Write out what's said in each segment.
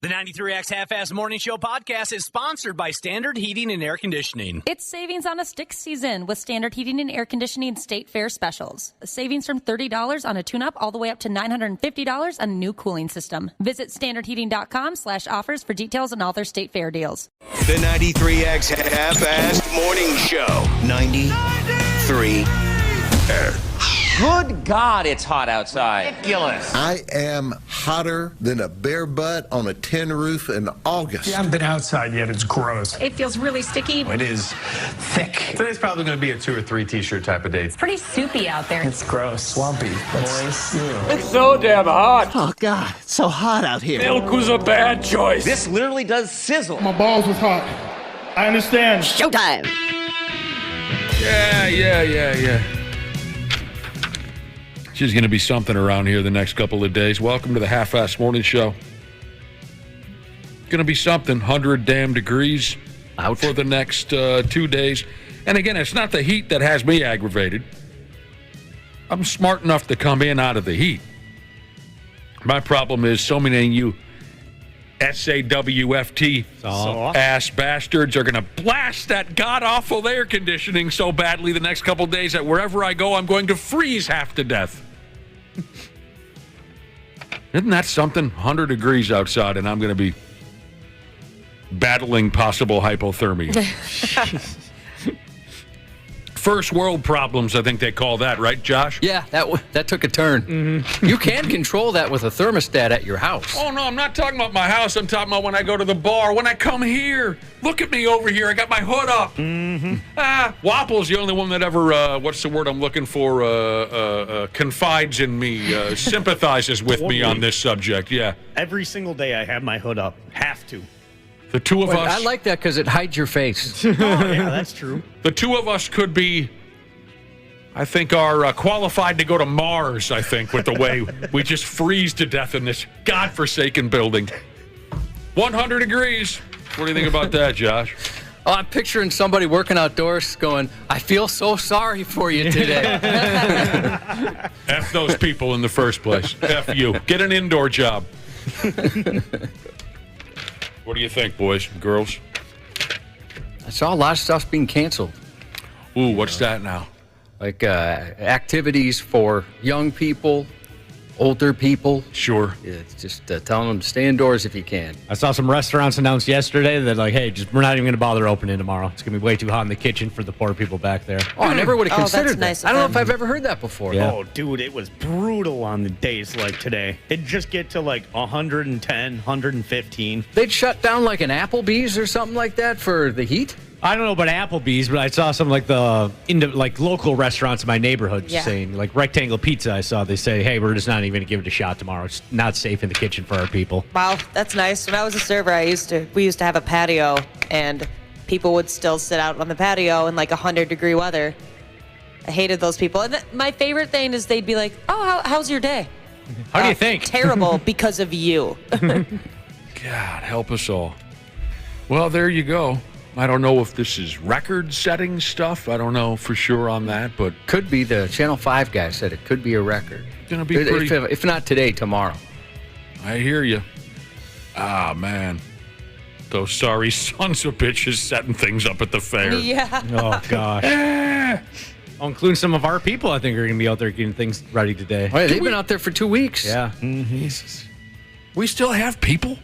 The 93X Half-Ass Morning Show podcast is sponsored by Standard Heating and Air Conditioning. It's savings on a stick season with Standard Heating and Air Conditioning State Fair specials. Savings from $30 on a tune-up all the way up to $950 on a new cooling system. Visit standardheating.com/offers for details on all their State Fair deals. The 93X Half-Ass Morning Show. 93 Air. Good God, it's hot outside. Ridiculous. I am hotter than a bare butt on a tin roof in August. You haven't been outside yet. It's gross. It feels really sticky. It is thick. Today's probably going to be a 2 or 3 t-shirt type of day. It's pretty soupy out there. It's gross. Swampy. Moist. It's so damn hot. Oh, God. It's so hot out here. Milk was a bad choice. This literally does sizzle. My balls was hot. I understand. Showtime. Yeah. She's going to be something around here the next couple of days. Welcome to the Half-Ass Morning Show. Going to be something, 100 damn degrees out for the next 2 days. And again, it's not the heat that has me aggravated. I'm smart enough to come in out of the heat. My problem is so many of you SAWFT ass bastards are going to blast that god-awful air conditioning so badly the next couple of days that wherever I go, I'm going to freeze half to death. Isn't that something? 100 degrees outside, and I'm going to be battling possible hypothermia. First world problems, I think they call that, right, Josh? Yeah, that took a turn. Mm-hmm. You can control that with a thermostat at your house. Oh, no, I'm not talking about my house. I'm talking about when I go to the bar. When I come here, look at me over here. I got my hood up. Mm-hmm. Wapple's the only one that ever, what's the word I'm looking for, confides in me, sympathizes with me on this subject, yeah. Every single day I have my hood up. Have to. The two of us... I like that because it hides your face. Oh, yeah, that's true. The two of us could be, I think, are qualified to go to Mars, I think, with the way we just freeze to death in this godforsaken building. 100 degrees. What do you think about that, Josh? Oh, I'm picturing somebody working outdoors going, I feel so sorry for you today. F those people in the first place. F you. Get an indoor job. What do you think, boys, girls? I saw a lot of stuff's being canceled. Ooh, what's that now? Like activities for young people, older people. Sure. Yeah, it's just telling them to stay indoors if you can. I saw some restaurants announced yesterday that hey, we're not even going to bother opening tomorrow. It's going to be way too hot in the kitchen for the poor people back there. Oh, I never would have considered that. Nice I don't know if I've ever heard that before. Yeah. Oh, dude, it was brutal on the days like today. It'd just get to 110, 115. They'd shut down like an Applebee's or something like that for the heat? I don't know about Applebee's, but I saw some local restaurants in my neighborhood saying, like Rectangle Pizza, I saw they say, hey, we're just not even going to give it a shot tomorrow. It's not safe in the kitchen for our people. Wow, that's nice. When I was a server, we used to have a patio, and people would still sit out on the patio in 100-degree weather. I hated those people. And my favorite thing is they'd be like, oh, how's your day? How do you think? Terrible because of you. God, help us all. Well, there you go. I don't know if this is record-setting stuff. I don't know for sure on that, but... Could be. The Channel 5 guy said it could be a record. Gonna be pretty... If not today, tomorrow. I hear you. Ah, man. Those sorry sons of bitches setting things up at the fair. Yeah. Oh, gosh. Including some of our people, I think, are going to be out there getting things ready today. Oh, yeah, they've been out there for 2 weeks. Yeah. Mm-hmm. Jesus. We still have people?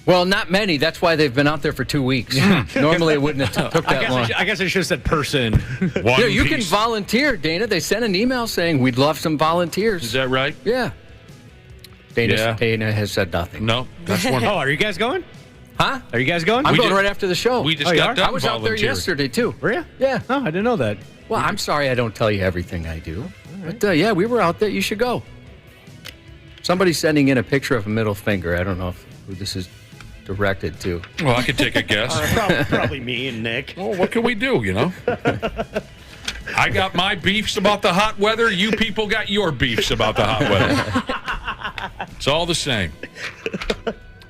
Well, not many. That's why they've been out there for 2 weeks. Normally, it wouldn't have took that long. I guess I should have said person. You can volunteer, Dana. They sent an email saying we'd love some volunteers. Is that right? Yeah. Dana has said nothing. No, that's one. Oh, are you guys going? Huh? Are you guys going? I'm going right after the show. We just got done I was out there yesterday, too. Were you? Yeah. Oh, I didn't know that. Well, I'm sorry I don't tell you everything I do. Right. But, yeah, we were out there. You should go. Somebody's sending in a picture of a middle finger. I don't know who this is directed to. Well, I could take a guess. Probably me and Nick. Well, what can we do, I got my beefs about the hot weather. You people got your beefs about the hot weather. It's all the same.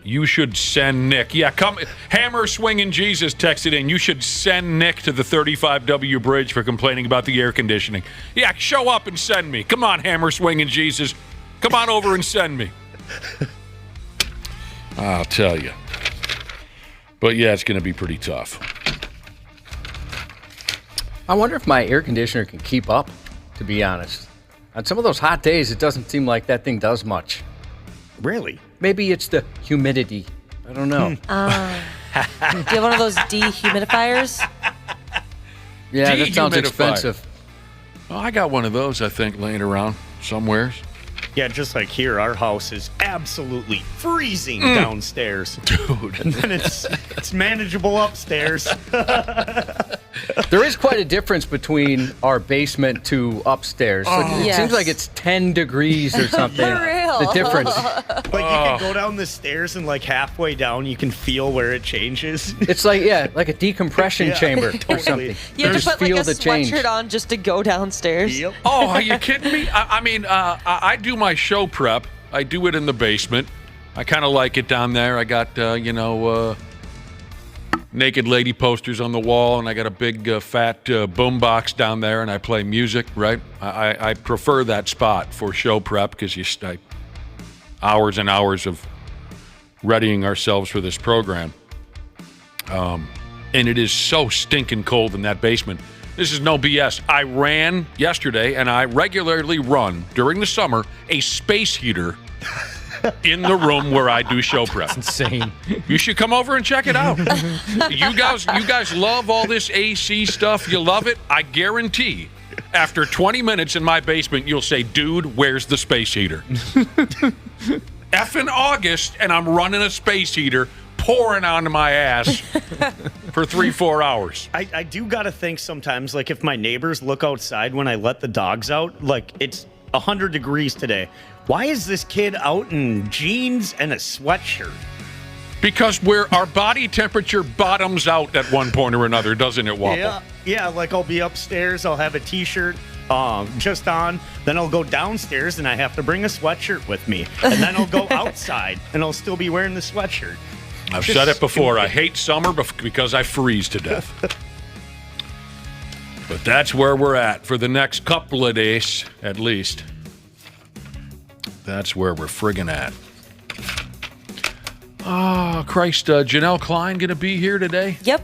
You should send Nick. Yeah, come. Hammer Swinging Jesus texted in. You should send Nick to the 35W Bridge for complaining about the air conditioning. Yeah, show up and send me. Come on, Hammer Swinging Jesus. Come on over and send me. I'll tell you. But yeah, it's going to be pretty tough. I wonder if my air conditioner can keep up, to be honest. On some of those hot days, it doesn't seem like that thing does much. Really? Maybe it's the humidity. I don't know. Do you have one of those dehumidifiers? Yeah, that sounds Dehumidifier. expensive. Oh, I got one of those, I think, laying around somewhere. Yeah, just like here, our house is absolutely freezing downstairs. Dude. And then it's manageable upstairs. There is quite a difference between our basement to upstairs. So it seems like it's 10 degrees or something. For real. The difference. Like you can go down the stairs and like halfway down, you can feel where it changes. It's like, like a decompression chamber or something. You have to just put like feel a the change. sweatshirt on just to go downstairs. Yep. Oh, are you kidding me? I mean, I do my show prep. I do it in the basement. I kind of like it down there. I got, naked lady posters on the wall, and I got a big fat boom box down there, and I play music, right? I prefer that spot for show prep because hours and hours of readying ourselves for this program. And it is so stinking cold in that basement. This is no BS. I ran yesterday, and I regularly run during the summer a space heater in the room where I do show prep. That's insane. You should come over and check it out. You guys love all this AC stuff. You love it. I guarantee after 20 minutes in my basement, you'll say, dude, where's the space heater? Effing August, and I'm running a space heater pouring onto my ass for 3-4 hours. I do gotta think sometimes, like if my neighbors look outside when I let the dogs out, like it's 100 degrees today. Why is this kid out in jeans and a sweatshirt? Because our body temperature bottoms out at one point or another, doesn't it, Wapple? Yeah, like I'll be upstairs, I'll have a t-shirt just on, then I'll go downstairs and I have to bring a sweatshirt with me. And then I'll go outside and I'll still be wearing the sweatshirt. I've said it before. I hate summer because I freeze to death. But that's where we're at for the next couple of days, at least. That's where we're friggin' at. Oh, Christ. Janel Klein going to be here today? Yep.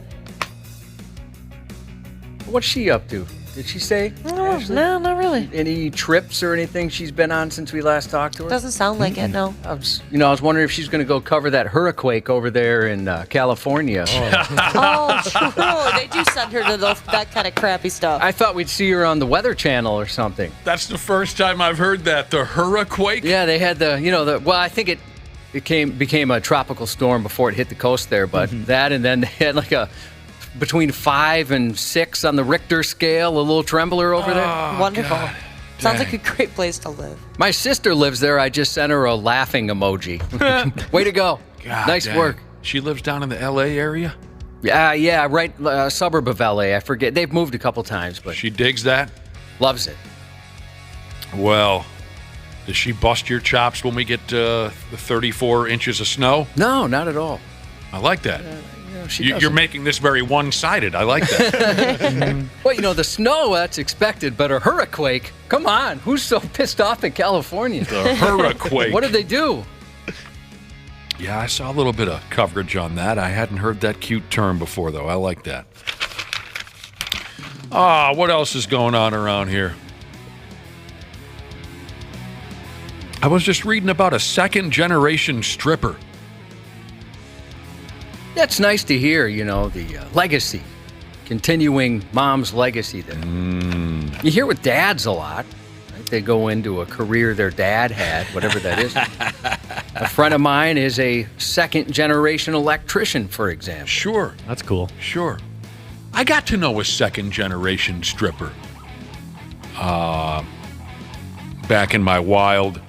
What's she up to? Did she say? No, not really. Any trips or anything she's been on since we last talked to her? Doesn't sound like it, no. I was wondering if she's going to go cover that hurricane over there in California. Oh, true. They do send her to that kind of crappy stuff. I thought we'd see her on the Weather Channel or something. That's the first time I've heard that. The hurricane? Yeah, they had I think it became a tropical storm before it hit the coast there, but that, and then they had like between 5 and 6 on the Richter scale, a little trembler over there. Wonderful. God. Sounds Dang. like a great place to live. My sister lives there. I just sent her a laughing emoji. Way to go. God nice dang. work. She lives down in the L.A. area? Yeah, right, suburb of L.A. I forget. They've moved a couple times, but She digs that? loves it. Well, does she bust your chops when we get 34 inches of snow? No, not at all. I like that. You're You're making this very one-sided. I like that. Well, the snow, that's expected, but a hurricane, come on. Who's so pissed off at California? The hurricane. What did they do? Yeah, I saw a little bit of coverage on that. I hadn't heard that cute term before, though. I like that. What else is going on around here? I was just reading about a second-generation stripper. That's nice to hear, the legacy. Continuing mom's legacy there. You hear with dads a lot. Right? They go into a career their dad had, whatever that is. A friend of mine is a second-generation electrician, for example. Sure. That's cool. Sure. I got to know a second-generation stripper. Back in my wild,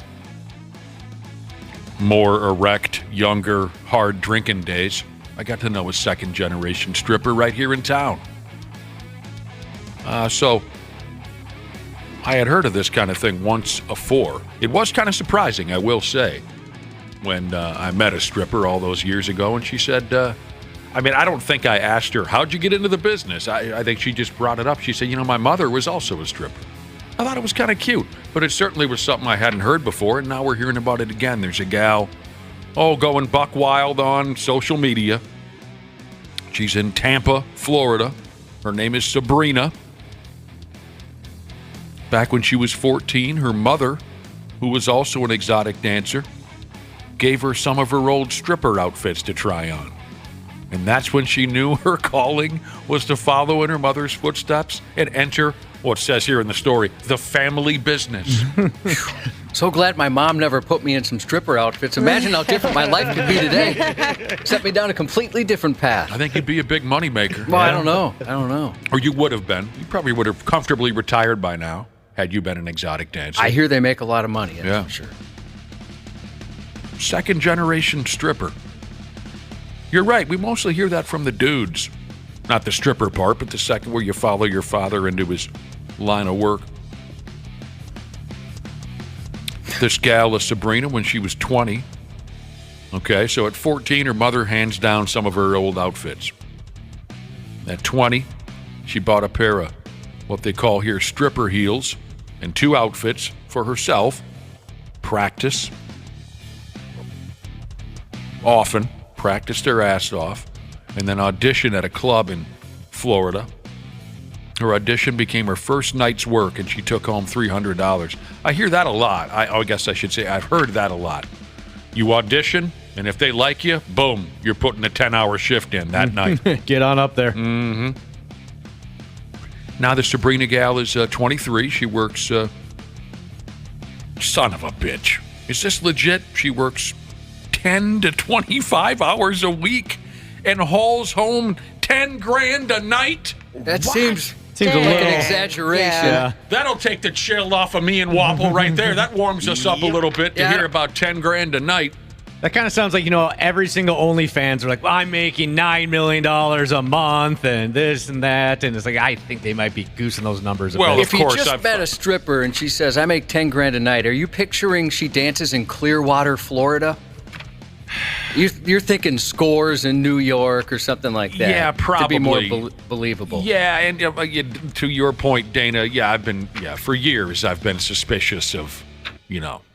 more erect, younger, hard-drinking days. I got to know a second-generation stripper right here in town. So I had heard of this kind of thing once before. It was kind of surprising, I will say, when I met a stripper all those years ago, and she said, I don't think I asked her, how'd you get into the business? I think she just brought it up. She said, my mother was also a stripper. I thought it was kind of cute, but it certainly was something I hadn't heard before, and now we're hearing about it again. There's a gal going buck wild on social media. She's in Tampa, Florida. Her name is Sabrina. Back when she was 14, her mother, who was also an exotic dancer, gave her some of her old stripper outfits to try on. And that's when she knew her calling was to follow in her mother's footsteps and enter, what it says here in the story, the family business. So glad my mom never put me in some stripper outfits. Imagine how different my life could be today. Set me down a completely different path. I think you'd be a big money maker. Well, I don't know. Or you would have been. You probably would have comfortably retired by now had you been an exotic dancer. I hear they make a lot of money. Yeah. For sure. Second generation stripper. You're right. We mostly hear that from the dudes. Not the stripper part, but the second where you follow your father into his line of work. This gal is Sabrina when she was 20. Okay, so at 14, her mother hands down some of her old outfits. At 20, she bought a pair of what they call here stripper heels and 2 outfits for herself. Practice. Often. Practice their ass off. And then audition at a club in Florida. Her audition became her first night's work, and she took home $300. I hear that a lot. I guess I should say I've heard that a lot. You audition, and if they like you, boom, you're putting a 10-hour shift in that night. Get on up there. Mm-hmm. Now the Sabrina gal is 23. She works... son of a bitch. Is this legit? She works 10 to 25 hours a week and hauls home $10,000 a night? That seems a little like an exaggeration. Yeah. That'll take the chill off of me and Wapple right there. That warms us up a little bit to hear about $10,000 a night. That kind of sounds like, every single OnlyFans are like, well, I'm making $9 million a month and this and that. And it's like, I think they might be goosing those numbers a bit. If you just met a stripper and she says, I make $10,000 a night, are you picturing she dances in Clearwater, Florida? You're thinking Scores in New York or something like that. Yeah, probably. To be more believable. Yeah, and to your point, Dana, for years I've been suspicious of,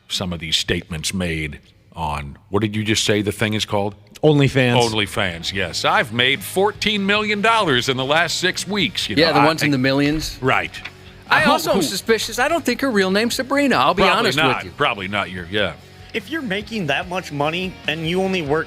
some of these statements made on, what did you just say the thing is called? OnlyFans. OnlyFans, yes. I've made $14 million in the last 6 weeks. The ones in the millions. Right. I also am suspicious. I don't think her real name's Sabrina. I'll be honest with you. Probably not. If you're making that much money and you only work,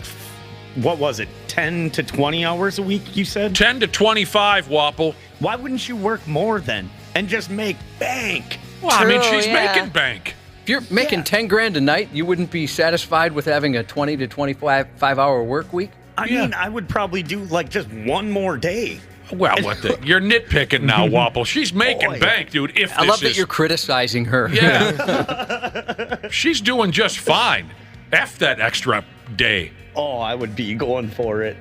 10 to 20 hours a week, you said? 10 to 25, Wapple. Why wouldn't you work more then and just make bank? Well, True, she's making bank. If you're making $10,000 a night, you wouldn't be satisfied with having a 20 to 25-hour work week? I mean, I would probably do just one more day. Well, you're nitpicking now, Wapple. She's making bank, dude. I love that you're criticizing her. Yeah. She's doing just fine. F that extra day. Oh, I would be going for it.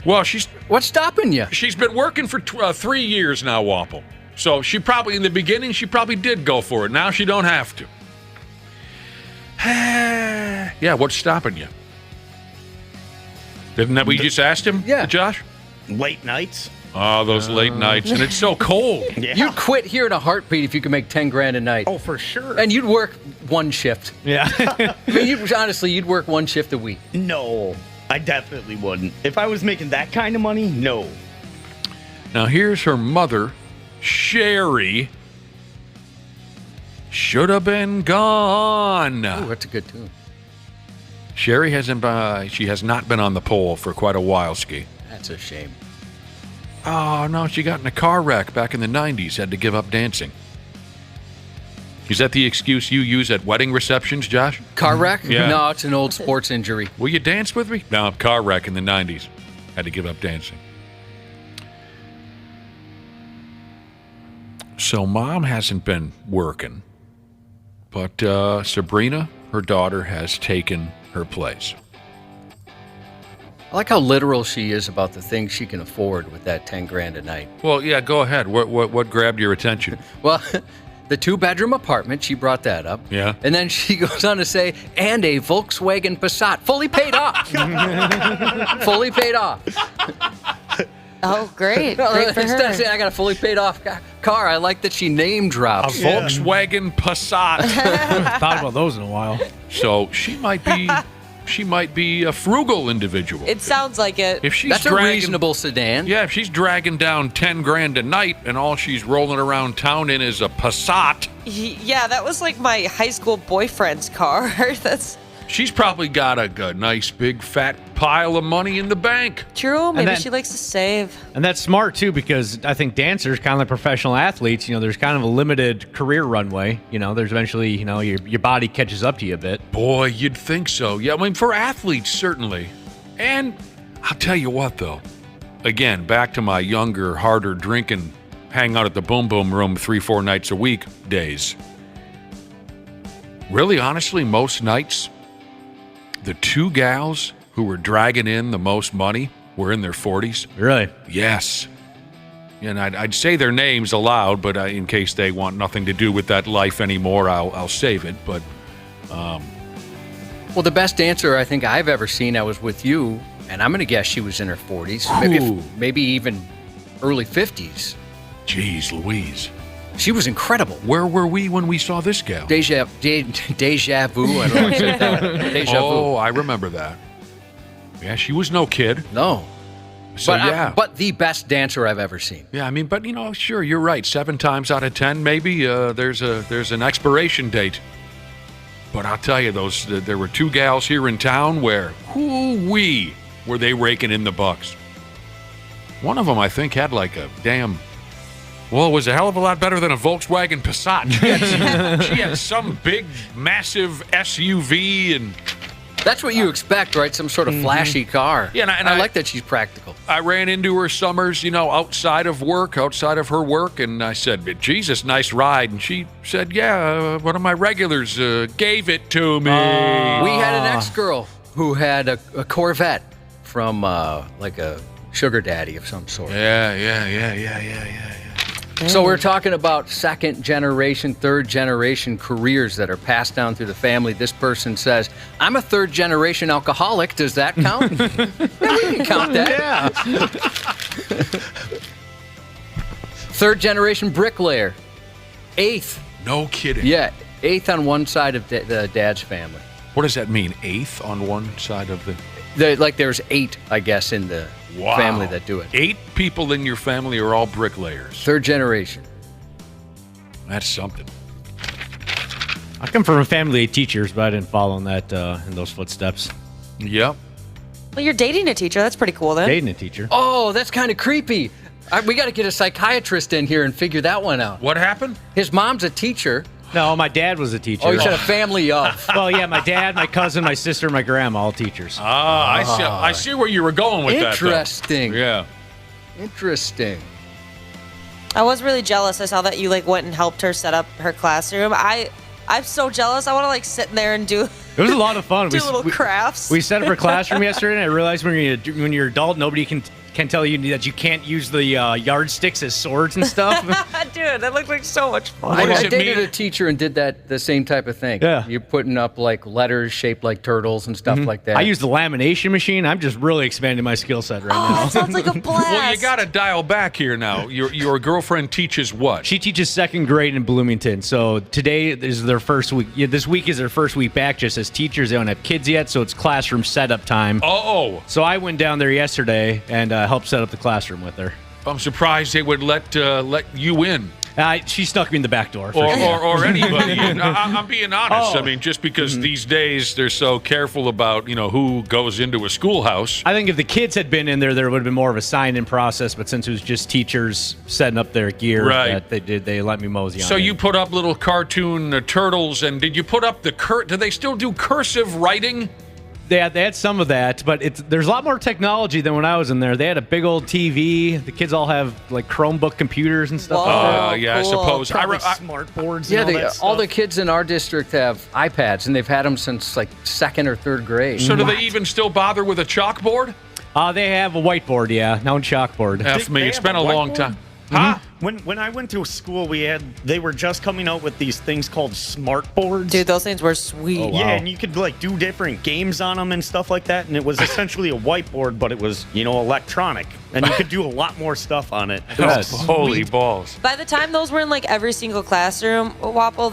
Well, what's stopping you? She's been working for 3 years now, Wapple. So she probably, in the beginning, she probably did go for it. Now she don't have to. Yeah, what's stopping you? Didn't that we just asked him, Josh? Late nights. Oh, those late nights, and it's so cold. Yeah. You'd quit here in a heartbeat if you could make $10,000 a night. Oh, for sure. And you'd work one shift. Yeah. I mean, honestly, you'd work one shift a week. No, I definitely wouldn't. If I was making that kind of money, no. Now, here's her mother, Sherry. Should have been gone. Oh, that's a good tune. Sherry she has not been on the pole for quite a while, Ski. That's a shame. Oh, no, she got in a car wreck back in the 90s, had to give up dancing. Is that the excuse you use at wedding receptions, Josh? Car wreck? Yeah. No, it's an old sports injury. Will you dance with me? No, car wreck in the 90s. Had to give up dancing. So Mom hasn't been working, but Sabrina, her daughter, has taken her place. I like how literal she is about the things she can afford with that $10,000 a night. Well, yeah, go ahead. What grabbed your attention? Well, the 2-bedroom apartment, she brought that up. Yeah. And then she goes on to say, and a Volkswagen Passat, fully paid off. Fully paid off. Oh, great. Great for Instead her. of saying, I got a fully paid off car, I like that she name drops. A Volkswagen Passat. I haven't thought about those in a while. So she might be she might be a frugal individual. It sounds like it. If she's That's a reasonable sedan. Yeah, if she's dragging down 10 grand a night and all she's rolling around town in is a Passat. Yeah, that was like my high school boyfriend's car. She's probably got a nice big fat pile of money in the bank. True. Maybe she likes to save. And that's smart, too, because I think dancers, kind of like professional athletes, there's kind of a limited career runway. There's eventually, your body catches up to you a bit. Boy, you'd think so. Yeah, I mean, for athletes, certainly. And I'll tell you what, though. Again, back to my younger, harder drinking, hang out at the Boom Boom Room 3-4 nights a week days. Really, honestly, most nights, the two gals who were dragging in the most money were in their 40s. Really? Yes. And I'd say their names aloud, but in case they want nothing to do with that life anymore, I'll save it. But, well, the best dancer I think I've ever seen, I was with you, and I'm going to guess she was in her 40s, maybe even early 50s. Jeez Louise. She was incredible. Where were we when we saw this gal? Deja vu. I don't know how to say that. Deja vu. Oh, I remember that. Yeah, she was no kid. No. So, yeah. But the best dancer I've ever seen. Yeah, I mean, but, sure, you're right. 7 times out of 10, maybe, there's an expiration date. But I'll tell you, there were two gals here in town where, whoo-wee, were they raking in the bucks. One of them, I think, had like a damn... Well, it was a hell of a lot better than a Volkswagen Passat. She had some big, massive SUV and... That's what you expect, right? Some sort of flashy car. Yeah, and I like that she's practical. I ran into her summers, outside of her work, and I said, Jesus, nice ride. And she said, yeah, one of my regulars gave it to me. We had an ex-girl who had a Corvette from like a sugar daddy of some sort. Yeah. So we're talking about second generation, third generation careers that are passed down through the family. This person says, I'm a third generation alcoholic. Does that count? Yeah, we can count that. Yeah. Third generation bricklayer. Eighth. No kidding. Yeah, eighth on one side of the dad's family. What does that mean, eighth on one side of the... There's 8, I guess, in the family that do it. 8 people in your family are all bricklayers. Third generation. That's something. I come from a family of teachers, but I didn't follow in those footsteps. Yep. Well, you're dating a teacher. That's pretty cool, then. Dating a teacher. Oh, that's kind of creepy. We got to get a psychiatrist in here and figure that one out. What happened? His mom's a teacher. No, my dad was a teacher. Oh, you said a family of. Well, yeah, my dad, my cousin, my sister, my grandma, all teachers. I see where you were going with that. Interesting. Yeah. Interesting. I was really jealous. I saw that you went and helped her set up her classroom. I'm so jealous. I want to sit in there and do. It was a lot of fun. Do little crafts. We set up her classroom yesterday, and I realized when you're adult, nobody can tell you that you can't use the yardsticks as swords and stuff. Dude, that looked like so much fun. I dated a teacher and did the same type of thing. Yeah. You're putting up letters shaped like turtles and stuff like that. I use the lamination machine. I'm just really expanding my skill set right now. That sounds like a blast. Well, you got to dial back here now. Your girlfriend teaches what? She teaches second grade in Bloomington. So today is their first week. Yeah, this week is their first week back just as teachers. They don't have kids yet, so it's classroom setup time. Oh. So I went down there yesterday and helped set up the classroom with her. I'm surprised they would let you in. She snuck me in the back door. Or anybody. I'm being honest. I mean, just because these days they're so careful about, who goes into a schoolhouse. I think if the kids had been in there would have been more of a sign-in process. But since it was just teachers setting up their gear, right. They let me mosey on. So you put up little cartoon turtles, and did you put up do they still do cursive writing? They had some of that, but there's a lot more technology than when I was in there. They had a big old TV. The kids all have Chromebook computers and stuff. Oh, yeah, cool. I suppose. Smart boards. Yeah, all the kids in our district have iPads, and they've had them since second or third grade. So do they even still bother with a chalkboard? They have a whiteboard, yeah, no chalkboard. F me, it's been a long time. Huh? When I went to school, they were just coming out with these things called smart boards. Dude, those things were sweet. Oh, wow. Yeah, and you could do different games on them and stuff like that. And it was essentially a whiteboard, but it was electronic, and you could do a lot more stuff on it. Holy balls! By the time those were in every single classroom, Wapple,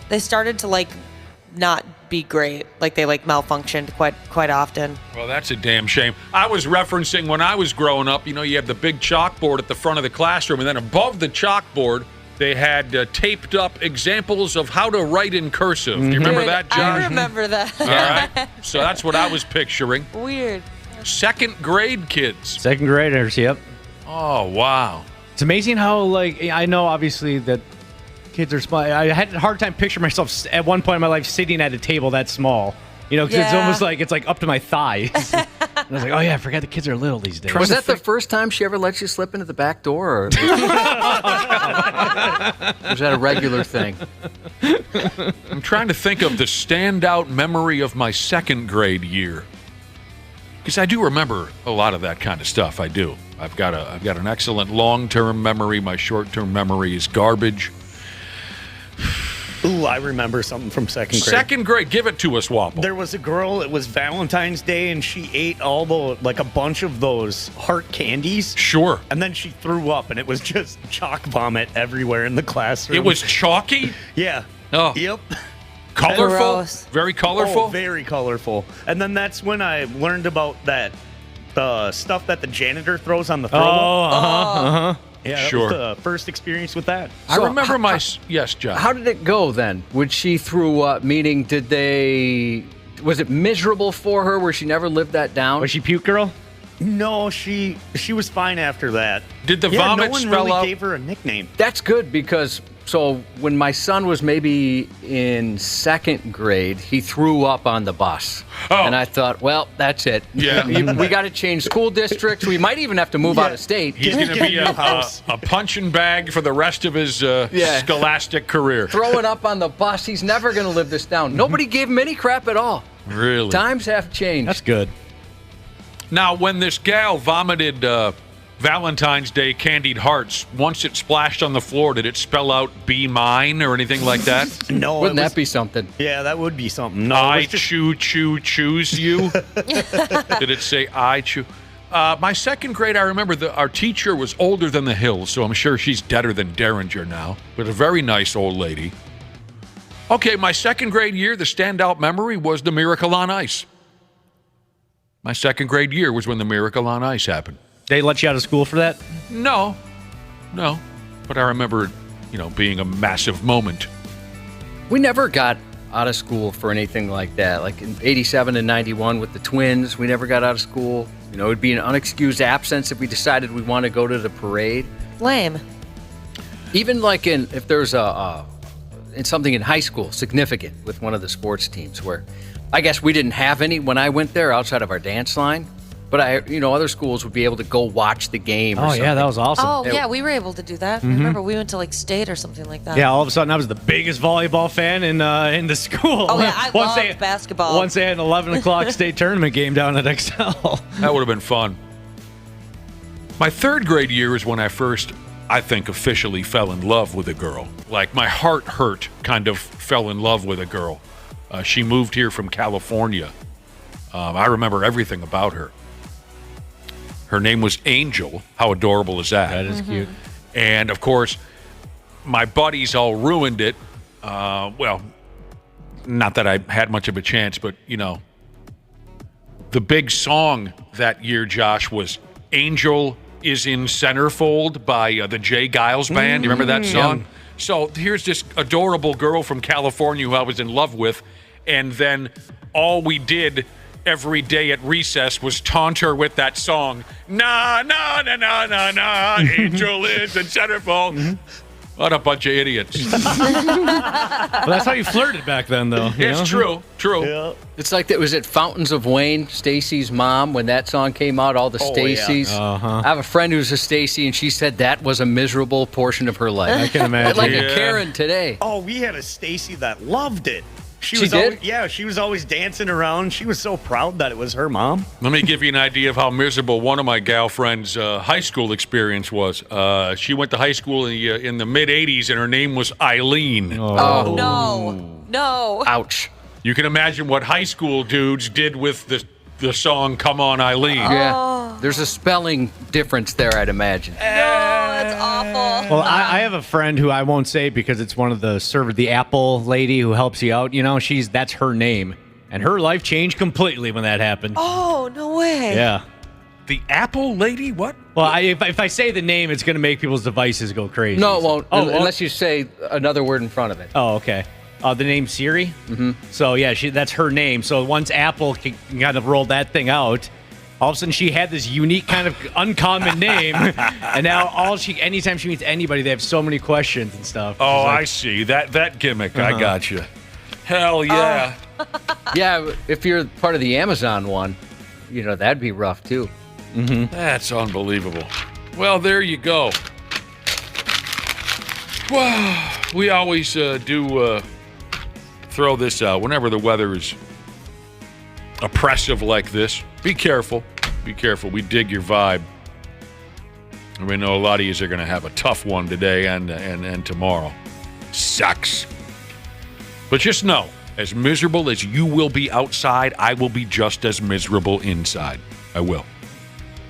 they started to not be great. Like they malfunctioned quite often. Well, that's a damn shame. I was referencing when I was growing up, you have the big chalkboard at the front of the classroom, and then above the chalkboard, they had taped up examples of how to write in cursive. Do you remember that, Josh? I remember that. All right. So that's what I was picturing. Weird. Second grade kids. Second graders, yep. Oh, wow. It's amazing how, I know obviously that kids are small. I had a hard time picturing myself at one point in my life sitting at a table that small. Because it's almost like it's up to my thighs. And I was like, oh, yeah, I forgot the kids are little these days. Was that the first time she ever let you slip into the back door? Or was that a regular thing? I'm trying to think of the standout memory of my second grade year. Because I do remember a lot of that kind of stuff. I do. I've got an excellent long-term memory. My short-term memory is garbage. Ooh, I remember something from second grade. Second grade, give it to us, Wapple. There was a girl, it was Valentine's Day, and she ate a bunch of those heart candies. Sure. And then she threw up, and it was just chalk vomit everywhere in the classroom. It was chalky? Yeah. Oh. Yep. Colorful? Gross. Very colorful? Oh, very colorful. And then that's when I learned about the stuff that the janitor throws on the throwable. Oh, uh-huh. Yeah, that was the first experience with that. I remember yes, John. How did it go then? When she threw up, meaning was it miserable for her where she never lived that down? Was she puke girl? No, she was fine after that. Did the vomit no one spell really out? gave her a nickname. That's good because when my son was maybe in second grade, he threw up on the bus. Oh. And I thought, well, that's it. Yeah. We got to change school districts. We might even have to move out of state. He's going to be a punching bag for the rest of his scholastic career. Throwing up on the bus. He's never going to live this down. Nobody gave him any crap at all. Really? Times have changed. That's good. Now, when this gal vomited Valentine's Day candied hearts, once it splashed on the floor, did it spell out "be mine" or anything like that? No. Wouldn't that be something? Yeah, that would be something. No, I choose you. Did it say I choose? My second grade, I remember our teacher was older than the hills, so I'm sure she's deader than Derringer now, but a very nice old lady. Okay, my second grade year, the standout memory was the Miracle on Ice. My second grade year was when the Miracle on Ice happened. They let you out of school for that? No. But I remember it, being a massive moment. We never got out of school for anything like that. Like in 87 and 91 with the twins, we never got out of school. It would be an unexcused absence if we decided we want to go to the parade. Lame. Even like if there's in something in high school, significant with one of the sports teams where I guess we didn't have any when I went there outside of our dance line. But other schools would be able to go watch the game or something. Yeah, that was awesome. Oh, yeah, we were able to do that. Mm-hmm. I remember we went to state or something like that. Yeah, all of a sudden I was the biggest volleyball fan in the school. Oh, yeah, I loved basketball. Once they had an 11 o'clock state tournament game down at Excel. That would have been fun. My third grade year is when I first, I think, officially fell in love with a girl. Like, my heart hurt, kind of fell in love with a girl. She moved here from California. I remember everything about her. Her name was Angel. How adorable is that? That is cute. And, of course, my buddies all ruined it. Well, not that I had much of a chance, but, the big song that year, Josh, was Angel is in Centerfold by the Jay Giles Band. You remember that song? Yeah. So here's this adorable girl from California who I was in love with, and then all we did every day at recess was taunt her with that song. Na, na, na, na, na, na, Angel is in Centerfold. What a bunch of idiots. Well, that's how you flirted back then, though. It's true. Yeah. It's like that. Was it Fountains of Wayne, Stacy's mom, when that song came out, all the Stacys? Yeah. Uh-huh. I have a friend who's a Stacy, and she said that was a miserable portion of her life. I can imagine. Like a Karen today. Oh, we had a Stacy that loved it. She did? Always, she was always dancing around. She was so proud that it was her mom. Let me give you an idea of how miserable one of my gal friends' high school experience was. She went to high school in the mid-'80s, and her name was Eileen. Oh, no. Ouch. You can imagine what high school dudes did with the song Come On, Eileen. Yeah. There's a spelling difference there, I'd imagine. that's awful. Well, I have a friend who I won't say because it's one of the Apple lady who helps you out. You know, that's her name. And her life changed completely when that happened. Oh, no way. Yeah. The Apple lady? What? Well, if I say the name, it's going to make people's devices go crazy. No, it won't. Oh, unless you say another word in front of it. Oh, okay. The name Siri? Mm-hmm. So, yeah, that's her name. So once Apple kind of rolled that thing out, all of a sudden she had this unique kind of uncommon name. And now anytime she meets anybody, they have so many questions and stuff. Oh, I see. That gimmick. I got you. Hell yeah. Yeah, if you're part of the Amazon one, that'd be rough too. Mm-hmm. That's unbelievable. Well, there you go. Well, we always do throw this out whenever the weather is oppressive like this. Be careful. Be careful. We dig your vibe. And we know a lot of you are going to have a tough one today and tomorrow. Sucks. But just know, as miserable as you will be outside, I will be just as miserable inside. I will.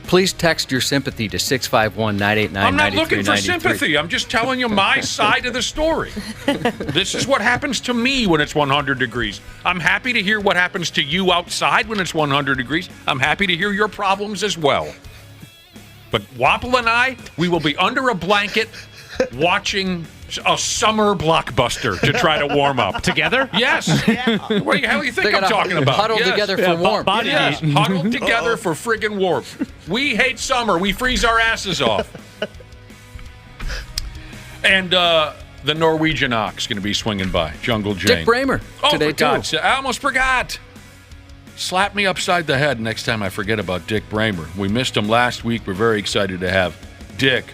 Please text your sympathy to 651-989-9393. I'm not looking for sympathy. I'm just telling you my side of the story. This is what happens to me when it's 100 degrees. I'm happy to hear what happens to you outside when it's 100 degrees. I'm happy to hear your problems as well. But Wapple and I, we will be under a blanket watching a summer blockbuster to try to warm up. Together? Yes. What the hell do you think I'm talking about? Huddle together for warmth. Yes, huddle together for friggin' warmth. We hate summer. We freeze our asses off. And the Norwegian Ox going to be swinging by. Jungle Jane. Dick Bremer today, for God's sake. I almost forgot. Slap me upside the head next time I forget about Dick Bremer. We missed him last week. We're very excited to have Dick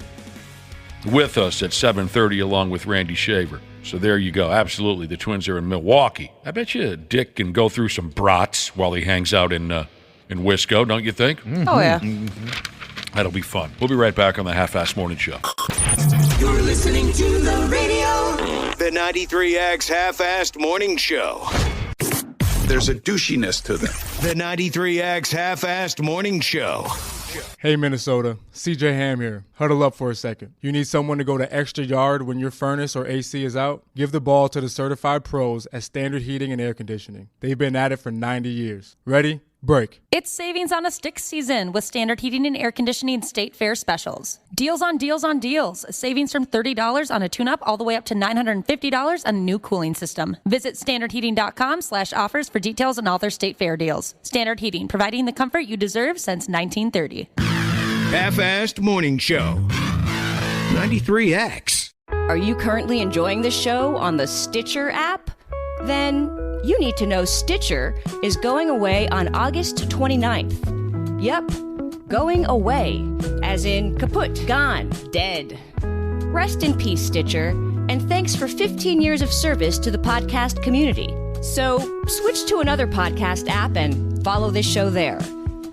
with us at 7:30 along with Randy Shaver. So there you go. Absolutely. The Twins are in Milwaukee. I bet you Dick can go through some brats while he hangs out in Wisco, don't you think? Mm-hmm. Oh, yeah. Mm-hmm. That'll be fun. We'll be right back on the Half-Assed Morning Show. You're listening to the radio. The 93X Half-Assed Morning Show. There's a douchiness to them. The 93X Half-Assed Morning Show. Hey, Minnesota. CJ Ham here. Huddle up for a second. You need someone to go the extra yard when your furnace or AC is out? Give the ball to the certified pros at Standard Heating and Air Conditioning. They've been at it for 90 years. Ready? Break. It's savings on a stick season with Standard Heating and Air Conditioning State Fair specials. Deals on deals on deals. Savings from $30 on a tune-up all the way up to $950 on a new cooling system. Visit standardheating.com/offers for details on all their State Fair deals. Standard Heating, providing the comfort you deserve since 1930. Half-Assed Morning Show. 93X. Are you currently enjoying the show on the Stitcher app? Then you need to know Stitcher is going away on August 29th. Yep, going away, as in kaput, gone, dead. Rest in peace, Stitcher, and thanks for 15 years of service to the podcast community. So switch to another podcast app and follow this show there.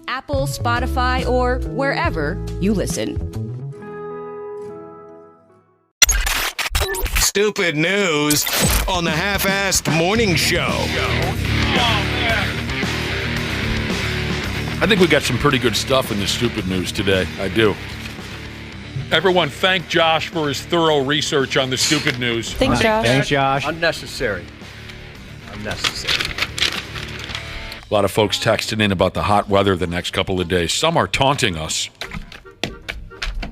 Apple, Spotify, or wherever you listen. Stupid news on the Half-Assed Morning Show. I think we got some pretty good stuff in the stupid news today. I do. Everyone, thank Josh for his thorough research on the stupid news. Thanks, Josh. Thanks, Josh. Unnecessary. A lot of folks texting in about the hot weather the next couple of days. Some are taunting us.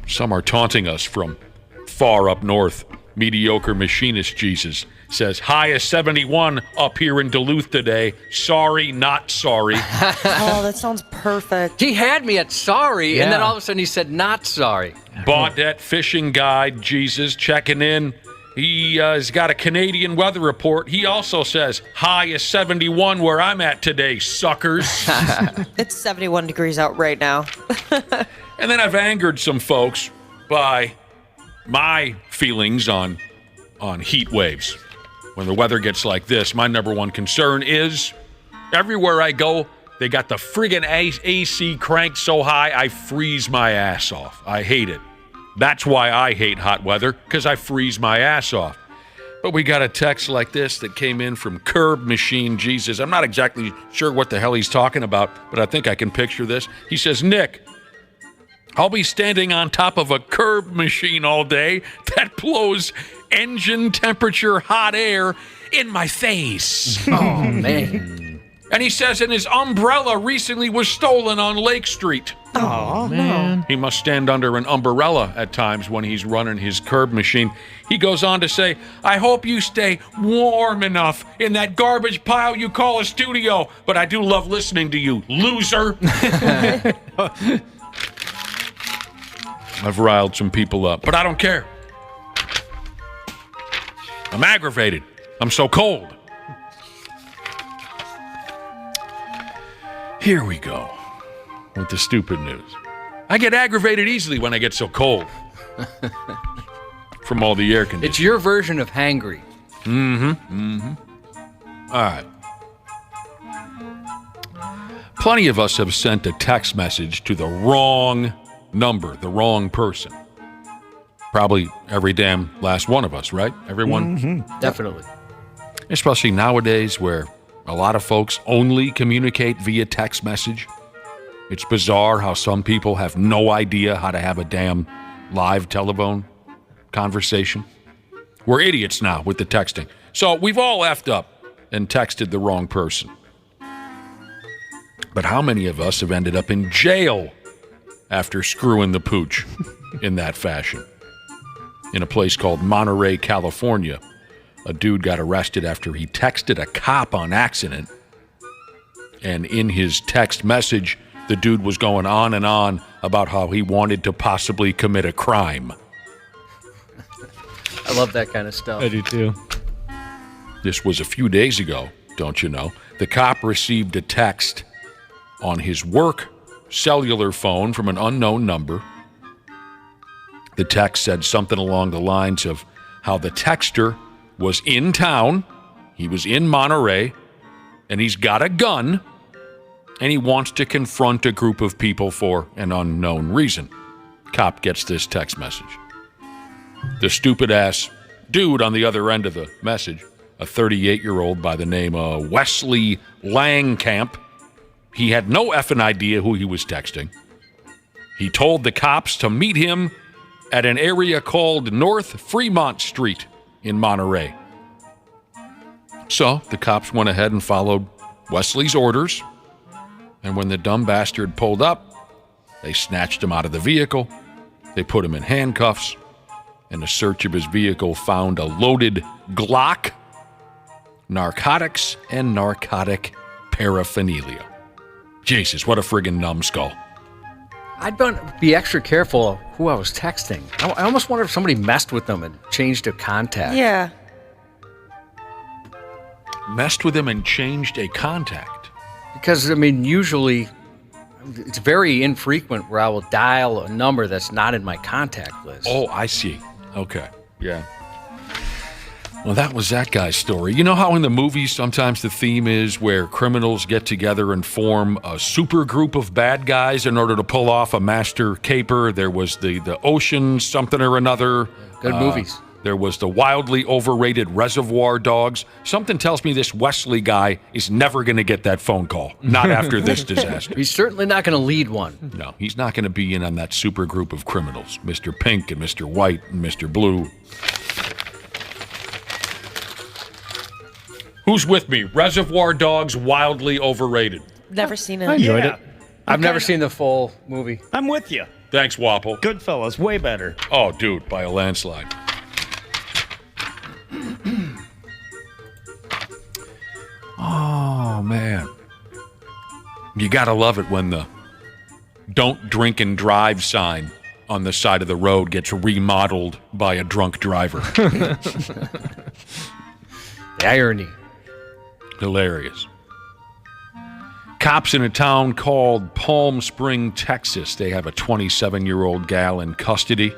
Some are taunting us from far up north. Mediocre machinist Jesus says, high of 71 up here in Duluth today. Sorry, not sorry. Oh, that sounds perfect. He had me at sorry, Yeah. and then all of a sudden he said not sorry. Baudette Fishing Guide Jesus checking in. He has got a Canadian weather report. He also says, high of 71 where I'm at today, suckers. It's 71 degrees out right now. And then I've angered some folks by my feelings on heat waves. When the weather gets like this, my number one concern is everywhere I go, they got the friggin' AC cranked so high, I freeze my ass off. I hate it. That's why I hate hot weather, because I freeze my ass off. But we got a text like this that came in from Curb Machine Jesus. I'm not exactly sure what the hell he's talking about, but I think I can picture this. He says, Nick, I'll be standing on top of a curb machine all day that blows engine temperature hot air in my face. Oh, man. And he says, and his umbrella recently was stolen on Lake Street. Oh, man. He must stand under an umbrella at times when he's running his curb machine. He goes on to say, I hope you stay warm enough in that garbage pile you call a studio, but I do love listening to you, loser. I've riled some people up, but I don't care. I'm aggravated. I'm so cold. Here we go with the stupid news. I get aggravated easily when I get so cold. From all the air conditioning. It's your version of hangry. All right. Plenty of us have sent a text message to the wrong number, the wrong person. Probably every damn last one of us, right? Everyone? Definitely. Especially nowadays where a lot of folks only communicate via text message. It's bizarre how some people have no idea how to have a damn live telephone conversation. We're idiots now with the texting. So we've all effed up and texted the wrong person. But how many of us have ended up in jail after screwing the pooch in that fashion? In a place called Monterey, California, a dude got arrested after he texted a cop on accident. And in his text message, the dude was going on and on about how he wanted to possibly commit a crime. I love that kind of stuff. I do too. This was a few days ago, don't you know? The cop received a text on his work cellular phone from an unknown number. The text said something along the lines of how the texter was in town, he was in Monterey, and he's got a gun, and he wants to confront a group of people for an unknown reason. Cop gets this text message. The stupid-ass dude on the other end of the message, a 38-year-old by the name of Wesley Langkamp, he had no effing idea who he was texting. He told the cops to meet him at an area called North Fremont Street in Monterey. So the cops went ahead and followed Wesley's orders, and when the dumb bastard pulled up, they snatched him out of the vehicle, they put him in handcuffs, and a search of his vehicle found a loaded Glock, narcotics, and narcotic paraphernalia. Jesus, what a friggin' numbskull. I'd be extra careful who I was texting. I almost wonder if somebody messed with them and changed a contact. Yeah. Messed with him and changed a contact. Because, I mean, usually it's very infrequent where I will dial a number that's not in my contact list. Oh, I see. Okay. Yeah. Well, that was that guy's story. You know how in the movies sometimes the theme is where criminals get together and form a super group of bad guys in order to pull off a master caper? There was the Ocean something or another. Good movies. There was the wildly overrated Reservoir Dogs. Something tells me this Wesley guy is never going to get that phone call. Not after this disaster. He's certainly not going to lead one. No, he's not going to be in on that super group of criminals. Mr. Pink and Mr. White and Mr. Blue. Who's with me? Reservoir Dogs, wildly overrated. Never seen it. I enjoyed it. I've never seen the full movie. I'm with you. Thanks, Wapple. Goodfellas, way better. Oh, dude, by a landslide. Oh, man. You gotta love it when the don't drink and drive sign on the side of the road gets remodeled by a drunk driver. The irony. Hilarious. Cops in a town called Palm Spring, Texas. They have a 27-year-old gal in custody.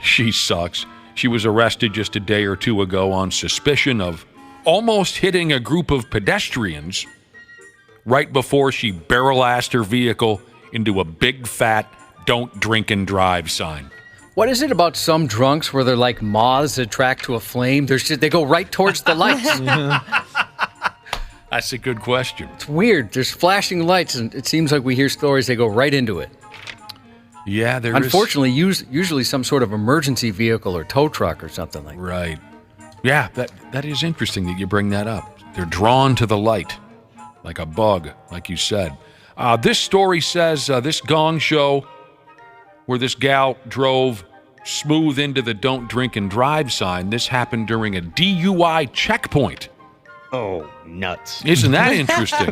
She sucks. She was arrested just a day or two ago on suspicion of almost hitting a group of pedestrians right before she barrel-assed her vehicle into a big, fat, don't drink and drive sign. What is it about some drunks where they're like moths attract to a flame? They go right towards the lights. That's a good question. It's weird. There's flashing lights, and it seems like we hear stories, they go right into it. Yeah, Unfortunately, usually some sort of emergency vehicle or tow truck or something like that. Right. Yeah, that is interesting that you bring that up. They're drawn to the light, like a bug, like you said. This story says this gong show where this gal drove smooth into the don't drink and drive sign, this happened during a DUI checkpoint. Oh, nuts. Isn't that interesting?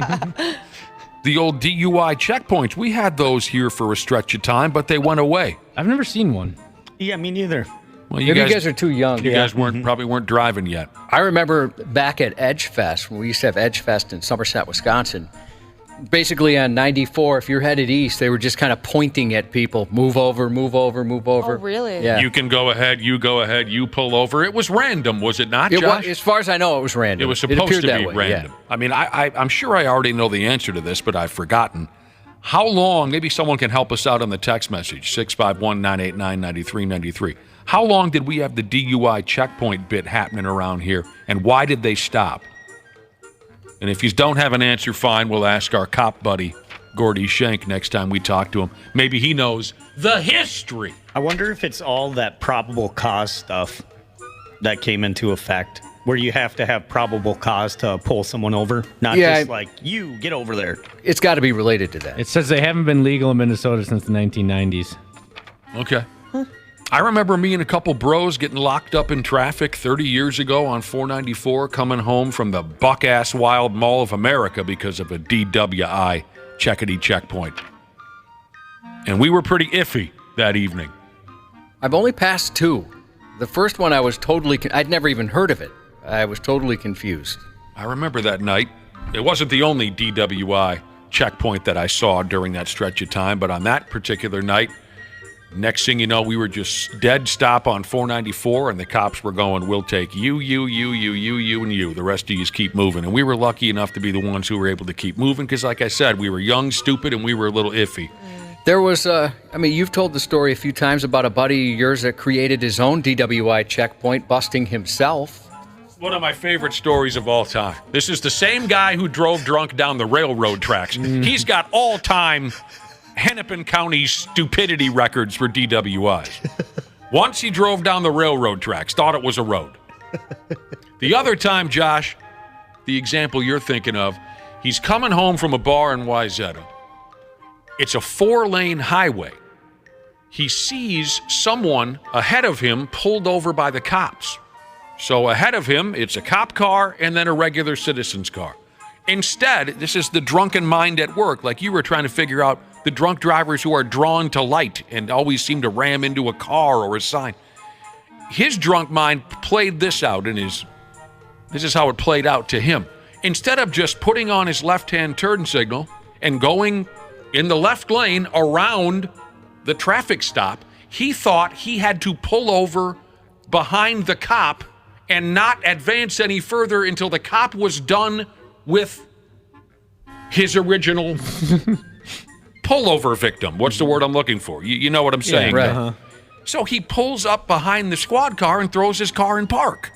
The old DUI checkpoints, we had those here for a stretch of time, but they went away. I've never seen one. Yeah, me neither. Well, Maybe you guys are too young. You guys probably weren't driving yet. I remember back at Edge Fest, when we used to have Edge Fest in Somerset, Wisconsin. Basically on 94, if you're headed east, they were just kind of pointing at people. Move over, move over, move over. Oh, really? Yeah. You can go ahead, you pull over. It was random, was it not, Josh? As far as I know, it was random. It was supposed to be that way, random. Yeah. I mean, I'm sure I already know the answer to this, but I've forgotten. How long, maybe someone can help us out on the text message, 651-989-9393. How long did we have the DUI checkpoint bit happening around here, and why did they stop? And if you don't have an answer, fine, we'll ask our cop buddy, Gordy Schenk, next time we talk to him. Maybe he knows the history. I wonder if it's all that probable cause stuff that came into effect, where you have to have probable cause to pull someone over, not just like, you, get over there. It's got to be related to that. It says they haven't been legal in Minnesota since the 1990s. Okay. I remember me and a couple bros getting locked up in traffic 30 years ago on 494 coming home from the buck-ass wild Mall of America because of a DWI checkpoint. And we were pretty iffy that evening. I've only passed two. The first one I was I'd never even heard of it. I was totally confused. I remember that night. It wasn't the only DWI checkpoint that I saw during that stretch of time, but on that particular night, next thing you know, we were just dead stop on 494, and the cops were going, we'll take you, and you. The rest of you keep moving. And we were lucky enough to be the ones who were able to keep moving because, like I said, we were young, stupid, and we were a little iffy. There was, you've told the story a few times about a buddy of yours that created his own DWI checkpoint, busting himself. One of my favorite stories of all time. This is the same guy who drove drunk down the railroad tracks. He's got all-time Hennepin County stupidity records for DWIs. Once he drove down the railroad tracks, thought it was a road. The other time, Josh, the example you're thinking of, he's coming home from a bar in Wayzata. It's a 4-lane highway. He sees someone ahead of him pulled over by the cops. So ahead of him, it's a cop car and then a regular citizen's car. Instead, this is the drunken mind at work, like you were trying to figure out the drunk drivers who are drawn to light and always seem to ram into a car or a sign. His drunk mind played this out this is how it played out to him. Instead of just putting on his left-hand turn signal and going in the left lane around the traffic stop, he thought he had to pull over behind the cop and not advance any further until the cop was done with his original pullover victim. What's the word I'm looking for? You know what I'm saying. Yeah, right. Uh-huh. So he pulls up behind the squad car and throws his car in park.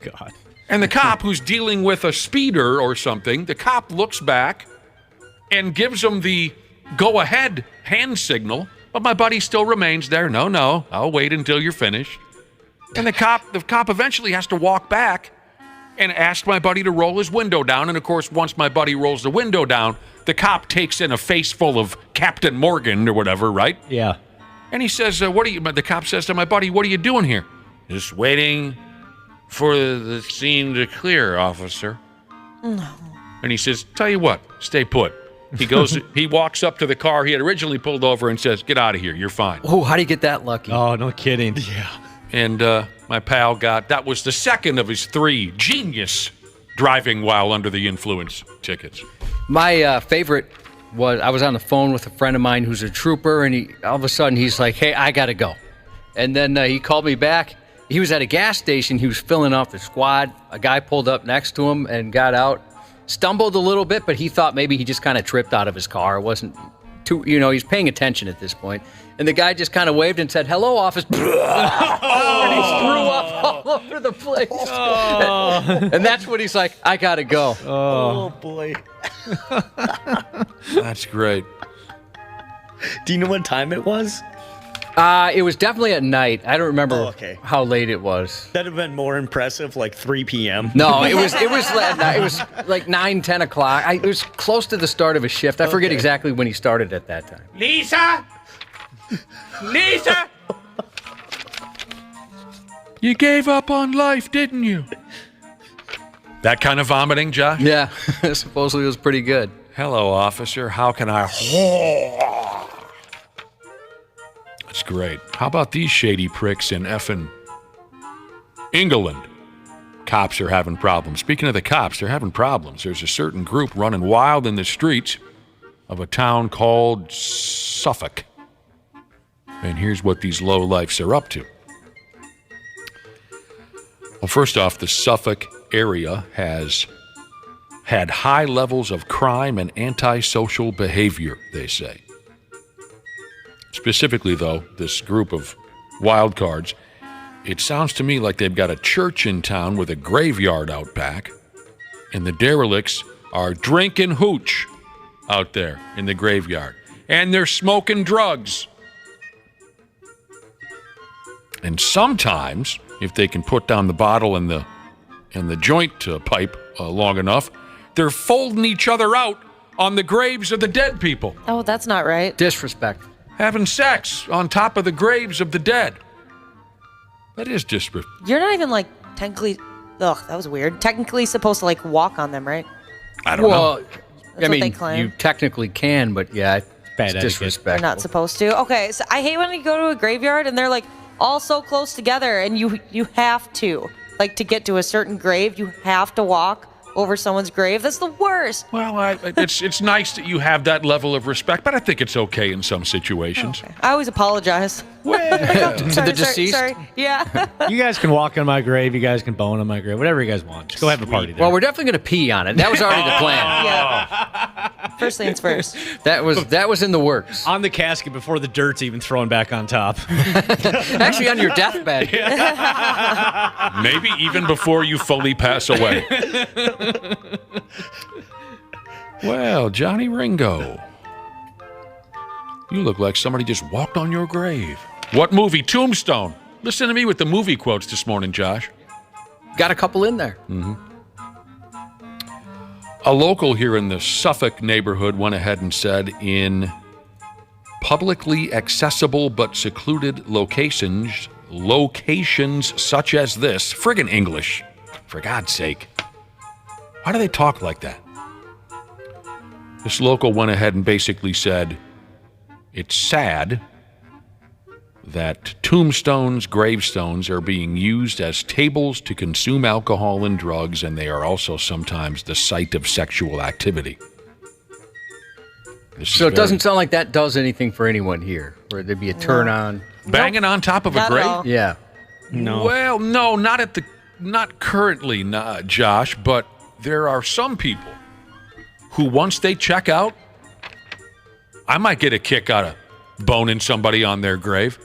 God. And the cop, who's dealing with a speeder or something, the cop looks back and gives him the go-ahead hand signal, but my buddy still remains there. No, I'll wait until you're finished. And the cop eventually has to walk back and ask my buddy to roll his window down. And, of course, once my buddy rolls the window down, the cop takes in a face full of Captain Morgan or whatever, right? Yeah. And he says, the cop says to my buddy, what are you doing here? Just waiting for the scene to clear, officer. No. And he says, tell you what, stay put. He goes, he walks up to the car he had originally pulled over and says, get out of here, you're fine. Oh, how do you get that lucky? Oh, no kidding. Yeah. And my pal that was the second of his 3 genius driving while under the influence tickets. My favorite was, I was on the phone with a friend of mine who's a trooper, and all of a sudden he's like, hey, I got to go. And then he called me back. He was at a gas station. He was filling off the squad. A guy pulled up next to him and got out. Stumbled a little bit, but he thought maybe he just kind of tripped out of his car. It wasn't he's paying attention at this point. And the guy just kind of waved and said, "Hello, office." And he threw up all over the place. And that's when he's like, "I gotta go." Oh boy. That's great. Do you know what time it was? It was definitely at night. I don't remember how late it was. That'd have been more impressive, like 3 p.m. No, it was like 9, 10 o'clock. It was close to the start of a shift. I forget exactly when he started at that time. Lisa! You gave up on life, didn't you? That kind of vomiting, Josh? Yeah, supposedly it was pretty good. Hello, officer. How can I... That's great. How about these shady pricks in effing England? Cops are having problems. Speaking of the cops, they're having problems. There's a certain group running wild in the streets of a town called Suffolk. And here's what these lowlifes are up to. Well, first off, the Suffolk area has had high levels of crime and antisocial behavior, they say. Specifically, though, this group of wild cards, it sounds to me like they've got a church in town with a graveyard out back, and the derelicts are drinking hooch out there in the graveyard, and they're smoking drugs. And sometimes, if they can put down the bottle and the joint pipe long enough, they're folding each other out on the graves of the dead people. Oh, that's not right. Disrespect. Having sex on top of the graves of the dead. That is disrespect. You're not even technically. Ugh, that was weird. Technically supposed to walk on them, right? I don't know. That's what they claim. You technically can, but yeah, it's disrespectful. They're not supposed to. Okay, so I hate when you go to a graveyard and they're all so close together, and you have to to get to a certain grave, you have to walk over someone's grave. That's the worst. Well, it's nice that you have that level of respect, but I think it's okay in some situations. Okay. I always apologize. Well, sorry, sorry. Yeah. You guys can walk on my grave. You guys can bone on my grave. Whatever you guys want. Just go have a party there. Well, we're definitely going to pee on it. That was already the plan. Yeah. First things first. That was in the works. On the casket before the dirt's even thrown back on top. Actually, on your deathbed. Maybe even before you fully pass away. Well, Johnny Ringo, you look like somebody just walked on your grave. What movie? Tombstone. Listen to me with the movie quotes this morning, Josh. Got a couple in there. Mm-hmm. A local here in the Suffolk neighborhood went ahead and said, in publicly accessible but secluded locations such as this, friggin' English, for God's sake. Why do they talk like that? This local went ahead and basically said, it's sad that tombstones, gravestones are being used as tables to consume alcohol and drugs, and they are also sometimes the site of sexual activity. So it doesn't sound like that does anything for anyone here, where there'd be a turn on. Banging on top of a grave? Yeah. No. Well, no, not currently, Josh, but there are some people who, once they check out, I might get a kick out of boning somebody on their grave.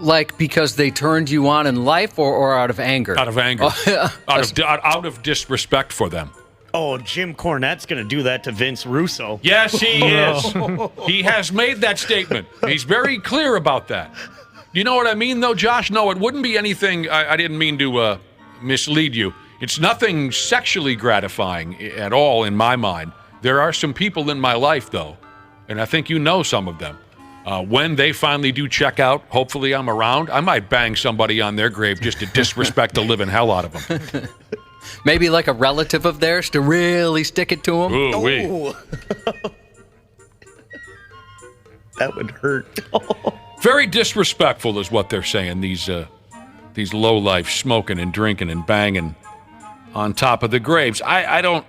Like because they turned you on in life, or out of anger? Out of anger. out of disrespect for them. Oh, Jim Cornette's going to do that to Vince Russo. Yes, he is. He has made that statement. He's very clear about that. You know what I mean, though, Josh? No, it wouldn't be anything. I didn't mean to mislead you. It's nothing sexually gratifying at all in my mind. There are some people in my life, though, and I think you know some of them. When they finally do check out, hopefully I'm around, I might bang somebody on their grave just to disrespect the living hell out of them. Maybe like a relative of theirs to really stick it to them. Ooh-wee. That would hurt. Very disrespectful is what they're saying, these lowlifes smoking and drinking and banging on top of the graves. I don't...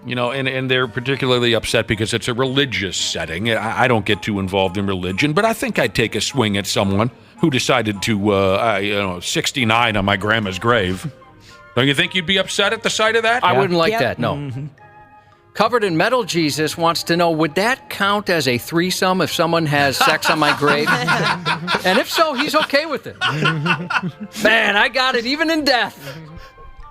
and they're particularly upset because it's a religious setting. I don't get too involved in religion, but I think I'd take a swing at someone who decided to, 69 on my grandma's grave. Don't you think you'd be upset at the sight of that? I wouldn't like that, no. Covered in Metal Jesus wants to know, would that count as a threesome if someone has sex on my grave? And if so, he's okay with it. Man, I got it even in death.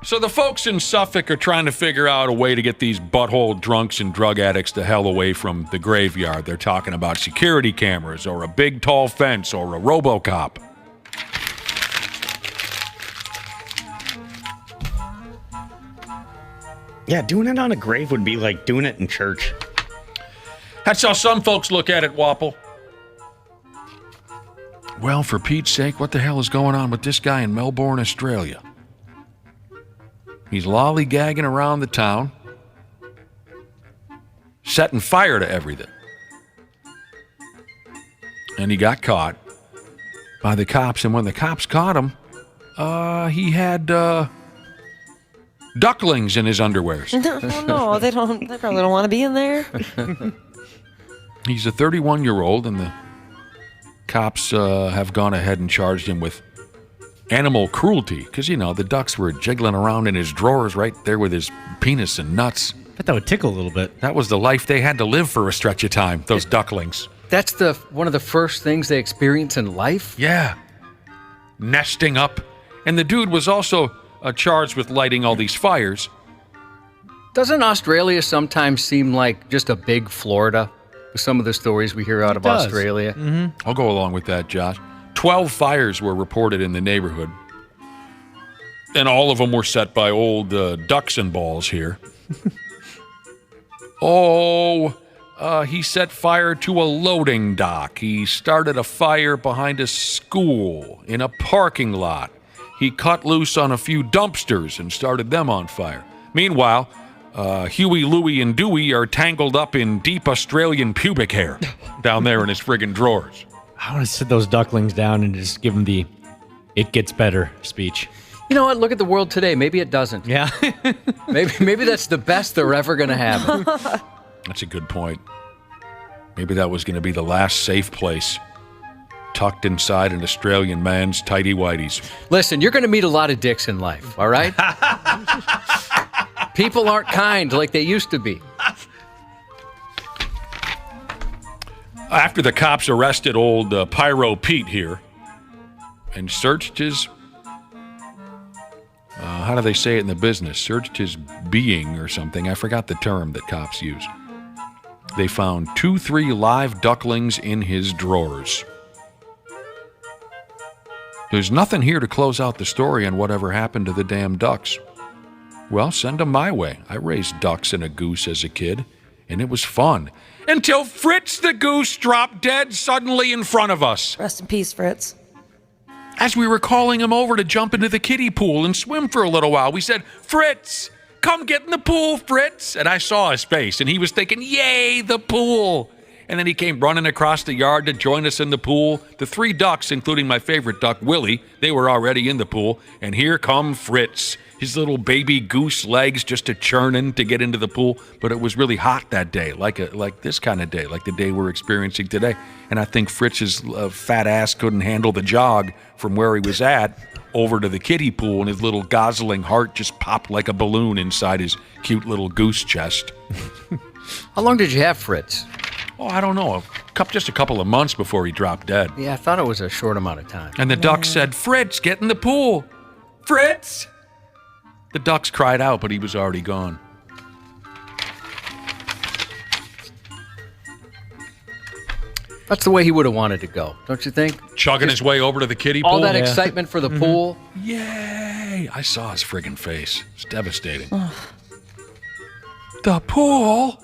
So the folks in Suffolk are trying to figure out a way to get these butthole drunks and drug addicts the hell away from the graveyard. They're talking about security cameras or a big tall fence or a RoboCop. Yeah, doing it on a grave would be like doing it in church. That's how some folks look at it, Wapple. Well, for Pete's sake, what the hell is going on with this guy in Melbourne, Australia? He's lollygagging around the town, setting fire to everything. And he got caught by the cops, and when the cops caught him, he had ducklings in his underwears. No, they don't. They probably don't want to be in there. He's a 31-year-old, and the cops have gone ahead and charged him with animal cruelty because, the ducks were jiggling around in his drawers right there with his penis and nuts. Bet that would tickle a little bit. That was the life they had to live for a stretch of time, those ducklings. That's one of the first things they experience in life? Yeah. Nesting up. And the dude was also charged with lighting all these fires. Doesn't Australia sometimes seem like just a big Florida with some of the stories we hear out of Australia? Mm-hmm. I'll go along with that, Josh. 12 fires were reported in the neighborhood. And all of them were set by old ducks and balls here. He set fire to a loading dock. He started a fire behind a school in a parking lot. He cut loose on a few dumpsters and started them on fire. Meanwhile, Huey, Louie, and Dewey are tangled up in deep Australian pubic hair down there in his friggin' drawers. I want to sit those ducklings down and just give them the "it gets better" speech. You know what? Look at the world today. Maybe it doesn't. Yeah. maybe that's the best they're ever going to have. That's a good point. Maybe that was going to be the last safe place, tucked inside an Australian man's tighty-whities. Listen, you're going to meet a lot of dicks in life, all right? People aren't kind like they used to be. After the cops arrested old Pyro Pete here and searched his, how do they say it in the business? Searched his being or something. I forgot the term that cops use. They found 2-3 live ducklings in his drawers. There's nothing here to close out the story on whatever happened to the damn ducks. Well, send them my way. I raised ducks and a goose as a kid, and it was fun. Until Fritz the goose dropped dead suddenly in front of us. Rest in peace, Fritz. As we were calling him over to jump into the kiddie pool and swim for a little while, we said, "Fritz, come get in the pool, Fritz." And I saw his face, and he was thinking, "Yay, the pool." And then he came running across the yard to join us in the pool. The 3 ducks, including my favorite duck, Willie, they were already in the pool. And here come Fritz. His little baby goose legs just a-churning to get into the pool. But it was really hot that day, like this kind of day, like the day we're experiencing today. And I think Fritz's fat ass couldn't handle the jog from where he was at over to the kiddie pool, and his little gozzling heart just popped like a balloon inside his cute little goose chest. How long did you have Fritz? Oh, I don't know. Just a couple of months before he dropped dead. Yeah, I thought it was a short amount of time. And the ducks said, "Fritz, get in the pool. Fritz!" The ducks cried out, but he was already gone. That's the way he would have wanted to go, don't you think? Chugging his way over to the kiddie pool. All that excitement for the pool. Yay! I saw his friggin' face. It's devastating. The pool?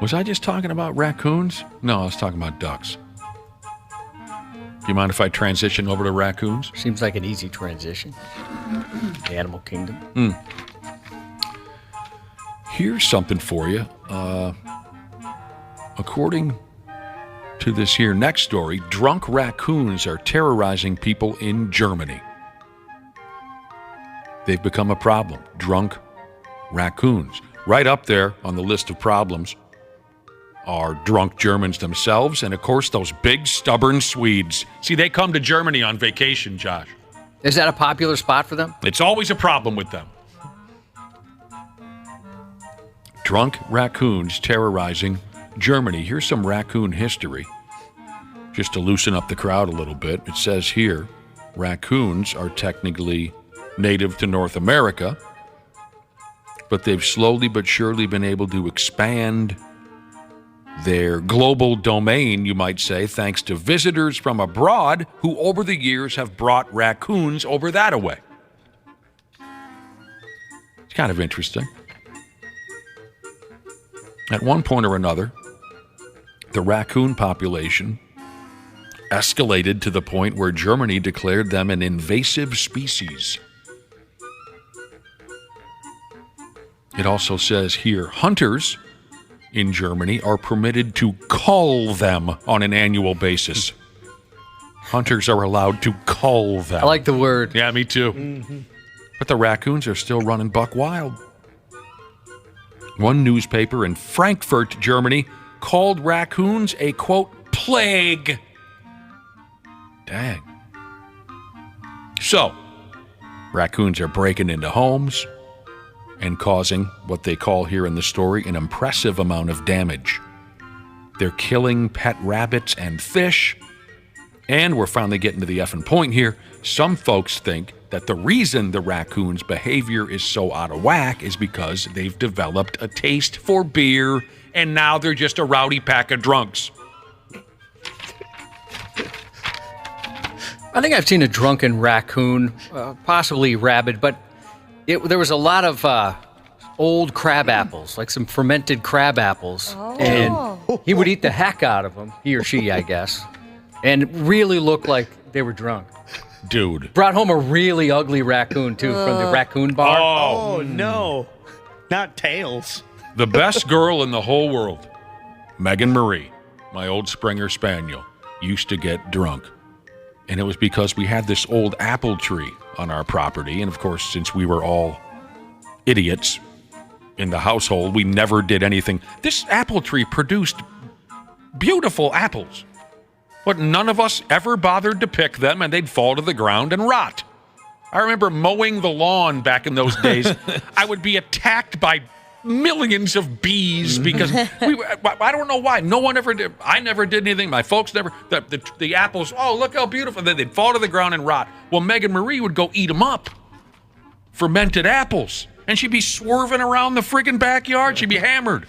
Was I just talking about raccoons? No, I was talking about ducks. Do you mind if I transition over to raccoons? Seems like an easy transition. The animal kingdom. Here's something for you. According to this here next story, drunk raccoons are terrorizing people in Germany. They've become a problem. Drunk raccoons. Right up there on the list of problems are drunk Germans themselves, and of course those big stubborn Swedes. See, they come to Germany on vacation, Josh. Is that a popular spot for them? It's always a problem with them. Drunk raccoons terrorizing Germany. Here's some raccoon history. Just to loosen up the crowd a little bit, it says here, raccoons are technically native to North America, but they've slowly but surely been able to expand their global domain, you might say, thanks to visitors from abroad who over the years have brought raccoons over that way. It's kind of interesting. At one point or another, the raccoon population escalated to the point where Germany declared them an invasive species. It also says here, hunters in Germany are permitted to cull them on an annual basis. Hunters are allowed to cull them. I like the word. Yeah, me too. Mm-hmm. But the raccoons are still running buck wild. One newspaper in Frankfurt, Germany, called raccoons a, quote, plague. Dang. So, raccoons are breaking into homes and causing what they call here in the story an impressive amount of damage. They're killing pet rabbits and fish. And we're finally getting to the effing point here. Some folks think that the reason the raccoons' behavior is so out of whack is because they've developed a taste for beer, and now they're just a rowdy pack of drunks. I think I've seen a drunken raccoon, possibly rabid, but there was a lot of old crab apples, like some fermented crab apples, and he would eat the heck out of them, he or she, I guess, and really looked like they were drunk. Dude. Brought home a really ugly raccoon, too, from the raccoon bar. Oh, no. Not Tails. The best girl in the whole world, Megan Marie, my old Springer Spaniel, used to get drunk. And it was because we had this old apple tree on our property. And, of course, since we were all idiots in the household, we never did anything. This apple tree produced beautiful apples. But none of us ever bothered to pick them, and they'd fall to the ground and rot. I remember mowing the lawn back in those days. I would be attacked by millions of bees because I don't know why. No one ever did. I never did anything. My folks never. The apples, oh, look how beautiful. Then they'd fall to the ground and rot. Well, Megan Marie would go eat them up. Fermented apples. And she'd be swerving around the friggin' backyard. She'd be hammered.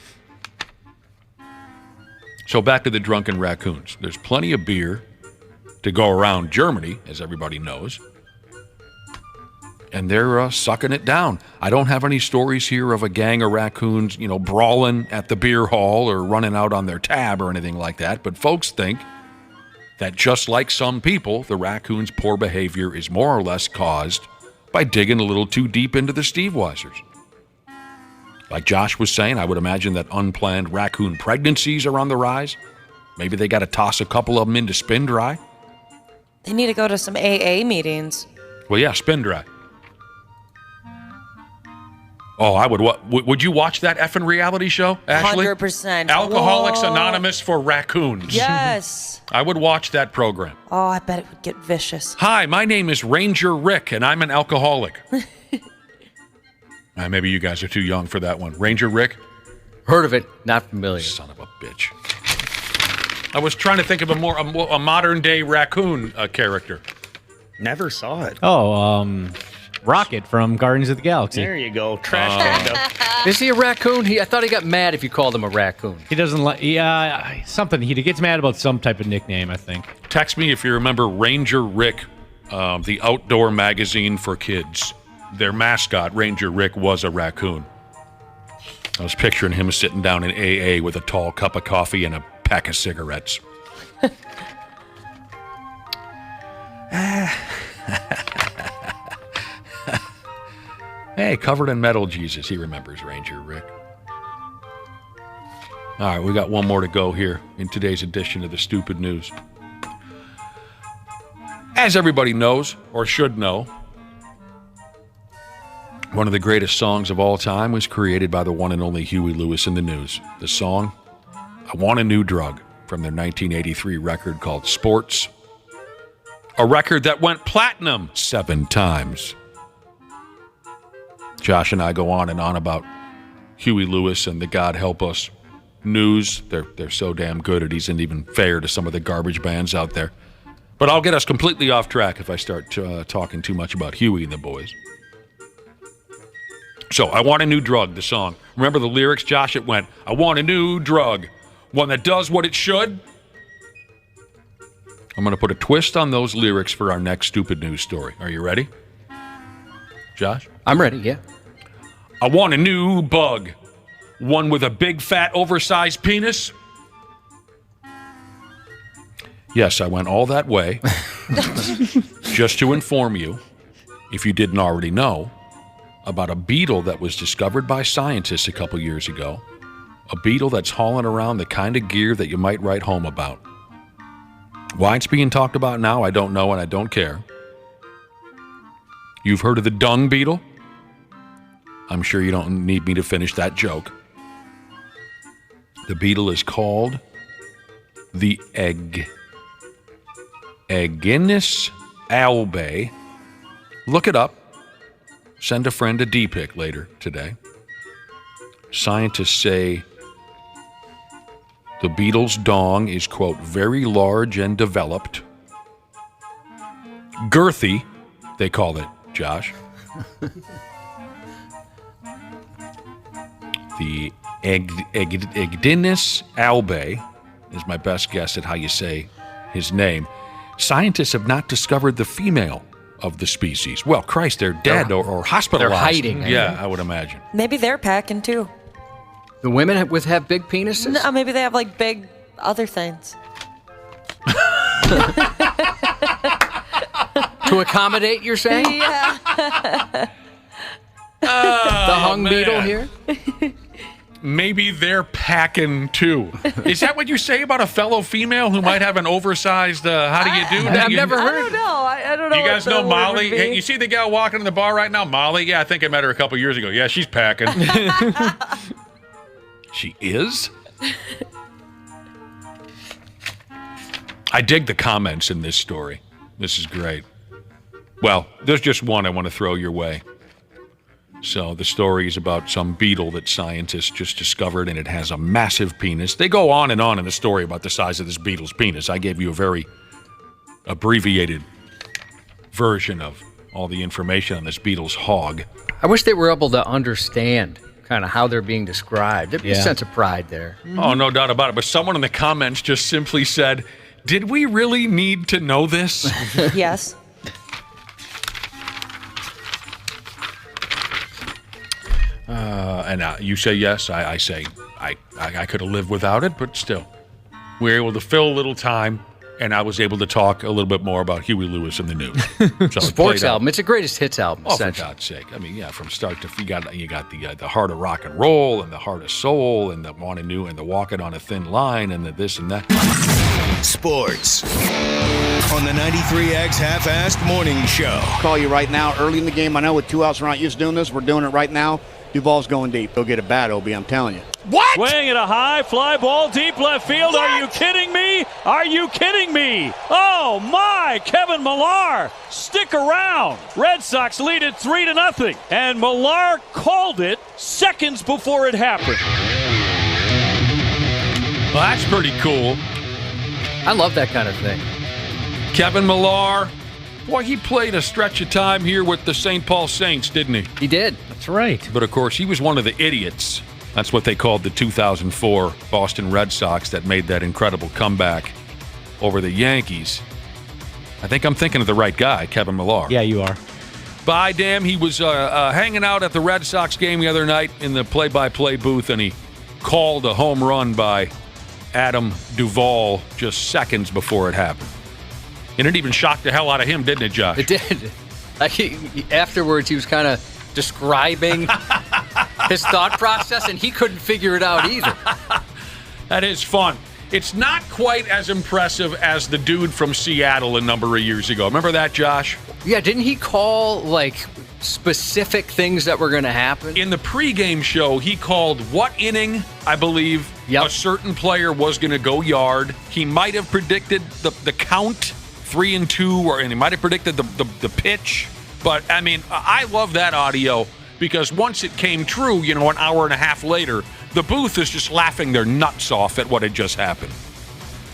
So back to the drunken raccoons. There's plenty of beer to go around Germany, as everybody knows. And they're sucking it down. I don't have any stories here of a gang of raccoons, brawling at the beer hall or running out on their tab or anything like that. But folks think that just like some people, the raccoons' poor behavior is more or less caused by digging a little too deep into the Steve Weisers. Like Josh was saying, I would imagine that unplanned raccoon pregnancies are on the rise. Maybe they got to toss a couple of them into spin dry. They need to go to some AA meetings. Well, yeah, spin dry. Oh, I would. Would you watch that effing reality show, Ashley? 100%. Alcoholics Anonymous for raccoons. Yes. I would watch that program. Oh, I bet it would get vicious. Hi, my name is Ranger Rick, and I'm an alcoholic. Maybe you guys are too young for that one. Ranger Rick? Heard of it, not familiar. Son of a bitch. I was trying to think of a modern-day raccoon character. Never saw it. Oh, Rocket from Guardians of the Galaxy. There you go. Trash Panda. Is he a raccoon? I thought he got mad if you called him a raccoon. He doesn't like, something. He gets mad about some type of nickname, I think. Text me if you remember Ranger Rick, the outdoor magazine for kids. Their mascot, Ranger Rick, was a raccoon. I was picturing him sitting down in AA with a tall cup of coffee and a pack of cigarettes. Hey, covered in metal Jesus, he remembers Ranger Rick. All right, we got one more to go here in today's edition of the Stupid News. As everybody knows, or should know, one of the greatest songs of all time was created by the one and only Huey Lewis and the News. The song, I Want a New Drug, from their 1983 record called Sports. A record that went platinum 7 times. Josh and I go on and on about Huey Lewis and the God Help Us news. They're so damn good it isn't even fair to some of the garbage bands out there. But I'll get us completely off track if I start talking too much about Huey and the boys. So, I Want a New Drug, the song. Remember the lyrics, Josh? It went, I want a new drug, one that does what it should. I'm going to put a twist on those lyrics for our next stupid news story. Are you ready? Josh? I'm ready, yeah. I want a new bug, one with a big, fat, oversized penis. Yes, I went all that way just to inform you, if you didn't already know, about a beetle that was discovered by scientists a couple years ago. A beetle that's hauling around the kind of gear that you might write home about. Why it's being talked about now, I don't know and I don't care. You've heard of the dung beetle? I'm sure you don't need me to finish that joke. The beetle is called the Aggenis albae. Look it up. Send a friend a D-pic later today. Scientists say the beetle's dong is, quote, very large and developed. Girthy, they call it, Josh. The Aggenis albae is my best guess at how you say his name. Scientists have not discovered the female of the species. Well, Christ, they're dead or hospitalized. They're hiding. Yeah, I would imagine. Maybe they're packing too. The women have big penises? No, maybe they have like big other things. To accommodate, you're saying? Yeah. The hung beetle here? Maybe they're packing too. Is that what you say about a fellow female who might have an oversized, how do you do? I've never heard. I don't know. I don't know. You guys know Molly? Hey, you see? see the gal walking in the bar right now? Molly? Yeah, I think I met her a couple years ago. Yeah, she's packing. She is? I dig the comments in this story. This is great. Well, there's just one I want to throw your way. So the story is about some beetle that scientists just discovered, and it has a massive penis. They go on in the story about the size of this beetle's penis. I gave you a very abbreviated version of all the information on this beetle's hog. I wish they were able to understand kind of how they're being described. There'd be a sense of pride there. Oh, no doubt about it. But someone in the comments just simply said, did we really need to know this? Yes. And you say yes. I say I could have lived without it, but still. We were able to fill a little time, and I was able to talk a little bit more about Huey Lewis and the news. So Sports album. It's a greatest hits album, oh, for God's sake. I mean, yeah, from start to you got the heart of rock and roll and the heart of soul and the want to new and the walking on a thin line and the this and that. Sports on the 93X Half-Assed Morning Show. Call you right now early in the game. I know with 2 outs, we're not used to doing this. We're doing it right now. Duvall's going deep. He'll get it bad, OB, I'm telling you. What? Swing at a high fly ball, deep left field. What? Are you kidding me? Are you kidding me? Oh, my. Kevin Millar, stick around. Red Sox lead it 3-0. And Millar called it seconds before it happened. Well, that's pretty cool. I love that kind of thing. Kevin Millar. Boy, he played a stretch of time here with the St. Paul Saints, didn't he? He did. That's right. But, of course, he was one of the idiots. That's what they called the 2004 Boston Red Sox that made that incredible comeback over the Yankees. I think I'm thinking of the right guy, Kevin Millar. Yeah, you are. By damn, he was hanging out at the Red Sox game the other night in the play-by-play booth, and he called a home run by Adam Duvall just seconds before it happened. And it even shocked the hell out of him, didn't it, Josh? It did. Like afterwards, he was kind of describing his thought process, and he couldn't figure it out either. That is fun. It's not quite as impressive as the dude from Seattle a number of years ago. Remember that, Josh? Yeah, didn't he call, like, specific things that were going to happen? In the pregame show, he called what inning, I believe, a certain player was going to go yard. He might have predicted the count, 3-2, and he might have predicted the pitch. But, I mean, I love that audio. because once it came true, an hour and a half later, the booth is just laughing their nuts off at what had just happened.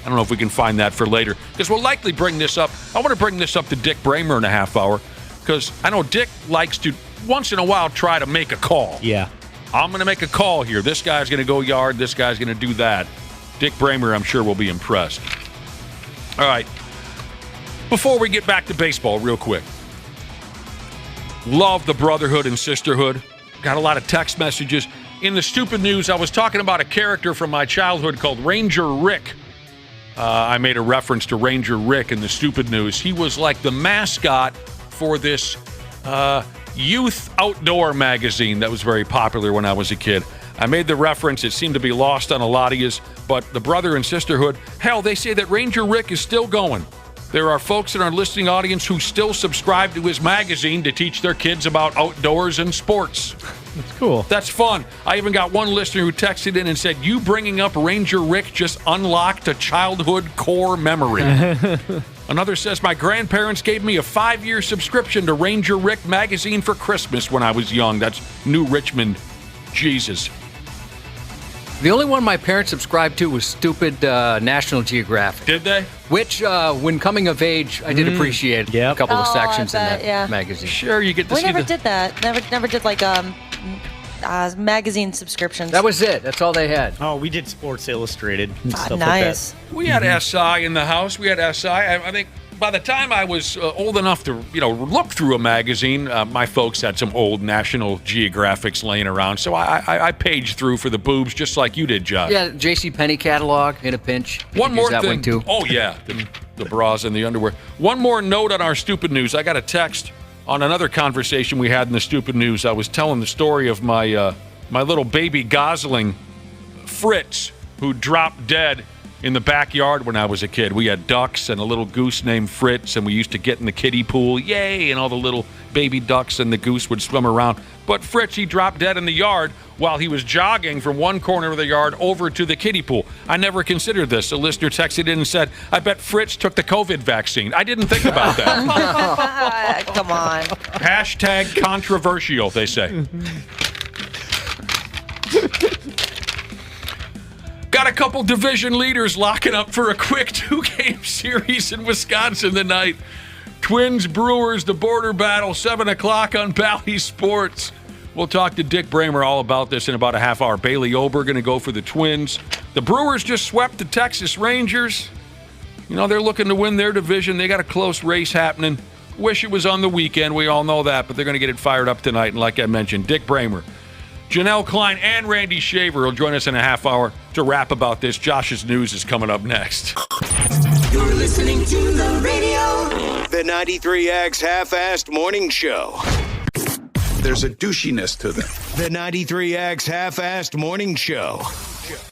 I don't know if we can find that for later, because we'll likely bring this up. I want to bring this up to Dick Bremer in a half hour, because I know Dick likes to, once in a while, try to make a call. Yeah. I'm going to make a call here. This guy's going to go yard. This guy's going to do that. Dick Bremer, I'm sure, will be impressed. All right. Before we get back to baseball, real quick. Love the brotherhood and sisterhood. Got a lot of text messages. In the stupid news, I was talking about a character from my childhood called Ranger Rick. I made a reference to Ranger Rick in the stupid news. He was like the mascot for this youth outdoor magazine that was very popular when I was a kid. I made the reference. It seemed to be lost on a lot of yous, but the brother and sisterhood, hell, they say that Ranger Rick is still going. There are folks in our listening audience who still subscribe to his magazine to teach their kids about outdoors and sports. That's cool. That's fun. I even got one listener who texted in and said, you bringing up Ranger Rick just unlocked a childhood core memory. Another says, my grandparents gave me a 5-year subscription to Ranger Rick magazine for Christmas when I was young. That's New Richmond. Jesus. The only one my parents subscribed to was stupid National Geographic. Did they? Which, when coming of age, I did appreciate a couple of sections in that magazine. Sure, you get to we see never did that. Never did like magazine subscriptions. That was it. That's all they had. Oh, we did Sports Illustrated and stuff nice. like that. We had SI in the house. We had SI. I think by the time I was old enough to, look through a magazine, my folks had some old National Geographics laying around, so I paged through for the boobs just like you did, Josh. Yeah, JCPenney catalog in a pinch. One more that thing. One too. Oh, yeah, the bras and the underwear. One more note on our stupid news. I got a text on another conversation we had in the stupid news. I was telling the story of my little baby gosling, Fritz, who dropped dead in the backyard when I was a kid. We had ducks and a little goose named Fritz, and we used to get in the kiddie pool, yay, and all the little baby ducks and the goose would swim around. But Fritz, he dropped dead in the yard while he was jogging from one corner of the yard over to the kiddie pool. I never considered this. A listener texted in and said, I bet Fritz took the COVID vaccine. I didn't think about that. Come on. Hashtag controversial, they say. Got a couple division leaders locking up for a quick 2-game series in Wisconsin tonight. Twins, Brewers, the border battle, 7 o'clock on Bally Sports. We'll talk to Dick Bremer all about this in about a half hour. Bailey Ober going to go for the Twins. The Brewers just swept the Texas Rangers. They're looking to win their division. They got a close race happening. Wish it was on the weekend. We all know that, but they're going to get it fired up tonight. And like I mentioned, Dick Bremer, Janel Klein, and Randy Shaver will join us in a half hour to rap about this. Josh's News is coming up next. You're listening to the radio. The 93X Half-Assed Morning Show. There's a douchiness to them. The 93X Half-Assed Morning Show.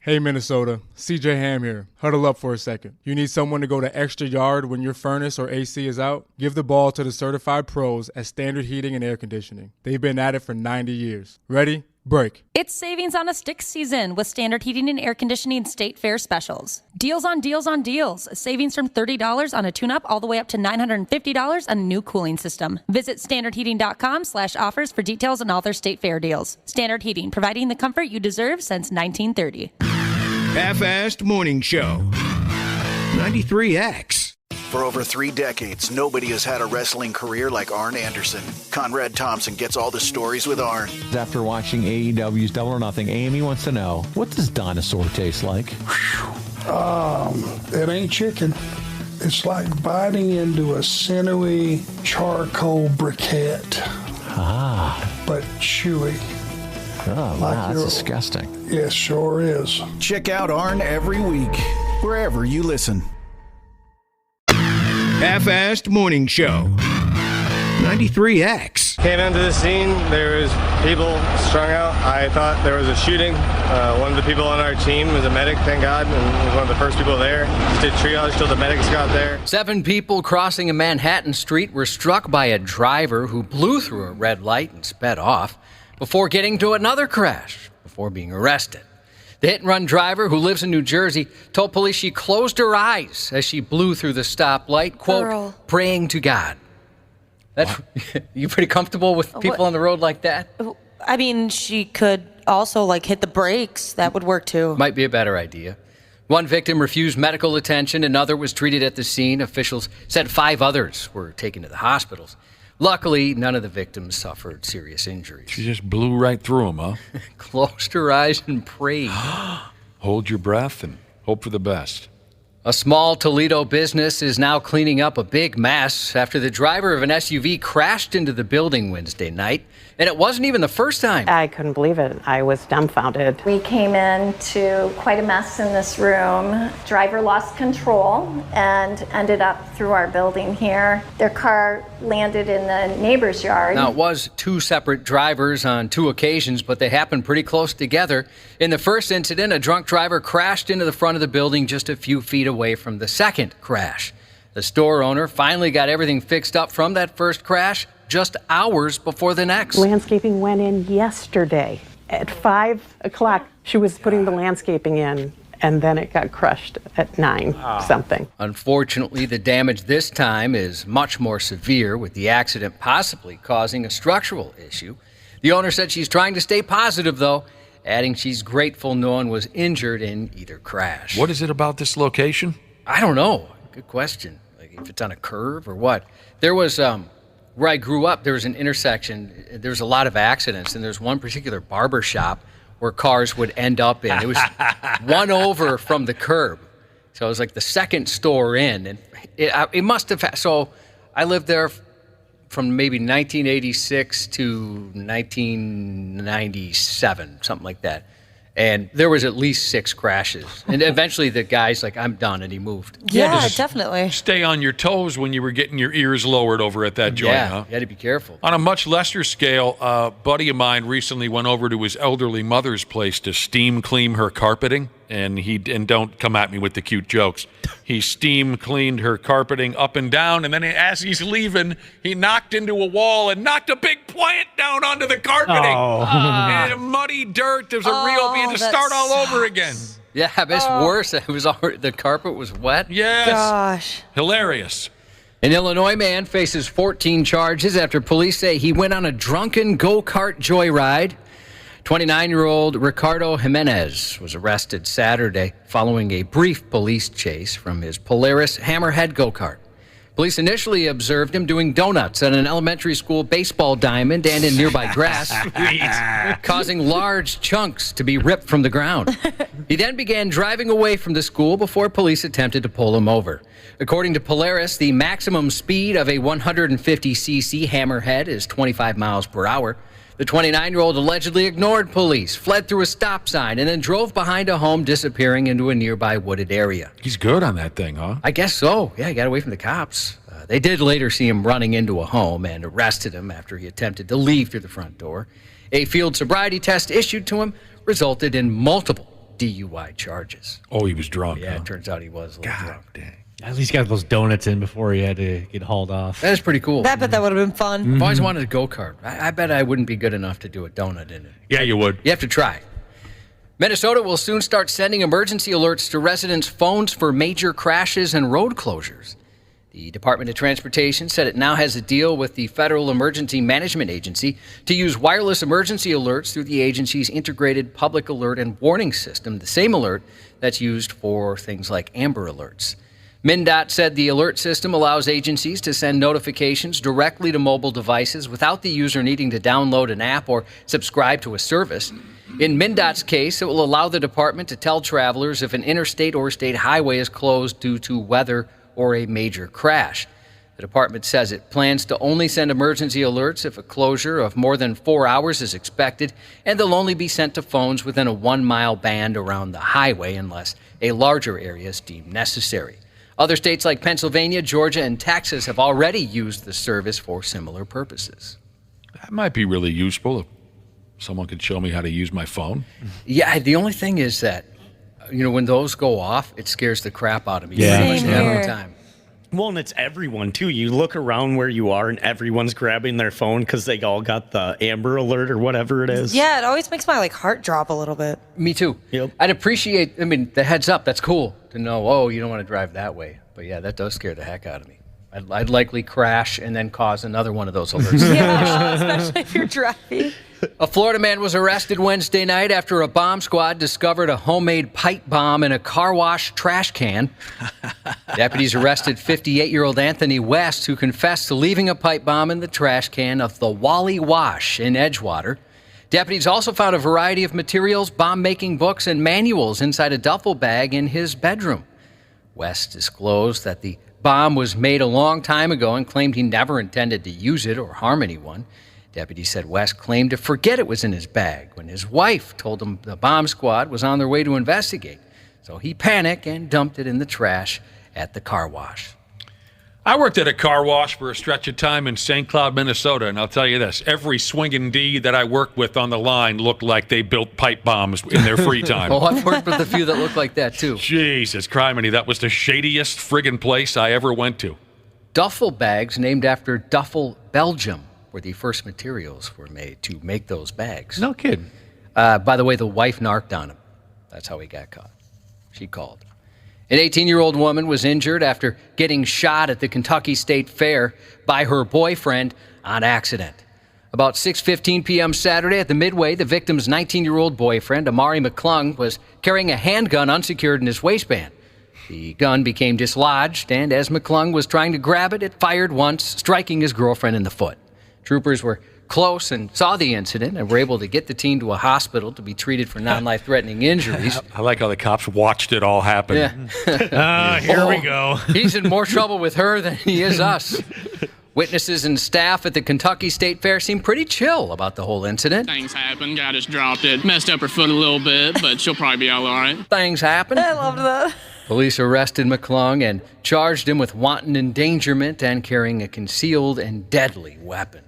Hey, Minnesota. CJ Ham here. Huddle up for a second. You need someone to go the extra yard when your furnace or AC is out? Give the ball to the certified pros at Standard Heating and Air Conditioning. They've been at it for 90 years. Ready? Break. It's savings on a stick season with Standard Heating and Air Conditioning State Fair specials. Deals on deals on deals. Savings from $30 on a tune-up all the way up to $950 on a new cooling system. Visit standardheating.com/offers for details on all their State Fair deals. Standard Heating, providing the comfort you deserve since 1930. Half-Assed Morning Show. 93X. For over 3 decades, nobody has had a wrestling career like Arn Anderson. Conrad Thompson gets all the stories with Arn. After watching AEW's Double or Nothing, Amy wants to know, what does dinosaur taste like? It ain't chicken. It's like biting into a sinewy charcoal briquette. But chewy. Oh, wow, that's disgusting. Yes, sure is. Check out Arn every week, wherever you listen. Half-Assed Morning Show. 93X. Came into the scene, there was people strung out. I thought there was a shooting. One of the people on our team was a medic, thank God, and was one of the first people there. Just did triage till the medics got there. 7 people crossing a Manhattan street were struck by a driver who blew through a red light and sped off before getting to another crash before being arrested. The hit-and-run driver, who lives in New Jersey, told police she closed her eyes as she blew through the stoplight, quote, praying to God. You pretty comfortable with people on the road like that? I mean, she could also like hit the brakes. That would work too. Might be a better idea. One victim refused medical attention. Another was treated at the scene. Officials said 5 others were taken to the hospitals. Luckily, none of the victims suffered serious injuries. She just blew right through them, huh? Closed her eyes and prayed. Hold your breath and hope for the best. A small Toledo business is now cleaning up a big mess after the driver of an SUV crashed into the building Wednesday night. And it wasn't even the first time. I couldn't believe it. I was dumbfounded. We came into quite a mess in this room. Driver lost control and ended up through our building here. Their car landed in the neighbor's yard. Now, it was 2 separate drivers on 2 occasions, but they happened pretty close together. In the first incident, a drunk driver crashed into the front of the building just a few feet away from the second crash. The store owner finally got everything fixed up from that first crash just hours before the next. Landscaping went in yesterday at 5 o'clock. She was putting the landscaping in, and then it got crushed at 9 something. Unfortunately, the damage this time is much more severe, with the accident possibly causing a structural issue. The owner said she's trying to stay positive, though, adding she's grateful no one was injured in either crash. What is it about this location? I don't know. Good question. Like if it's on a curve or what. There was where I grew up, there was an intersection. There was a lot of accidents, and there's one particular barber shop where cars would end up in. It was one over from the curb. So it was like the second store in. And it must have, so I lived there from maybe 1986 to 1997, something like that. And there was at least 6 crashes. And eventually the guy's like, I'm done, and he moved. Yeah, definitely. Stay on your toes when you were getting your ears lowered over at that joint, huh? You had to be careful. On a much lesser scale, a buddy of mine recently went over to his elderly mother's place to steam clean her carpeting. And don't come at me with the cute jokes. He steam cleaned her carpeting up and down, and then as he's leaving, he knocked into a wall and knocked a big plant down onto the carpeting. And muddy dirt. There's a real. We had to start all over again. Yeah, it's worse. It was the carpet was wet. Yes. Gosh. Hilarious. An Illinois man faces 14 charges after police say he went on a drunken go-kart joyride. 29-year-old Ricardo Jimenez was arrested Saturday following a brief police chase from his Polaris Hammerhead go-kart. Police initially observed him doing donuts at an elementary school baseball diamond and in nearby grass, causing large chunks to be ripped from the ground. He then began driving away from the school before police attempted to pull him over. According to Polaris, the maximum speed of a 150cc Hammerhead is 25 miles per hour. The 29-year-old allegedly ignored police, fled through a stop sign, and then drove behind a home, disappearing into a nearby wooded area. He's good on that thing, huh? I guess so. Yeah, he got away from the cops. They did later see him running into a home and arrested him after he attempted to leave through the front door. A field sobriety test issued to him resulted in multiple DUI charges. Oh, he was drunk. Yeah, It turns out he was a little drunk. Dang. At least got those donuts in before he had to get hauled off. That is pretty cool. I bet that would have been fun. I've always wanted a go-kart. I bet I wouldn't be good enough to do a donut in it. Yeah, you would. You have to try. Minnesota will soon start sending emergency alerts to residents' phones for major crashes and road closures. The Department of Transportation said it now has a deal with the Federal Emergency Management Agency to use wireless emergency alerts through the agency's integrated public alert and warning system, the same alert that's used for things like Amber Alerts. MnDOT said the alert system allows agencies to send notifications directly to mobile devices without the user needing to download an app or subscribe to a service. In MnDOT's case, it will allow the department to tell travelers if an interstate or state highway is closed due to weather or a major crash. The department says it plans to only send emergency alerts if a closure of more than 4 hours is expected, and they'll only be sent to phones within a 1-mile band around the highway unless a larger area is deemed necessary. Other states like Pennsylvania, Georgia, and Texas have already used the service for similar purposes. That might be really useful if someone could show me how to use my phone. Yeah, the only thing is that, when those go off, it scares the crap out of me. Yeah. Pretty much every time. Well, and it's everyone, too. You look around where you are, and everyone's grabbing their phone because they all got the Amber Alert or whatever it is. Yeah, it always makes my heart drop a little bit. Me too. Yep. I'd appreciate, the heads up. That's cool to know, you don't want to drive that way. But yeah, that does scare the heck out of me. I'd likely crash and then cause another one of those alerts. Yeah, especially if you're driving. A Florida man was arrested Wednesday night after a bomb squad discovered a homemade pipe bomb in a car wash trash can. Deputies arrested 58-year-old Anthony West, who confessed to leaving a pipe bomb in the trash can of the Wally Wash in Edgewater. Deputies also found a variety of materials, bomb-making books, and manuals inside a duffel bag in his bedroom. West disclosed that the bomb was made a long time ago and claimed he never intended to use it or harm anyone. Deputies said West claimed to forget it was in his bag when his wife told him the bomb squad was on their way to investigate. So he panicked and dumped it in the trash at the car wash. I worked at a car wash for a stretch of time in St. Cloud, Minnesota, and I'll tell you this. Every swinging D that I worked with on the line looked like they built pipe bombs in their free time. Oh, I've worked with a few that look like that, too. Jesus criminy, that was the shadiest friggin' place I ever went to. Duffel bags named after Duffel, Belgium, where the first materials were made to make those bags. No kidding. By the way, the wife narked on him. That's how he got caught. She called. An 18-year-old woman was injured after getting shot at the Kentucky State Fair by her boyfriend on accident. About 6:15 p.m. Saturday at the Midway, the victim's 19-year-old boyfriend, Amari McClung, was carrying a handgun unsecured in his waistband. The gun became dislodged, and as McClung was trying to grab it, it fired once, striking his girlfriend in the foot. Troopers were close and saw the incident and were able to get the teen to a hospital to be treated for non-life-threatening injuries. I like how the cops watched it all happen. Yeah. Here we go. He's in more trouble with her than he is us. Witnesses and staff at the Kentucky State Fair seem pretty chill about the whole incident. Things happen. Guy just dropped it. Messed up her foot a little bit, but she'll probably be all right. Things happen. I love that. Police arrested McClung and charged him with wanton endangerment and carrying a concealed and deadly weapon.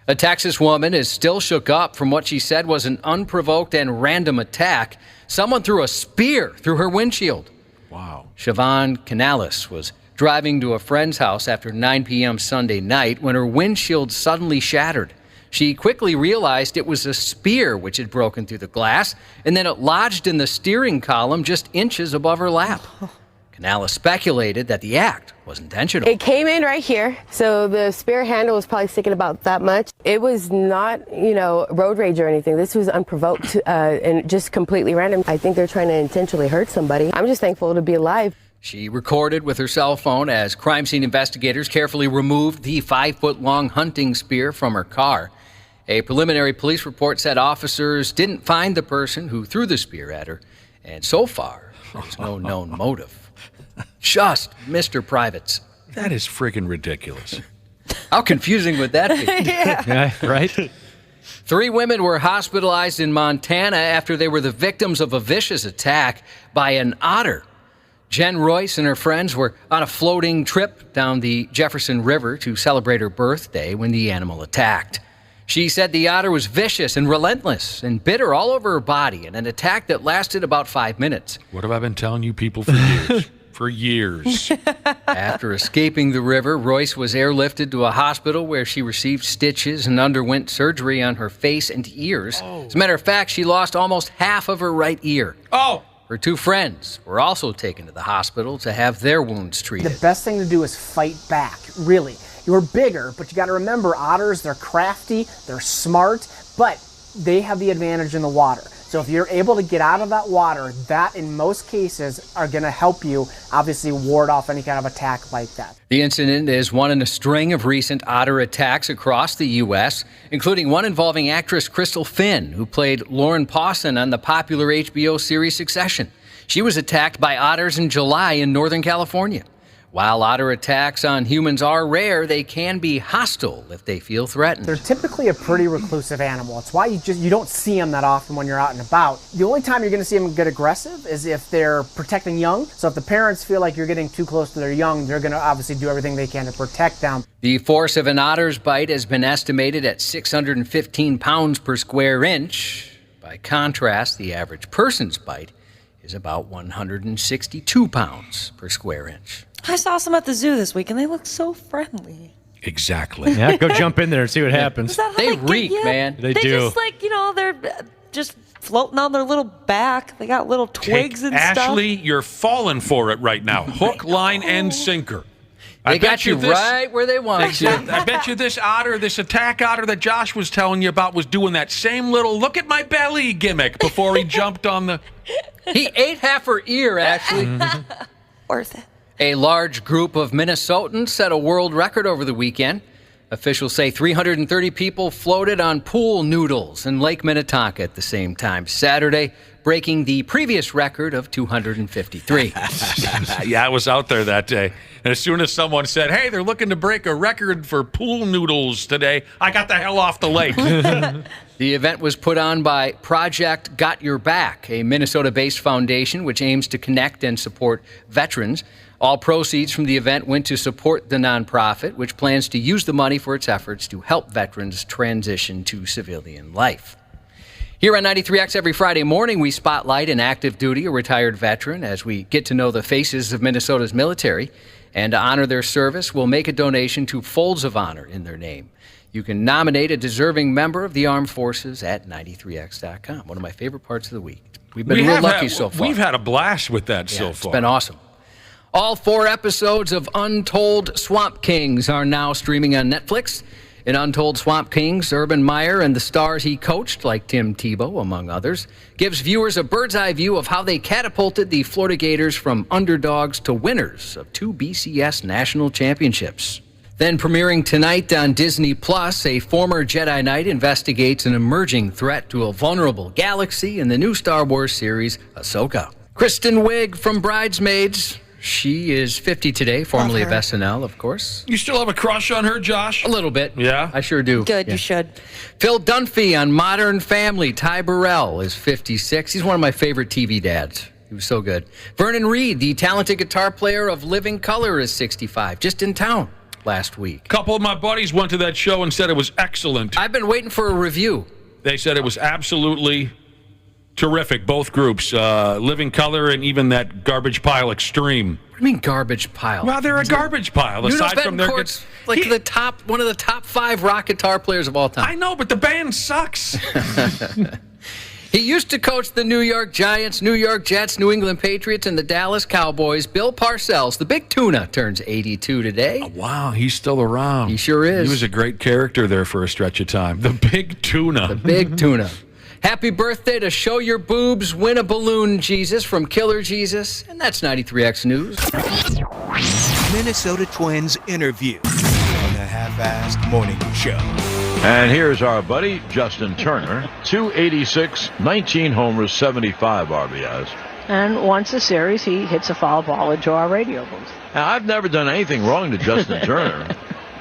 A Texas woman is still shook up from what she said was an unprovoked and random attack. Someone threw a spear through her windshield. Wow. Siobhan Canales was driving to a friend's house after 9 p.m. Sunday night when her windshield suddenly shattered. She quickly realized it was a spear which had broken through the glass, and then it lodged in the steering column just inches above her lap. Canales speculated that the act was intentional. It came in right here, so the spear handle was probably sticking about that much. It was not, road rage or anything. This was unprovoked and just completely random. I think they're trying to intentionally hurt somebody. I'm just thankful to be alive. She recorded with her cell phone as crime scene investigators carefully removed the 5-foot-long hunting spear from her car. A preliminary police report said officers didn't find the person who threw the spear at her, and so far, there's no known motive. Just Mr. Privates. That is friggin' ridiculous. How confusing would that be? Yeah, right? 3 women were hospitalized in Montana after they were the victims of a vicious attack by an otter. Jen Royce and her friends were on a floating trip down the Jefferson River to celebrate her birthday when the animal attacked. She said the otter was vicious and relentless and bit her all over her body in an attack that lasted about 5 minutes. What have I been telling you people for years? For years. After escaping the river, Royce was airlifted to a hospital where she received stitches and underwent surgery on her face and ears. As a matter of fact, she lost almost half of her right ear. Oh! Her 2 friends were also taken to the hospital to have their wounds treated. The best thing to do is fight back, really. You're bigger, but you got to remember otters, they're crafty, they're smart, but they have the advantage in the water. So if you're able to get out of that water, that in most cases are going to help you obviously ward off any kind of attack like that. The incident is one in a string of recent otter attacks across the U.S., including one involving actress Crystal Finn, who played Lauren Pawson on the popular HBO series Succession. She was attacked by otters in July in Northern California. While otter attacks on humans are rare, they can be hostile if they feel threatened. They're typically a pretty reclusive animal. It's why you don't see them that often when you're out and about. The only time you're going to see them get aggressive is if they're protecting young. So if the parents feel like you're getting too close to their young, they're going to obviously do everything they can to protect them. The force of an otter's bite has been estimated at 615 pounds per square inch. By contrast, the average person's bite is about 162 pounds per square inch. I saw some at the zoo this week, and they look so friendly. Exactly. Yeah, go jump in there and see what happens. They reek, man. They They do. just they're just floating on their little back. They got little twigs and stuff. Ashley, you're falling for it right now. Hook, line, and sinker. They got you right where they want you. I bet you this attack otter that Josh was telling you about was doing that same little look at my belly gimmick before he jumped on the... He ate half her ear, actually. Worth it. A large group of Minnesotans set a world record over the weekend. Officials say 330 people floated on pool noodles in Lake Minnetonka at the same time Saturday, breaking the previous record of 253. Yeah, I was out there that day. And as soon as someone said, hey, they're looking to break a record for pool noodles today, I got the hell off the lake. The event was put on by Project Got Your Back, a Minnesota-based foundation which aims to connect and support veterans. All proceeds from the event went to support the nonprofit, which plans to use the money for its efforts to help veterans transition to civilian life. Here on 93X every Friday morning, we spotlight an active duty or retired veteran as we get to know the faces of Minnesota's military. And to honor their service, we'll make a donation to Folds of Honor in their name. You can nominate a deserving member of the armed forces at 93x.com. One of my favorite parts of the week. We've been real lucky so far. We've had a blast with that so far. It's been awesome. All 4 episodes of Untold Swamp Kings are now streaming on Netflix. In Untold Swamp Kings, Urban Meyer and the stars he coached, like Tim Tebow, among others, gives viewers a bird's-eye view of how they catapulted the Florida Gators from underdogs to winners of 2 BCS national championships. Then premiering tonight on Disney Plus, a former Jedi Knight investigates an emerging threat to a vulnerable galaxy in the new Star Wars series, Ahsoka. Kristen Wiig from Bridesmaids. She is 50 today, formerly of SNL, of course. You still have a crush on her, Josh? A little bit. Yeah? I sure do. Good, Yeah. you should. Phil Dunphy on Modern Family. Ty Burrell is 56. He's one of my favorite TV dads. He was so good. Vernon Reid, the talented guitar player of Living Colour, is 65. Just in town last week. A couple of my buddies went to that show and said it was excellent. I've been waiting for a review. They said it was absolutely terrific, both groups. Living Colour and even that Garbage Pile Extreme. What do you mean garbage pile? Well, they're a garbage pile. Aside from their like one of the top 5 rock guitar players of all time. I know, but the band sucks. He used to coach the New York Giants, New York Jets, New England Patriots, and the Dallas Cowboys. Bill Parcells, the Big Tuna, turns 82 today. Oh, wow, he's still around. He sure is. He was a great character there for a stretch of time. The Big Tuna. The Big Tuna. Happy birthday to Show Your Boobs, Win a Balloon Jesus from Killer Jesus. And that's 93X News. Minnesota Twins interview on the Half-Assed Morning Show. And here's our buddy, Justin Turner. 286, 19 homers, 75 RBIs. And once a series, he hits a foul ball into our radio booth. Now, I've never done anything wrong to Justin Turner.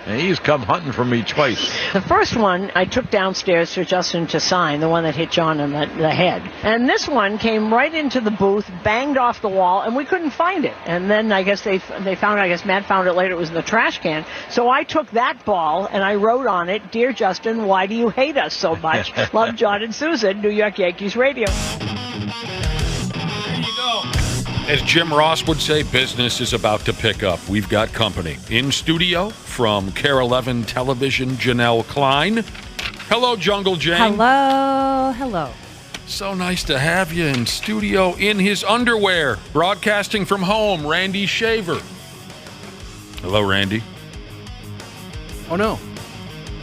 And he's come hunting for me twice. The first one I took downstairs for Justin to sign, the one that hit John in the head. And this one came right into the booth, banged off the wall, and we couldn't find it. And then I guess they found it. I guess Matt found it later. It was in the trash can. So I took that ball and I wrote on it, "Dear Justin, why do you hate us so much? Love, John and Susan, New York Yankees Radio." There you go. As Jim Ross would say, business is about to pick up. We've got company. In studio from KARE 11 Television, Janel Klein. Hello, Jungle Jane. Hello. So nice to have you in studio in his underwear. Broadcasting from home, Randy Shaver. Hello, Randy. Oh, no.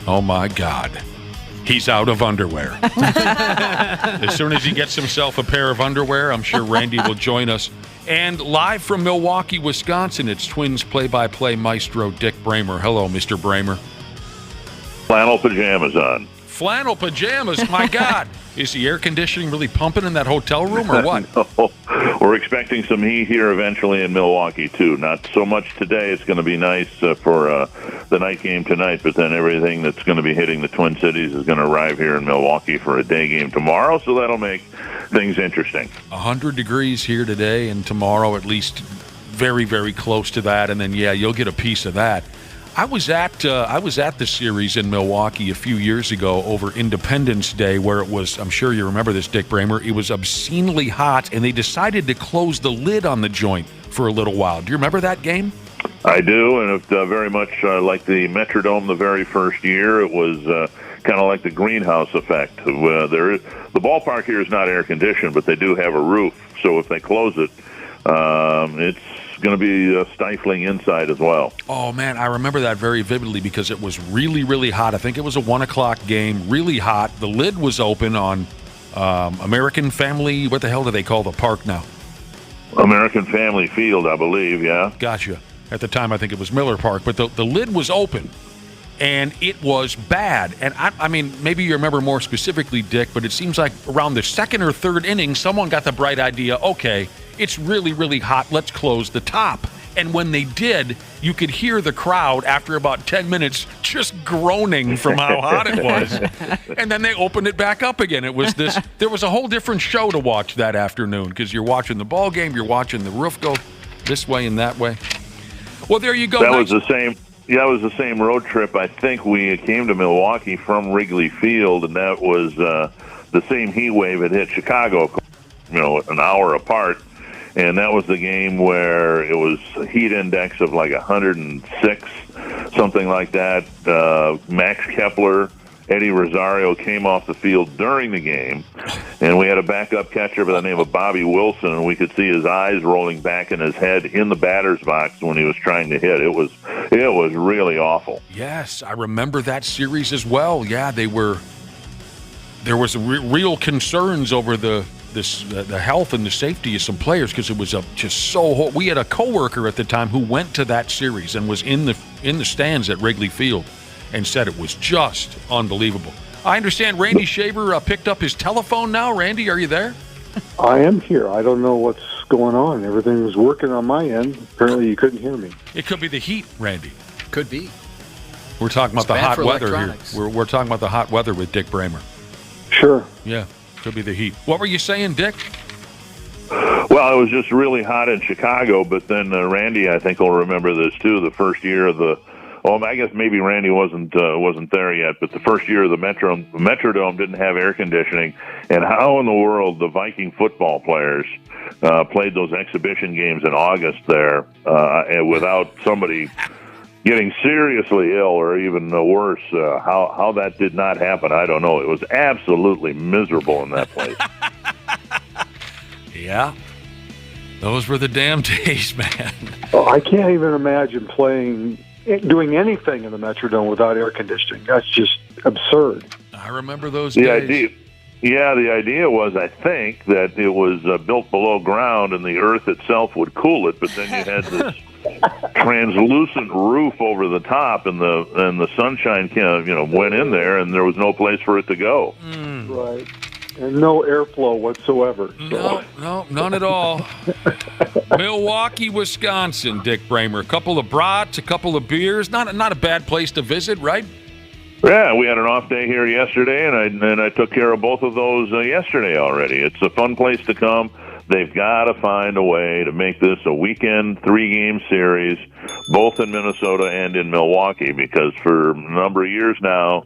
Oh, my God. He's out of underwear. As soon as he gets himself a pair of underwear, I'm sure Randy will join us. And live from Milwaukee, Wisconsin, it's Twins play-by-play maestro Dick Bremer. Hello, Mr. Bremer. Flannel pajamas on. Flannel pajamas, my God. Is the air conditioning really pumping in that hotel room or what? No. We're expecting some heat here eventually in Milwaukee, too. Not so much today. It's going to be nice for the night game tonight, but then everything that's going to be hitting the Twin Cities is going to arrive here in Milwaukee for a day game tomorrow, so that'll make things interesting. 100 degrees here today, and tomorrow at least very, very close to that, and then, yeah, you'll get a piece of that. I was at the series in Milwaukee a few years ago over Independence Day, where it was, I'm sure you remember this, Dick Bremer, it was obscenely hot, and they decided to close the lid on the joint for a little while. Do you remember that game? I do, and it very much like the Metrodome the very first year. It was kind of like the greenhouse effect. The ballpark here is not air-conditioned, but they do have a roof, so if they close it, going to be stifling inside as well. Oh, man, I remember that very vividly because it was really, really hot. I think it was a 1 o'clock game, really hot. The lid was open on American Family. What the hell do they call the park now? American Family Field, I believe, yeah. Gotcha. At the time, I think it was Miller Park. But the lid was open, and it was bad. And, I mean, maybe you remember more specifically, Dick, but it seems like around the second or third inning, someone got the bright idea, okay, it's really, really hot. Let's close the top. And when they did, you could hear the crowd after about 10 minutes just groaning from how hot it was. And then they opened it back up again. It was this. There was a whole different show to watch that afternoon because you're watching the ball game, you're watching the roof go this way and that way. Well, there you go. That was the same. Yeah, it was the same road trip. I think we came to Milwaukee from Wrigley Field, and that was the same heat wave that hit Chicago, an hour apart. And that was the game where it was heat index of like 106, something like that. Max Kepler, Eddie Rosario came off the field during the game, and we had a backup catcher by the name of Bobby Wilson, and we could see his eyes rolling back in his head in the batter's box when he was trying to hit. It was really awful. Yes, I remember that series as well. Yeah, there was real concerns over the health and the safety of some players because it was just so hot. We had a coworker at the time who went to that series and was in the stands at Wrigley Field and said it was just unbelievable. I understand Randy Shaver picked up his telephone now. Randy, are you there? I am here. I don't know what's going on. Everything was working on my end. Apparently you couldn't hear me. It could be the heat, Randy. Could be. We're talking about the hot weather here. We're talking about the hot weather with Dick Bremer. Sure. Yeah. Could be the heat. What were you saying, Dick? Well, it was just really hot in Chicago, but then Randy, I think, will remember this too. The first year of I guess maybe Randy wasn't there yet, but the first year of the Metrodome didn't have air conditioning, and how in the world the Viking football players played those exhibition games in August there without somebody getting seriously ill or even worse. How that did not happen, I don't know. It was absolutely miserable in that place. Yeah. Those were the damn days, man. Oh, I can't even imagine doing anything in the Metrodome without air conditioning. That's just absurd. I remember those days. The idea was, I think, that it was built below ground and the earth itself would cool it, but then you had this translucent roof over the top, and the sunshine went in there, and there was no place for it to go. Right, and no airflow whatsoever. So. No, none at all. Milwaukee, Wisconsin, Dick Bremer. A couple of brats, a couple of beers. Not a bad place to visit, right? Yeah, we had an off day here yesterday, and I took care of both of those yesterday already. It's a fun place to come. They've got to find a way to make this a weekend 3-game series, both in Minnesota and in Milwaukee, because for a number of years now,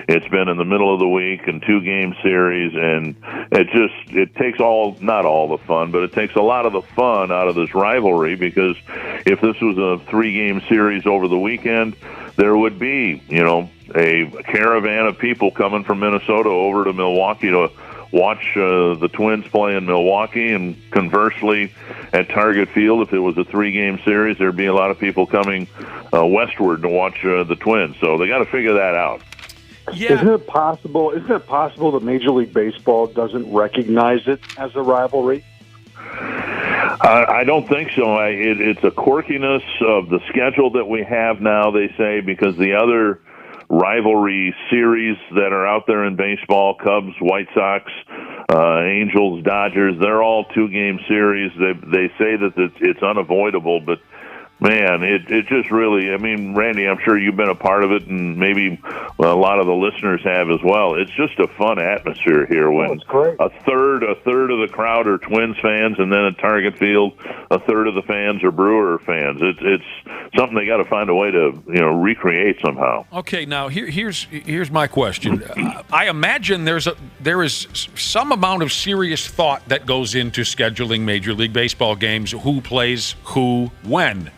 it's been in the middle of the week and 2-game series, and it takes not all the fun, but it takes a lot of the fun out of this rivalry, because if this was a 3-game series over the weekend, there would be, a caravan of people coming from Minnesota over to Milwaukee to watch the Twins play in Milwaukee, and conversely at Target Field, if it was a 3-game series, there'd be a lot of people coming westward to watch the Twins. So they got to figure that out. Yeah. Isn't it possible that Major League Baseball doesn't recognize it as a rivalry? I don't think so. It's a quirkiness of the schedule that we have now, they say, because the other rivalry series that are out there in baseball, Cubs, White Sox, Angels, Dodgers, they're all 2-game series. They say that it's unavoidable, but man, it just really, Randy, I'm sure you've been a part of it, and maybe a lot of the listeners have as well. It's just a fun atmosphere here when a third of the crowd are Twins fans, and then at Target Field, a third of the fans are Brewer fans. It's something they got to find a way to recreate somehow. Okay, now here's my question. I imagine there is some amount of serious thought that goes into scheduling Major League Baseball games. Who plays who when?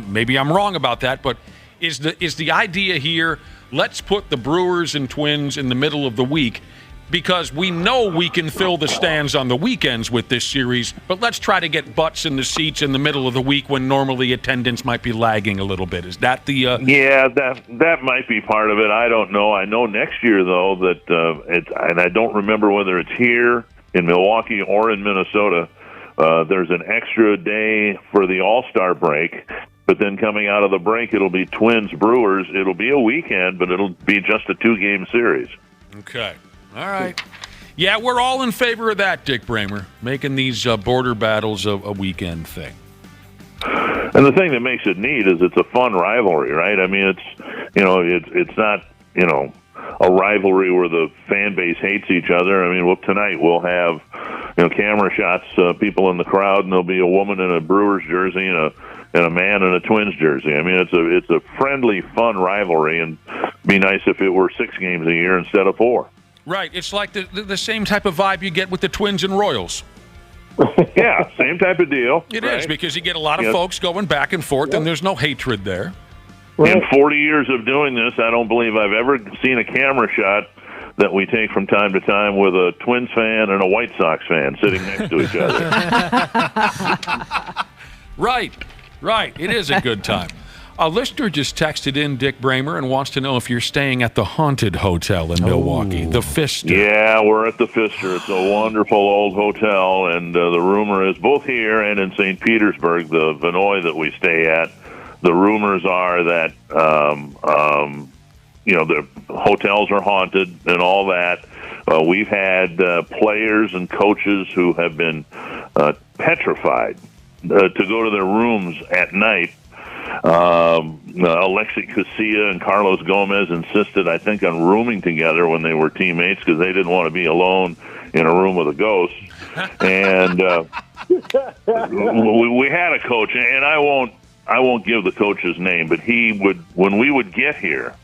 Maybe I'm wrong about that, but is the idea here, let's put the Brewers and Twins in the middle of the week, because we know we can fill the stands on the weekends with this series, but let's try to get butts in the seats in the middle of the week when normally attendance might be lagging a little bit. Is that the... Yeah, that might be part of it. I don't know. I know next year, though, that and I don't remember whether it's here in Milwaukee or in Minnesota, there's an extra day for the All-Star break. But then coming out of the break, it'll be Twins Brewers. It'll be a weekend, but it'll be just a 2-game series. Okay. All right. Yeah, we're all in favor of that, Dick Bremer, making these border battles a weekend thing. And the thing that makes it neat is it's a fun rivalry, right? I mean, it's not, a rivalry where the fan base hates each other. I mean, tonight we'll have, camera shots, people in the crowd, and there'll be a woman in a Brewers jersey and a man in a Twins jersey. I mean, it's a friendly, fun rivalry, and it'd be nice if it were 6 games a year instead of 4. Right. It's like the same type of vibe you get with the Twins and Royals. Yeah, same type of deal. It is, because you get a lot of folks going back and forth, and there's no hatred there. In 40 years of doing this, I don't believe I've ever seen a camera shot that we take from time to time with a Twins fan and a White Sox fan sitting next to each other. Right. It is a good time. A listener just texted in, Dick Bremer, and wants to know if you're staying at the Haunted Hotel in Milwaukee, the Pfister. Yeah, we're at the Pfister. It's a wonderful old hotel, and the rumor is both here and in St. Petersburg, the Vinoy that we stay at, the rumors are that, the hotels are haunted and all that. We've had players and coaches who have been petrified to go to their rooms at night. Alexei Casilla and Carlos Gomez insisted, I think, on rooming together when they were teammates because they didn't want to be alone in a room with a ghost. And we had a coach, and I won't give the coach's name, but when we would get here,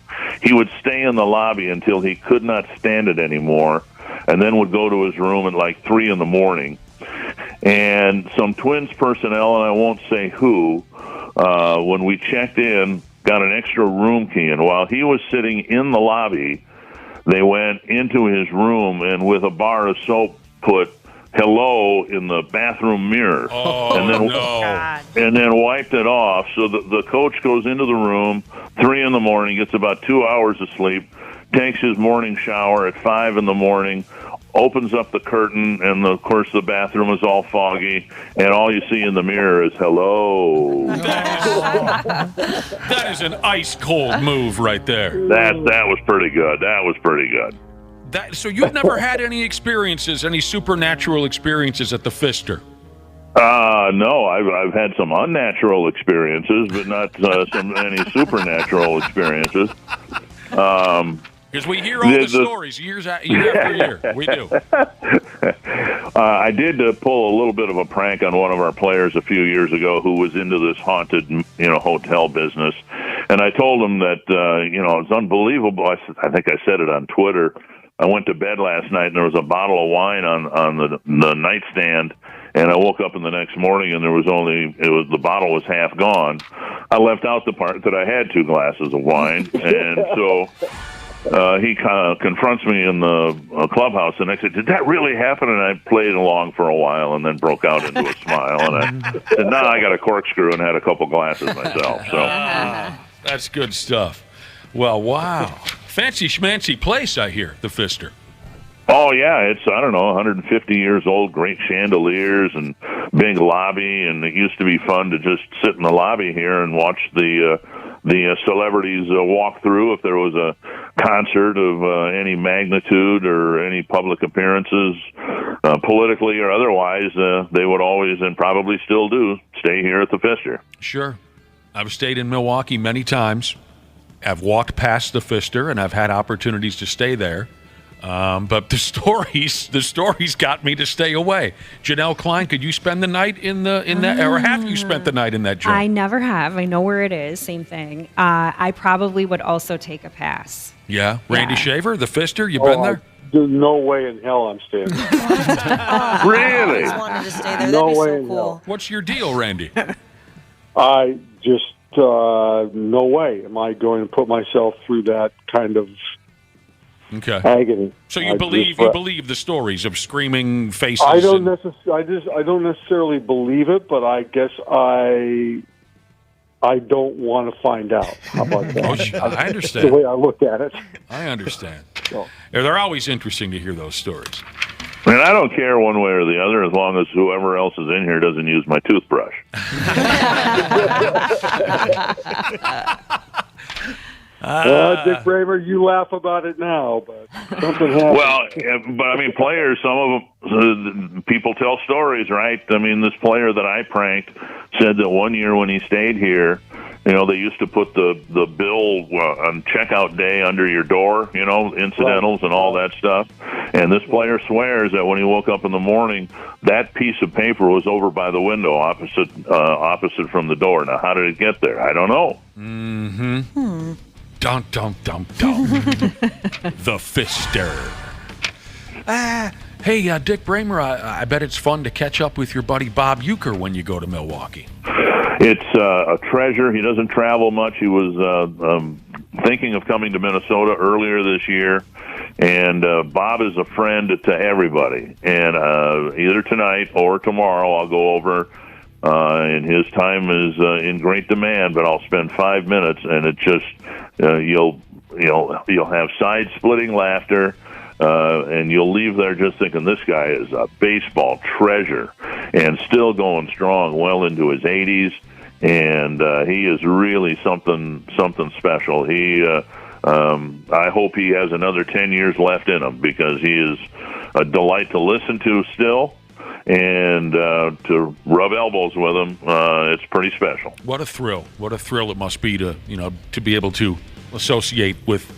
he would stay in the lobby until he could not stand it anymore, and then would go to his room at like 3 a.m. And some Twins personnel, and I won't say who, when we checked in, got an extra room key, and while he was sitting in the lobby, they went into his room and with a bar of soap put hello in the bathroom mirror, and then wiped it off. So the coach goes into the room 3 a.m, gets about 2 hours of sleep, takes his morning shower at 5 a.m, opens up the curtain, and of course the bathroom is all foggy, and all you see in the mirror is hello. That is an ice cold move right there. That was pretty good. So you've never had any supernatural experiences at the Pfister? No, I've had some unnatural experiences, but not any supernatural experiences. Because we hear all the stories year after year. We do. I did pull a little bit of a prank on one of our players a few years ago who was into this haunted, hotel business. And I told him that, it's unbelievable. I think I said it on Twitter. I went to bed last night and there was a bottle of wine on the nightstand, and I woke up in the next morning and the bottle was half gone. I left out the part that I had 2 glasses of wine, and so he confronts me in the clubhouse, and I said, "Did that really happen?" And I played along for a while and then broke out into a smile, and I said, "No, I got a corkscrew and had a couple glasses myself." So that's good stuff. Well, wow. Fancy schmancy place, I hear, the Pfister. Oh, yeah, it's, 150 years old, great chandeliers and big lobby, and it used to be fun to just sit in the lobby here and watch the celebrities walk through if there was a concert of any magnitude or any public appearances, politically or otherwise. They would always, and probably still do, stay here at the Pfister. Sure. I've stayed in Milwaukee many times. I've walked past the Pfister, and I've had opportunities to stay there. But the stories got me to stay away. Janel Klein, could you spend the night in that, or have you spent the night in that joint? I never have. I know where it is. Same thing. I probably would also take a pass. Yeah, Randy Shaver, the Pfister, you been there? There's no way in hell I'm staying there. Really? I just wanted to stay there. No That'd be way so in cool. hell. What's your deal, Randy? I just, no way am I going to put myself through that kind of Okay. agony. So I you just- believe the stories of screaming faces? I don't and- I don't necessarily believe it, but I guess I don't want to find out. How about that? I understand. The way I look at it. I understand. They're always interesting to hear those stories. And I don't care one way or the other as long as whoever else is in here doesn't use my toothbrush. Dick Bremer, you laugh about it now, but something happened. Well, but I mean, players, some of them, people tell stories, right? I mean, this player that I pranked said that one year when he stayed here, they used to put the bill on checkout day under your door, incidentals and all that stuff. And this player swears that when he woke up in the morning, that piece of paper was over by the window opposite from the door. Now, how did it get there? I don't know. Mm-hmm. Dum, dum, dum, dum. The Fister. Hey, Dick Bremer, I bet it's fun to catch up with your buddy Bob Uecker when you go to Milwaukee. It's a treasure. He doesn't travel much. He was thinking of coming to Minnesota earlier this year, and Bob is a friend to everybody. And either tonight or tomorrow, I'll go over. And his time is in great demand, but I'll spend 5 minutes, and it just you'll have side-splitting laughter, and you'll leave there just thinking this guy is a baseball treasure, and still going strong, well into his 80s, and he is really something special. I hope he has another 10 years left in him because he is a delight to listen to still. And to rub elbows with him, it's pretty special. What a thrill! What a thrill it must be to be able to associate with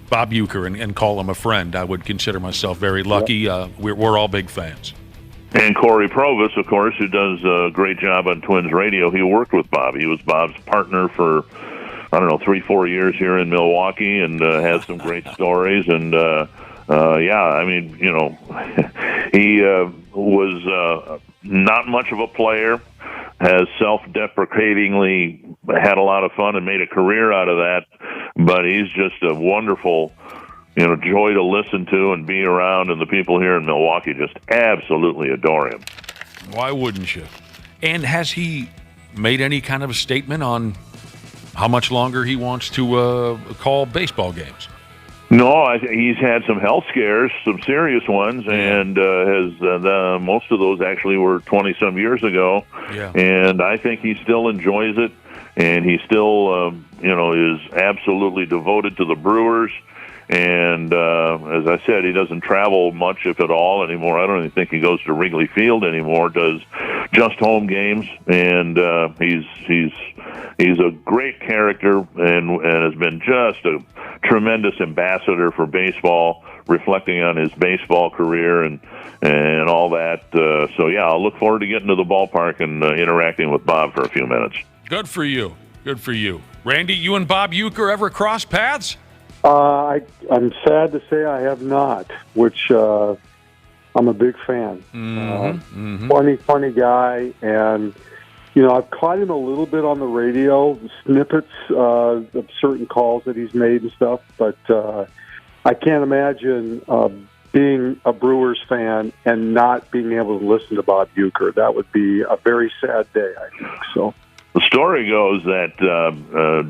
Bob Uecker and call him a friend. I would consider myself very lucky. We're all big fans. And Corey Provis, of course, who does a great job on Twins Radio. He worked with Bob. He was Bob's partner for 3-4 years here in Milwaukee, and has some great stories. And I mean, he was not much of a player, has self-deprecatingly had a lot of fun and made a career out of that, but he's just a wonderful, joy to listen to and be around, and the people here in Milwaukee just absolutely adore him. Why wouldn't you? And has he made any kind of a statement on how much longer he wants to call baseball games? No, he's had some health scares, some serious ones, and has most of those actually were 20-some years ago. Yeah. And I think he still enjoys it, and he still, is absolutely devoted to the Brewers. And as I said, he doesn't travel much, if at all, anymore. I don't even think he goes to Wrigley Field anymore. Does just home games, and he's a great character, and has been just a tremendous ambassador for baseball, reflecting on his baseball career and all that. I'll look forward to getting to the ballpark and interacting with Bob for a few minutes. Good for you. Good for you. Randy, you and Bob Uecker ever cross paths? I'm sad to say I have not, which I'm a big fan. Funny guy, and I've caught him a little bit on the radio, snippets of certain calls that he's made and stuff, but I can't imagine being a Brewers fan and not being able to listen to Bob Uecker. That would be a very sad day, I think. So. The story goes that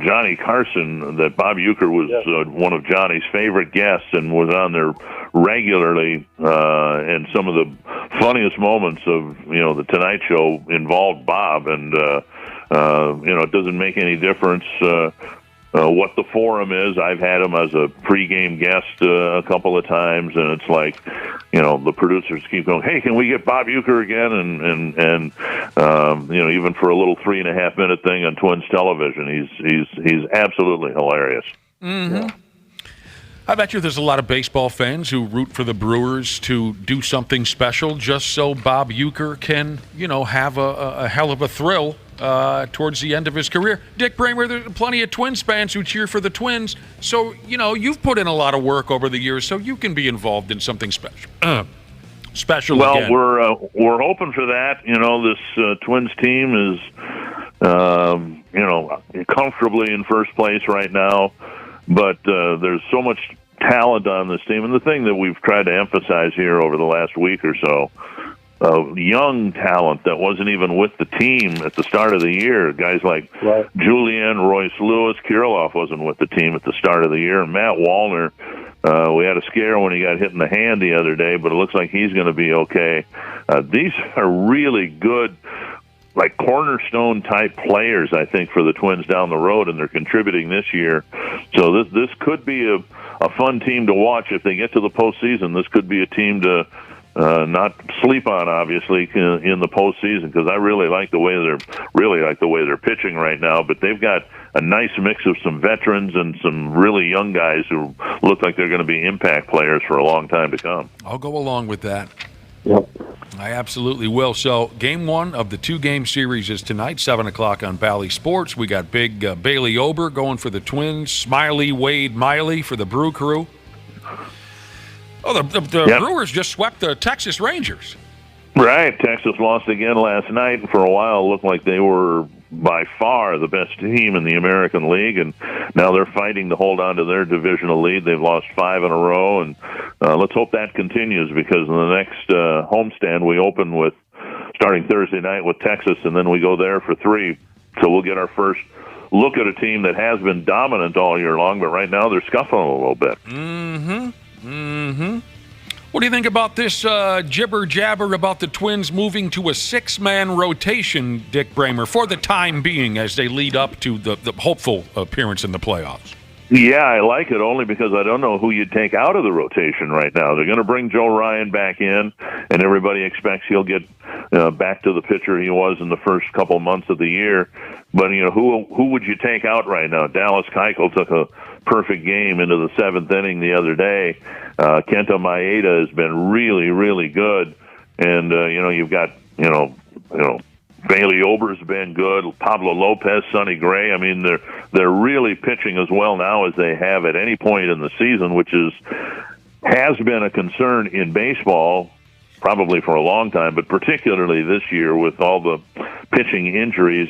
Johnny Carson, that Bob Uecker was one of Johnny's favorite guests and was on there regularly, and some of the funniest moments of the Tonight Show involved Bob, and it doesn't make any difference what the forum is. I've had him as a pregame guest a couple of times, and it's like, the producers keep going, hey, can we get Bob Uecker again? And even for a little 3.5-minute thing on Twins television, he's absolutely hilarious. Mm-hmm. Yeah. I bet you there's a lot of baseball fans who root for the Brewers to do something special just so Bob Uecker can, have a hell of a thrill towards the end of his career. Dick Bremer, there are plenty of Twins fans who cheer for the Twins, so, you've put in a lot of work over the years, so you can be involved in something special. Well, again. we're hoping for that. This Twins team is, comfortably in first place right now, but there's so much talent on this team. And the thing that we've tried to emphasize here over the last week or so, young talent that wasn't even with the team at the start of the year. Guys like Julian, Royce Lewis, Kirilloff wasn't with the team at the start of the year. And Matt Wallner, we had a scare when he got hit in the hand the other day, but it looks like he's going to be okay. These are really good, like cornerstone type players, I think, for the Twins down the road, and they're contributing this year. So this could be a fun team to watch if they get to the postseason. This could be a team to not sleep on, obviously, in the postseason, because I really like the way they're pitching right now. But they've got a nice mix of some veterans and some really young guys who look like they're going to be impact players for a long time to come. I'll go along with that. Yep. I absolutely will. So game one of the two-game series is tonight, 7 o'clock on Bally Sports. We got big Bailey Ober going for the Twins, Smiley, Wade, Miley for the Brew Crew. Oh, the Brewers just swept the Texas Rangers. Right. Texas lost again last night, and for a while it looked like they were by far the best team in the American League, and now they're fighting to hold on to their divisional lead. They've lost 5 in a row, and let's hope that continues, because in the next homestand we open with, starting Thursday night with Texas, and then we go there for 3. So we'll get our first look at a team that has been dominant all year long, but right now they're scuffling a little bit. What do you think about this jibber-jabber about the Twins moving to a 6-man rotation, Dick Bremer, for the time being as they lead up to the hopeful appearance in the playoffs? Yeah, I like it only because I don't know who you'd take out of the rotation right now. They're going to bring Joe Ryan back in, and everybody expects he'll get back to the pitcher he was in the first couple months of the year. But, who would you take out right now? Dallas Keuchel took a perfect game into the 7th inning the other day. Kenta Maeda has been really, really good. And, you've got, Bailey Ober's been good. Pablo Lopez, Sonny Gray. I mean, they're really pitching as well now as they have at any point in the season, which has been a concern in baseball probably for a long time, but particularly this year with all the pitching injuries.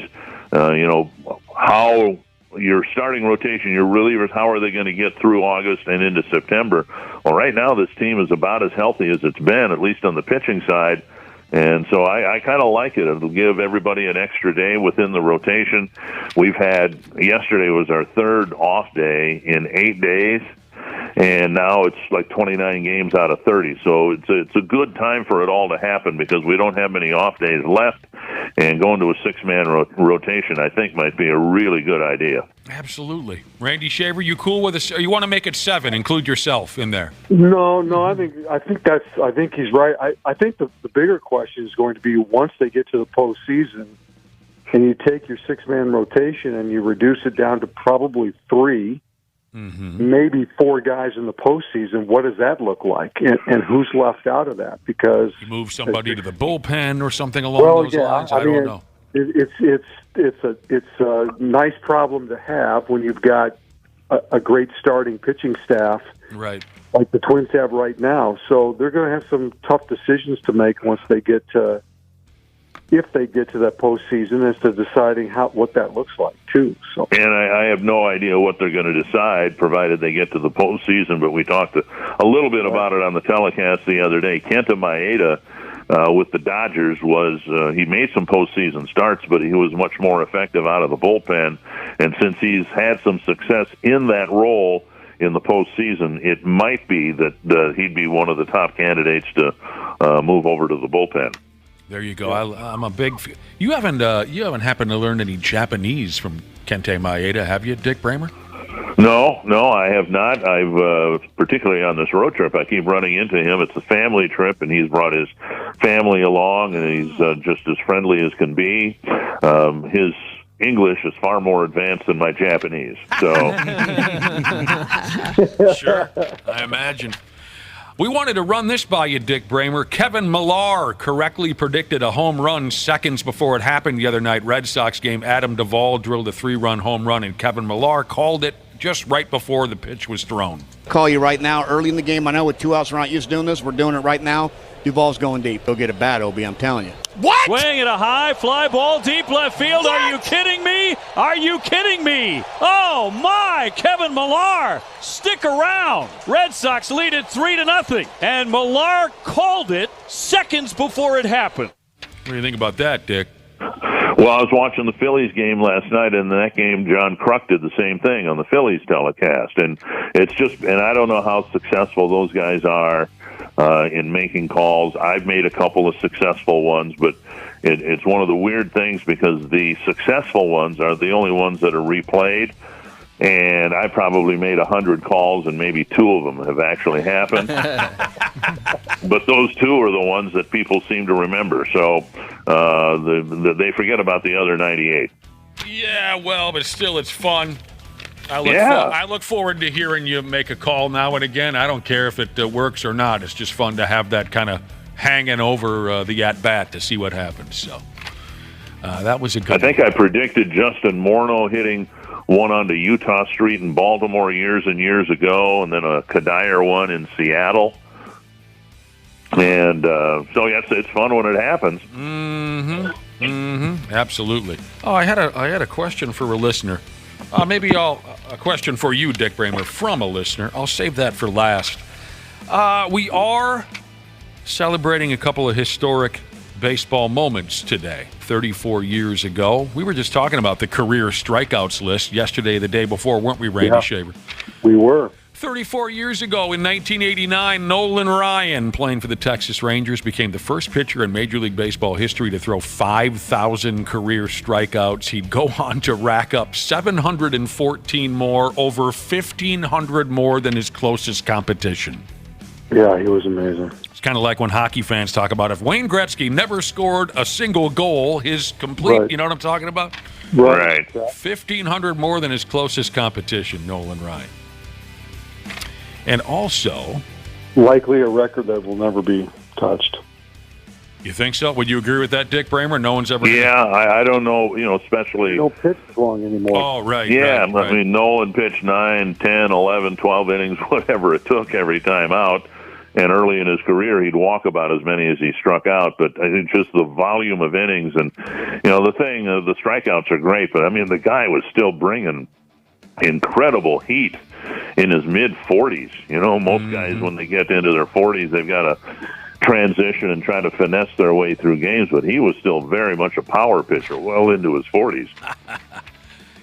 How your starting rotation, your relievers, how are they going to get through August and into September? Well, right now this team is about as healthy as it's been, at least on the pitching side. And so I kind of like it. It'll give everybody an extra day within the rotation. Yesterday was our 3rd off day in 8 days, and now it's like 29 games out of 30. So it's a good time for it all to happen, because we don't have many off days left, and going to a 6-man rotation I think might be a really good idea. Absolutely. Randy Shaver, you cool with this? Or you want to make it 7, include yourself in there? No, I think he's right. I think the bigger question is going to be, once they get to the postseason, and you take your 6-man rotation and you reduce it down to probably 3, maybe 4 guys in the postseason, what does that look like? And who's left out of that? Because you move somebody to the bullpen or something along those lines. I don't know. It's a nice problem to have when you've got a great starting pitching staff, right, like the Twins have right now. So they're going to have some tough decisions to make once they get to, if they get to that postseason, as to deciding what that looks like too. So, and I have no idea what they're going to decide, provided they get to the postseason. But we talked a little bit about it on the telecast the other day. Kenta Maeda with the Dodgers he made some postseason starts, but he was much more effective out of the bullpen. And since he's had some success in that role in the postseason, it might be that he'd be one of the top candidates to move over to the bullpen. There you go. I'm a big. You haven't happened to learn any Japanese from Kenta Maeda, have you, Dick Bremer? No, I have not. I've particularly on this road trip, I keep running into him. It's a family trip, and he's brought his family along, and he's just as friendly as can be. His English is far more advanced than my Japanese. So, sure, I imagine. We wanted to run this by you, Dick Bremer. Kevin Millar correctly predicted a home run seconds before it happened the other night. Red Sox game, Adam Duvall drilled a 3-run home run, and Kevin Millar called it just right before the pitch was thrown. Call you right now, early in the game. I know with 2 outs, we're not used to doing this. We're doing it right now. Duvall's going deep. He'll get a bat, Obi, I'm telling you. What? Swing at a high fly ball deep left field. What? Are you kidding me? Are you kidding me? Oh, my. Kevin Millar. Stick around. Red Sox lead it 3-0. And Millar called it seconds before it happened. What do you think about that, Dick? Well, I was watching the Phillies game last night, and in that game, John Kruk did the same thing on the Phillies telecast. And it's just, and I don't know how successful those guys are in making calls. I've made a couple of successful ones, but it's one of the weird things because the successful ones are the only ones that are replayed. And I probably made 100 calls, and maybe 2 of them have actually happened. But those 2 are the ones that people seem to remember. So they forget about the other 98. Yeah, well, but still, it's fun. I look forward to hearing you make a call now and again. I don't care if it works or not. It's just fun to have that kind of hanging over the at-bat to see what happens. So that was a good I think I predicted Justin Morneau hitting one onto Utah Street in Baltimore years and years ago, and then a Kadire one in Seattle. And so, yes, it's fun when it happens. Absolutely. Oh, I had a question for a listener. Maybe a question for you, Dick Bremer, from a listener. I'll save that for last. We are celebrating a couple of historic baseball moments today. 34 years ago. We were just talking about the career strikeouts list yesterday, the day before, weren't we, Randy Shaver? We were. 34 years ago in 1989, Nolan Ryan, playing for the Texas Rangers, became the first pitcher in Major League Baseball history to throw 5,000 career strikeouts. He'd go on to rack up 714 more, over 1,500 more than his closest competition. Yeah, he was amazing. It's kind of like when hockey fans talk about if Wayne Gretzky never scored a single goal, his complete, Right. You know what I'm talking about? Right. 1,500 more than his closest competition, Nolan Ryan. And also, Likely a record that will never be touched. you think so? Would you agree with that, Dick Bremer? No one's ever... Yeah, I don't know, especially... No pitch long anymore. Oh, right. Yeah, right. I mean, Nolan pitched 9, 10, 11, 12 innings, whatever it took every time out. And early in his career, he'd walk about as many as he struck out. But I think just the volume of innings and, the thing, the strikeouts are great. But, I mean, the guy was still bringing incredible heat in his mid-40s. Most guys, when they get into their 40s, they've got to transition and try to finesse their way through games. But he was still very much a power pitcher well into his 40s.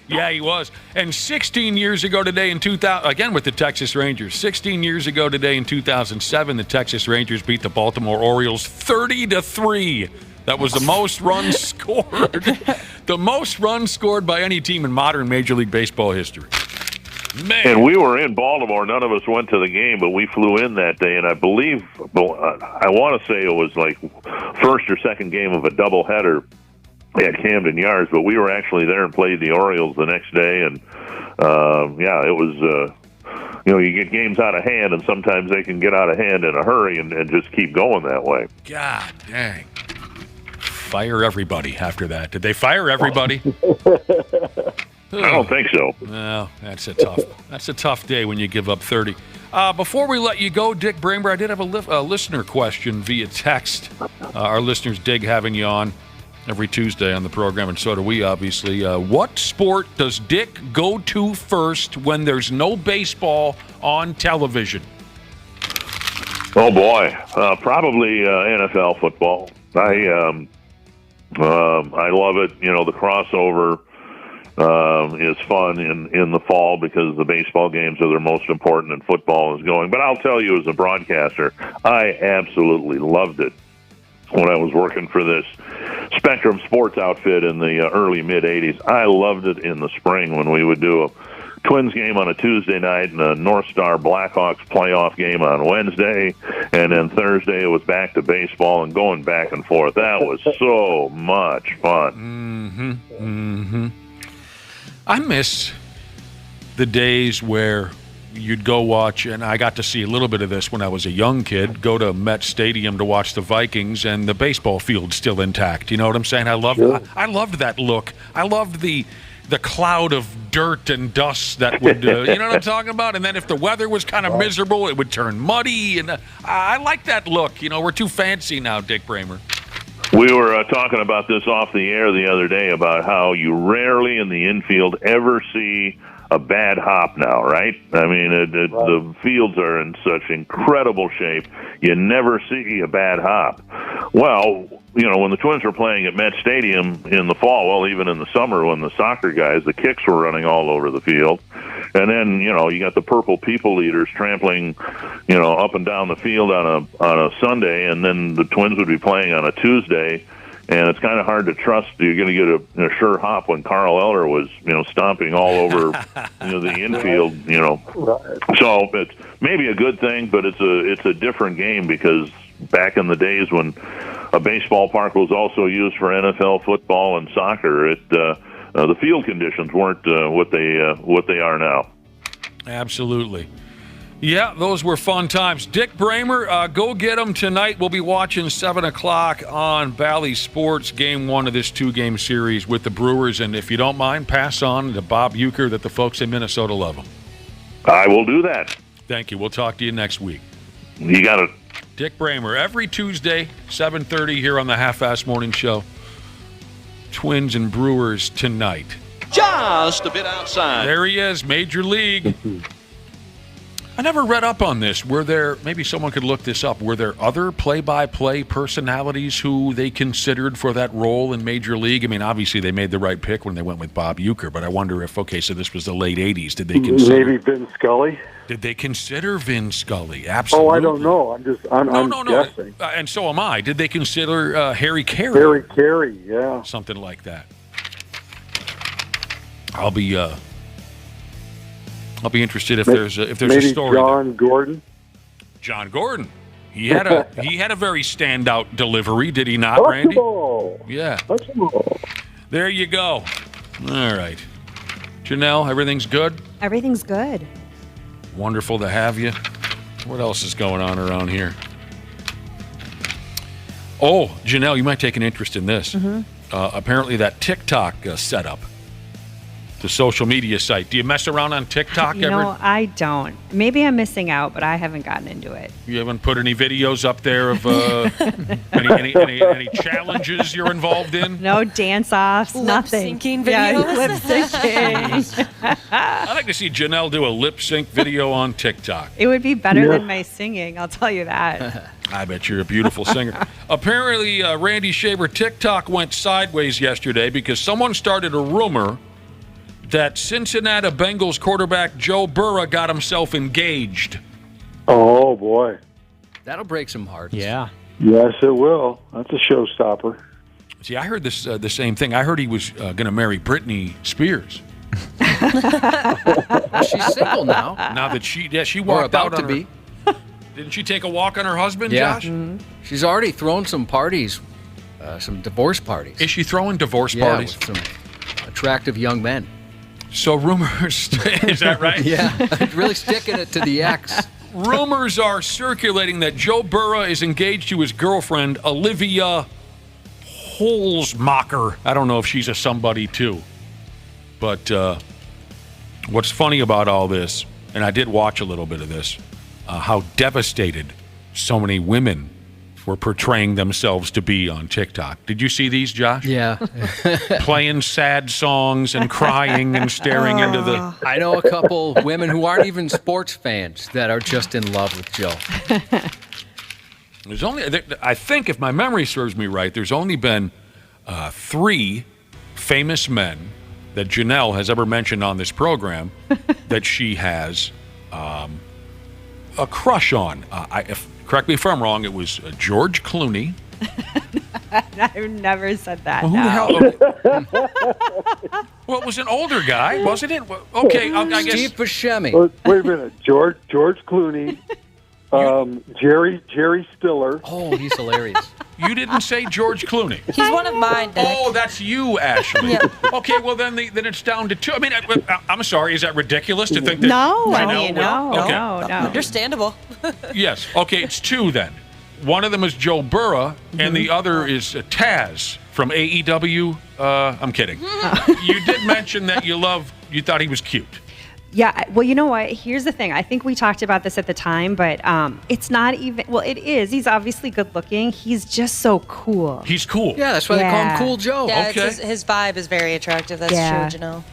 Yeah, he was. And 16 years ago today in 2000, again with the Texas Rangers, 16 years ago today in 2007, the Texas Rangers beat the Baltimore Orioles 30-3. That was the most runs scored. The most runs scored by any team in modern Major League Baseball history. Man. And we were in Baltimore. None of us went to the game, but we flew in that day. And I believe, I want to say it was like first or second game of a doubleheader at Camden Yards, but we were actually there and played the Orioles the next day. And, it was, you get games out of hand, and sometimes they can get out of hand in a hurry and just keep going that way. God dang. Fire everybody after that. Did they fire everybody? I don't think so. Well, that's a tough day when you give up 30. Before we let you go, Dick Bremer, I did have a listener question via text. Our listeners dig having you on every Tuesday on the program, and so do we, obviously. What sport does Dick go to first when there's no baseball on television? Oh, boy. Probably NFL football. I love it. The crossover is fun in the fall because the baseball games are the most important and football is going. But I'll tell you, as a broadcaster, I absolutely loved it when I was working for this Spectrum Sports outfit in the early mid-'80s. I loved it in the spring when we would do a Twins game on a Tuesday night and a North Star Blackhawks playoff game on Wednesday, and then Thursday it was back to baseball and going back and forth. That was so much fun. I miss the days where you'd go watch, and I got to see a little bit of this when I was a young kid, go to Met Stadium to watch the Vikings, and the baseball field's still intact. You know what I'm saying? I loved that look. I loved the the cloud of dirt and dust that would, you know what I'm talking about? And then if the weather was kind of miserable, it would turn muddy. And I like that look. You know, we're too fancy now, Dick Bremer. We were talking about this off the air the other day about how you rarely in the infield ever see a bad hop now, right? I mean, the fields are in such incredible shape. You never see a bad hop. Well, you know, when the Twins were playing at Met Stadium in the fall, well, even in the summer when the soccer guys, the kicks were running all over the field. And then, you know, you got the purple people eaters trampling, you know, up and down the field on a Sunday, and then the Twins would be playing on a Tuesday. And it's kind of hard to trust you're going to get a sure hop when Carl Eller was, you know, stomping all over, you know, the infield, you know. So it's maybe a good thing, but it's a different game because back in the days when a baseball park was also used for NFL football and soccer, the field conditions weren't what they are now. Absolutely. Yeah, those were fun times. Dick Bremer, go get them tonight. We'll be watching 7 o'clock on Bally Sports, Game 1 of this 2-game series with the Brewers. And if you don't mind, pass on to Bob Uecker that the folks in Minnesota love him. I will do that. Thank you. We'll talk to you next week. You got it. Dick Bremer, every Tuesday, 7:30 here on the Half-Ass Morning Show. Twins and Brewers tonight. Just a bit outside. There he is, Major League. I never read up on this. Were there, maybe someone could look this up, were there other play-by-play personalities who they considered for that role in Major League? I mean, obviously they made the right pick when they went with Bob Uecker, but I wonder if, okay, so this was the late 80s. Did they consider... Maybe Vin Scully? Did they consider Vin Scully? Absolutely. Oh, I don't know. I'm guessing. And so am I. Did they consider Harry Carey? Harry Carey, yeah. Something like that. I'll be interested if there's a story. Maybe John Gordon. John Gordon. He had a very standout delivery, did he not, Randy? Yeah. There you go. All right. Janelle, everything's good? Everything's good. Wonderful to have you. What else is going on around here? Oh, Janelle, you might take an interest in this. Mm-hmm. Apparently that TikTok setup, the social media site. Do you mess around on TikTok ever? No, I don't. Maybe I'm missing out, but I haven't gotten into it. You haven't put any videos up there of any challenges you're involved in? No dance-offs, nothing. Lip-syncing videos? Yeah, lip-syncing. I'd like to see Janelle do a lip-sync video on TikTok. It would be better than my singing, I'll tell you that. I bet you're a beautiful singer. Apparently, Randy Shaver, TikTok went sideways yesterday because someone started a rumor that Cincinnati Bengals quarterback Joe Burrow got himself engaged. Oh, boy. That'll break some hearts. Yeah. Yes, it will. That's a showstopper. See, I heard this the same thing. I heard he was going to marry Britney Spears. She's single now. Now that she walked out on be. Didn't she take a walk on her husband, Yeah. Josh? Mm-hmm. She's already thrown some parties, some divorce parties. Is she throwing divorce parties? With some attractive young men. So rumors, is that right? Yeah, really sticking it to the ex. Rumors are circulating that Joe Burrow is engaged to his girlfriend, Olivia Holzmacher. I don't know if she's a somebody, too. But what's funny about all this, and I did watch a little bit of this, how devastated so many women were portraying themselves to be on TikTok. Did you see these, Josh? Yeah. Playing sad songs and crying and staring into the... I know a couple women who aren't even sports fans that are just in love with Joe. There's only, I think, if my memory serves me right, there's only been 3 famous men that Janelle has ever mentioned on this program that she has a crush on. Correct me if I'm wrong, it was George Clooney. I've never said that. Well, who the hell? Well, it was an older guy, wasn't it? Okay, I guess. Steve Buscemi. Wait a minute. George Clooney. Jerry Stiller. Oh, he's hilarious. You didn't say George Clooney. He's one of mine, Dick. Oh, that's you, Ashley. Yeah. Okay, well, then it's down to 2. I mean, I'm sorry. Is that ridiculous to think that? No, No. Understandable. Yes. Okay, it's 2 then. One of them is Joe Burrow, and the other is Taz from AEW. I'm kidding. You did mention that you thought he was cute. Yeah, well, you know what? Here's the thing. I think we talked about this at the time, but it's not even, well, it is. He's obviously good looking. He's just so cool. He's cool. Yeah, that's why they call him Cool Joe. Yeah, Okay. his vibe is very attractive. That's true, Janelle.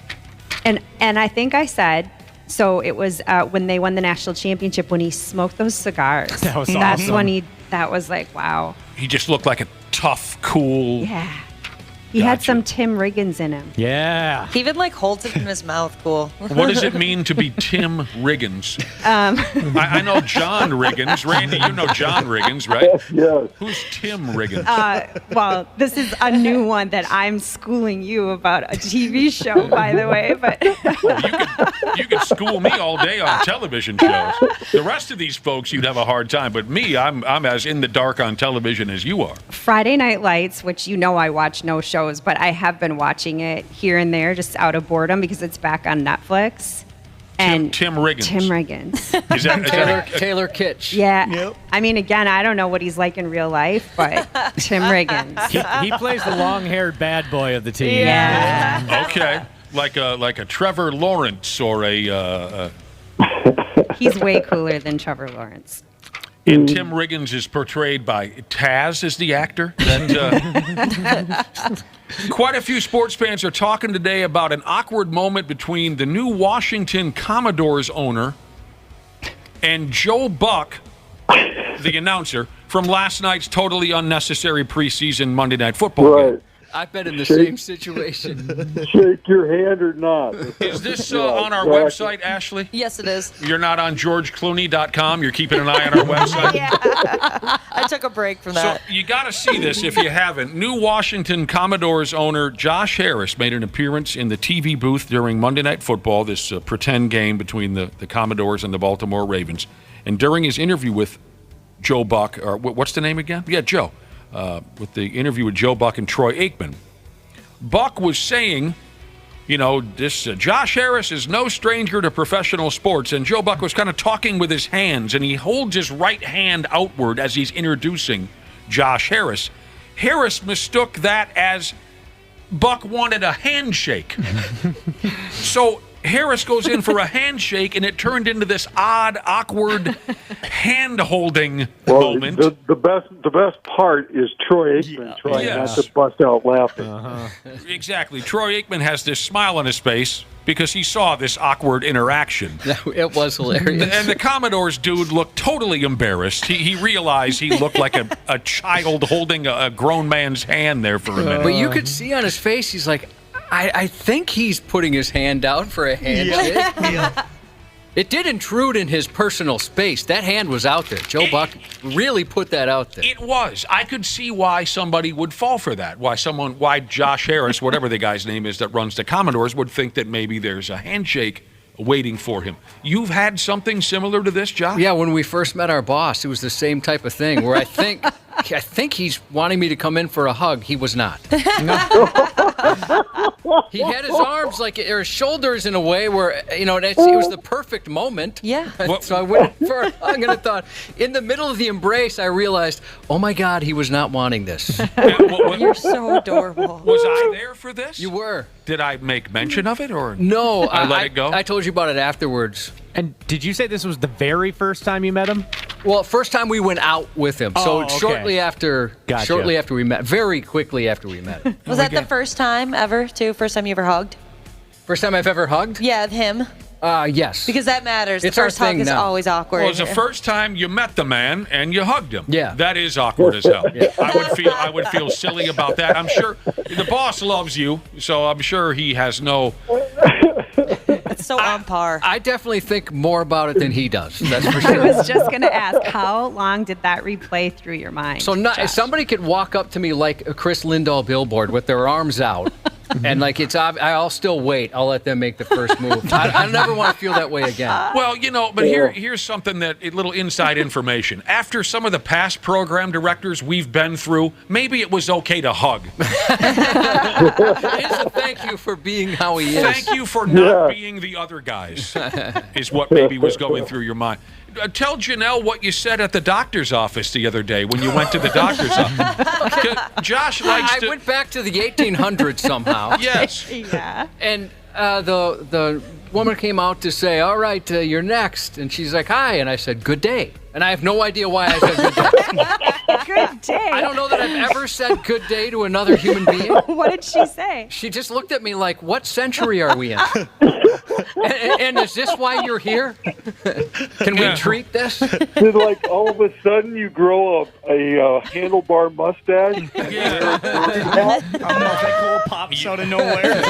And I think I said, so it was when they won the national championship when he smoked those cigars. That was That's awesome. when that was like, wow. He just looked like a tough, cool. Yeah. He had some Tim Riggins in him. Yeah. He even holds it in his mouth. Cool. What does it mean to be Tim Riggins? I know John Riggins. Randy, you know John Riggins, right? Yes. Who's Tim Riggins? Well, this is a new one that I'm schooling you about a TV show, by the way. But You could school me all day on television shows. The rest of these folks, you'd have a hard time. But me, I'm as in the dark on television as you are. Friday Night Lights, which I watch no shows, but I have been watching it here and there just out of boredom because it's back on Netflix. And Tim Riggins. Tim Riggins. Is that Taylor Kitsch. Yeah. Yep. I mean, again, I don't know what he's like in real life, but Tim Riggins. He plays the long-haired bad boy of the team. Yeah. Okay. Like a Trevor Lawrence or a He's way cooler than Trevor Lawrence. and Tim Riggins is portrayed by Taz as the actor. Quite a few sports fans are talking today about an awkward moment between the new Washington Commodores owner and Joe Buck, the announcer, from last night's totally unnecessary preseason Monday Night Football game. I've been in the same situation. Shake your hand or not. Is this on our website, Ashley? Yes, it is. You're not on GeorgeClooney.com? You're keeping an eye on our website? Yeah. I took a break from that. So you got to see this if you haven't. New Washington Commodores owner Josh Harris made an appearance in the TV booth during Monday Night Football, this pretend game between the Commodores and the Baltimore Ravens. And during his interview with Joe Buck, or what's the name again? Yeah, Joe. With the interview with Joe Buck and Troy Aikman, Buck was saying, this Josh Harris is no stranger to professional sports, and Joe Buck was kind of talking with his hands, and he holds his right hand outward as he's introducing Josh Harris. Harris mistook that as Buck wanted a handshake. So Harris goes in for a handshake, and it turned into this odd, awkward hand-holding moment. The best part is Troy Aikman trying not to bust out laughing. Exactly. Troy Aikman has this smile on his face because he saw this awkward interaction. It was hilarious. And the Commodores dude looked totally embarrassed. He realized he looked like a child holding a grown man's hand there for a minute. But you could see on his face, he's like, I think he's putting his hand out for a handshake. Yeah. It did intrude in his personal space. That hand was out there. Joe Buck really put that out there. It was. I could see why somebody would fall for that. Why Josh Harris, whatever the guy's name is that runs the Commodores, would think that maybe there's a handshake waiting for him. You've had something similar to this, Josh? Yeah, when we first met our boss, it was the same type of thing where I think he's wanting me to come in for a hug. He was not. He had his arms or his shoulders in a way where, it was the perfect moment. Yeah. So I went for a hug and I thought, in the middle of the embrace, I realized, oh my God, he was not wanting this. You're so adorable. Was I there for this? You were. Did I make mention of it or no? I let it go? I told you about it afterwards. And did you say this was the very first time you met him? Well, first time we went out with him. So okay. shortly after we met, very quickly after we met. Was that the first time ever, too? First time you ever hugged? First time I've ever hugged? Yeah, him. Yes. Because that matters. It's the our first hug thing is now. always awkward. Well, it was the first time you met the man and you hugged him. Yeah. That is awkward as hell. Yeah. I would feel silly about that. I'm sure the boss loves you, so I'm sure he has no... It's so on par. I definitely think more about it than he does. That's for sure. I was just going to ask, how long did that replay through your mind? So if somebody could walk up to me like a Chris Lindahl billboard with their arms out, and I'll still wait. I'll let them make the first move. I never want to feel that way again. Well, but here's something a little inside information. After some of the past program directors we've been through, maybe it was okay to hug. It is a thank you for being how he is. Thank you for not being the other guys, is what maybe was going through your mind. tell Janelle what you said at the doctor's office the other day when you went to the doctor's office. Josh likes to... I went back to the 1800s somehow. Yes. Yeah. And the woman came out to say, all right, you're next. And she's like, hi. And I said, good day. And I have no idea why I said good day. Good day. I don't know that I've ever said good day to another human being. What did she say? She just looked at me like, what century are we in? and is this why you're here? Can we treat this? Did like all of a sudden you grow a handlebar mustache? Yeah. A multi-cool pops out of nowhere.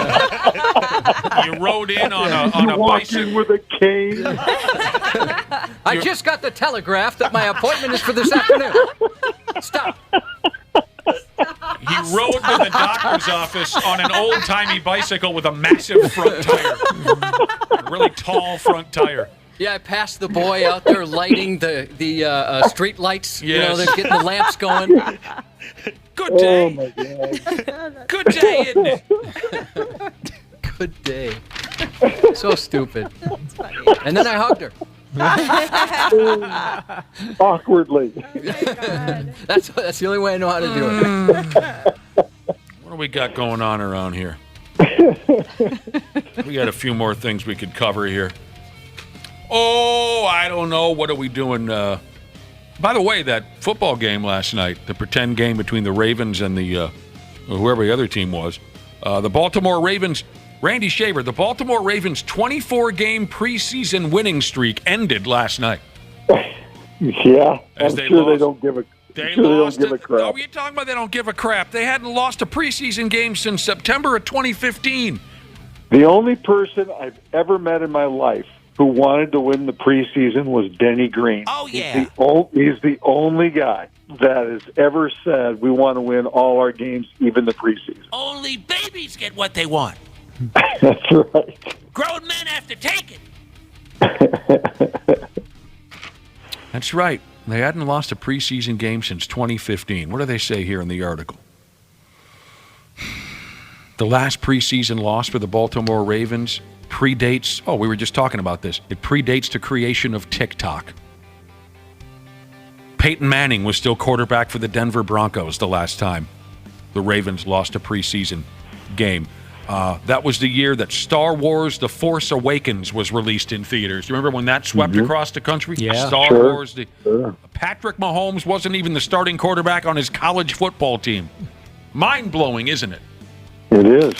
You rode in on a bicycle with a cane. I just got the telegraph that my appointment is for this afternoon. Stop. He rode to the doctor's office on an old-timey bicycle with a massive front tire. A really tall front tire. Yeah, I passed the boy out there lighting the street lights. Yes. You know, they're getting the lamps going. Good day. Oh, my God. Good day, isn't it? Good day. So stupid. And then I hugged her. Awkwardly. That's the only way I know how to do it. What do we got going on around here? We got a few more things we could cover here. Oh, I don't know. What are we doing? By the way, that football game last night, the pretend game between the Ravens and the whoever the other team was, the Baltimore Ravens. Randy Shaver, the Baltimore Ravens' 24-game preseason winning streak ended last night. Yeah, As I'm they sure lost. they don't give a. They Sure lost they don't give it. a crap. Oh, you're talking about they don't give a crap. They hadn't lost a preseason game since September of 2015. The only person I've ever met in my life who wanted to win the preseason was Denny Green. Oh, yeah. He's the only guy that has ever said we want to win all our games, even the preseason. Only babies get what they want. That's right. Grown men have to take it. That's right. They hadn't lost a preseason game since 2015. What do they say here in the article? The last preseason loss for the Baltimore Ravens predates, we were just talking about this. It predates the creation of TikTok. Peyton Manning was still quarterback for the Denver Broncos the last time the Ravens lost a preseason game. That was the year that Star Wars The Force Awakens was released in theaters. You remember when that swept across the country? Yeah. Star Sure. Wars. Patrick Mahomes wasn't even the starting quarterback on his college football team. Mind-blowing, isn't it? It is.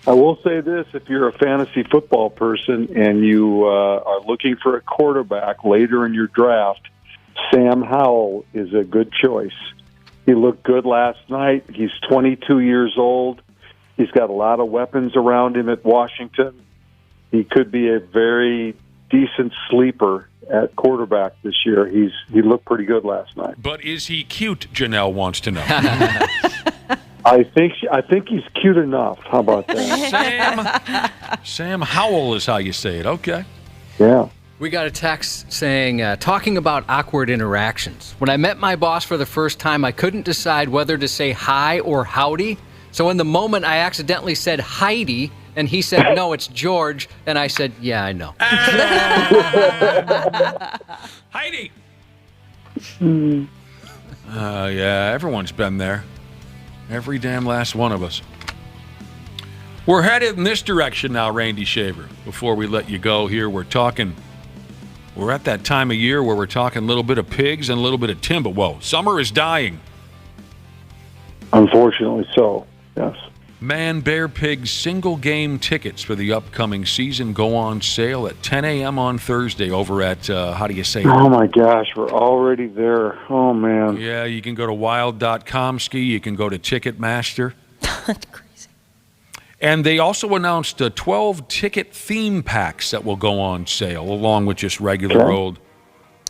I will say this, if you're a fantasy football person and you are looking for a quarterback later in your draft, Sam Howell is a good choice. He looked good last night. He's 22 years old. He's got a lot of weapons around him at Washington. He could be a very decent sleeper at quarterback this year. He looked pretty good last night. But is he cute, Janelle wants to know. I think he's cute enough. How about that? Sam Howell is how you say it. Okay. Yeah. We got a text saying, talking about awkward interactions. When I met my boss for the first time, I couldn't decide whether to say hi or howdy. So in the moment, I accidentally said Heidi, and he said, no, it's George. And I said, yeah, I know. Heidi. Yeah, everyone's been there. Every damn last one of us. We're headed in this direction now, Randy Shaver. Before we let you go here, we're at that time of year where we're talking a little bit of pigs and a little bit of timber. Whoa, summer is dying. Unfortunately so, yes. Man, Bear, Pigs single game tickets for the upcoming season go on sale at 10 a.m. on Thursday over at, how do you say it? Oh, my gosh, we're already there. Oh, man. Yeah, you can go to wild.com ski. You can go to Ticketmaster. That's crazy. And they also announced 12 ticket theme packs that will go on sale, along with just regular old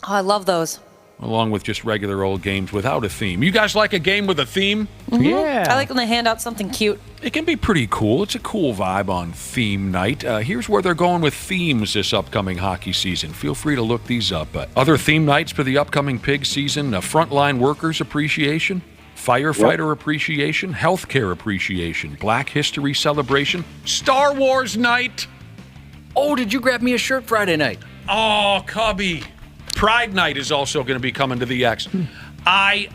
Oh, I love those. games without a theme. You guys like a game with a theme? Yeah. I like when they hand out something cute. It can be pretty cool. It's a cool vibe on theme night. Here's where they're going with themes this upcoming hockey season. Feel free to look these up. Other theme nights for the upcoming pig season: frontline workers appreciation, firefighter appreciation, healthcare appreciation, Black History celebration, Star Wars night. Oh, did you grab me a shirt Friday night? Oh, Cubby. Pride Night is also going to be coming to the X. By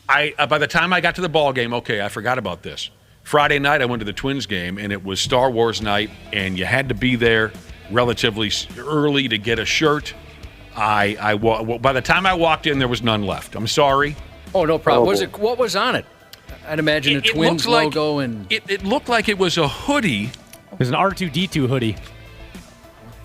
the time I got to the ball game, okay, I forgot about this. Friday night, I went to the Twins game, and it was Star Wars night, and you had to be there relatively early to get a shirt. By the time I walked in, there was none left. I'm sorry. Oh, no problem. What was on it? I'd imagine a Twins logo and it looked like it was a hoodie. It was an R2-D2 hoodie.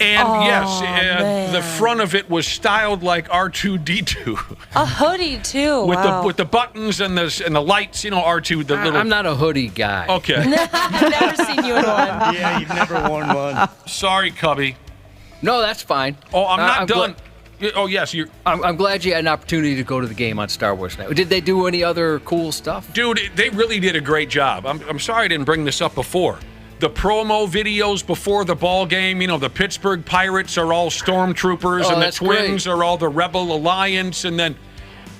And the front of it was styled like R2-D2. A hoodie too. With the buttons and the lights, R2. I'm not a hoodie guy. Okay. I've never seen you in one. Yeah, you've never worn one. Sorry, Cubby. No, that's fine. Oh, I'm not done. Oh, yes, you're. I'm glad you had an opportunity to go to the game on Star Wars Night. Did they do any other cool stuff? Dude, they really did a great job. I'm sorry I didn't bring this up before. The promo videos before the ball game, the Pittsburgh Pirates are all stormtroopers, and the Twins are all the Rebel Alliance, and then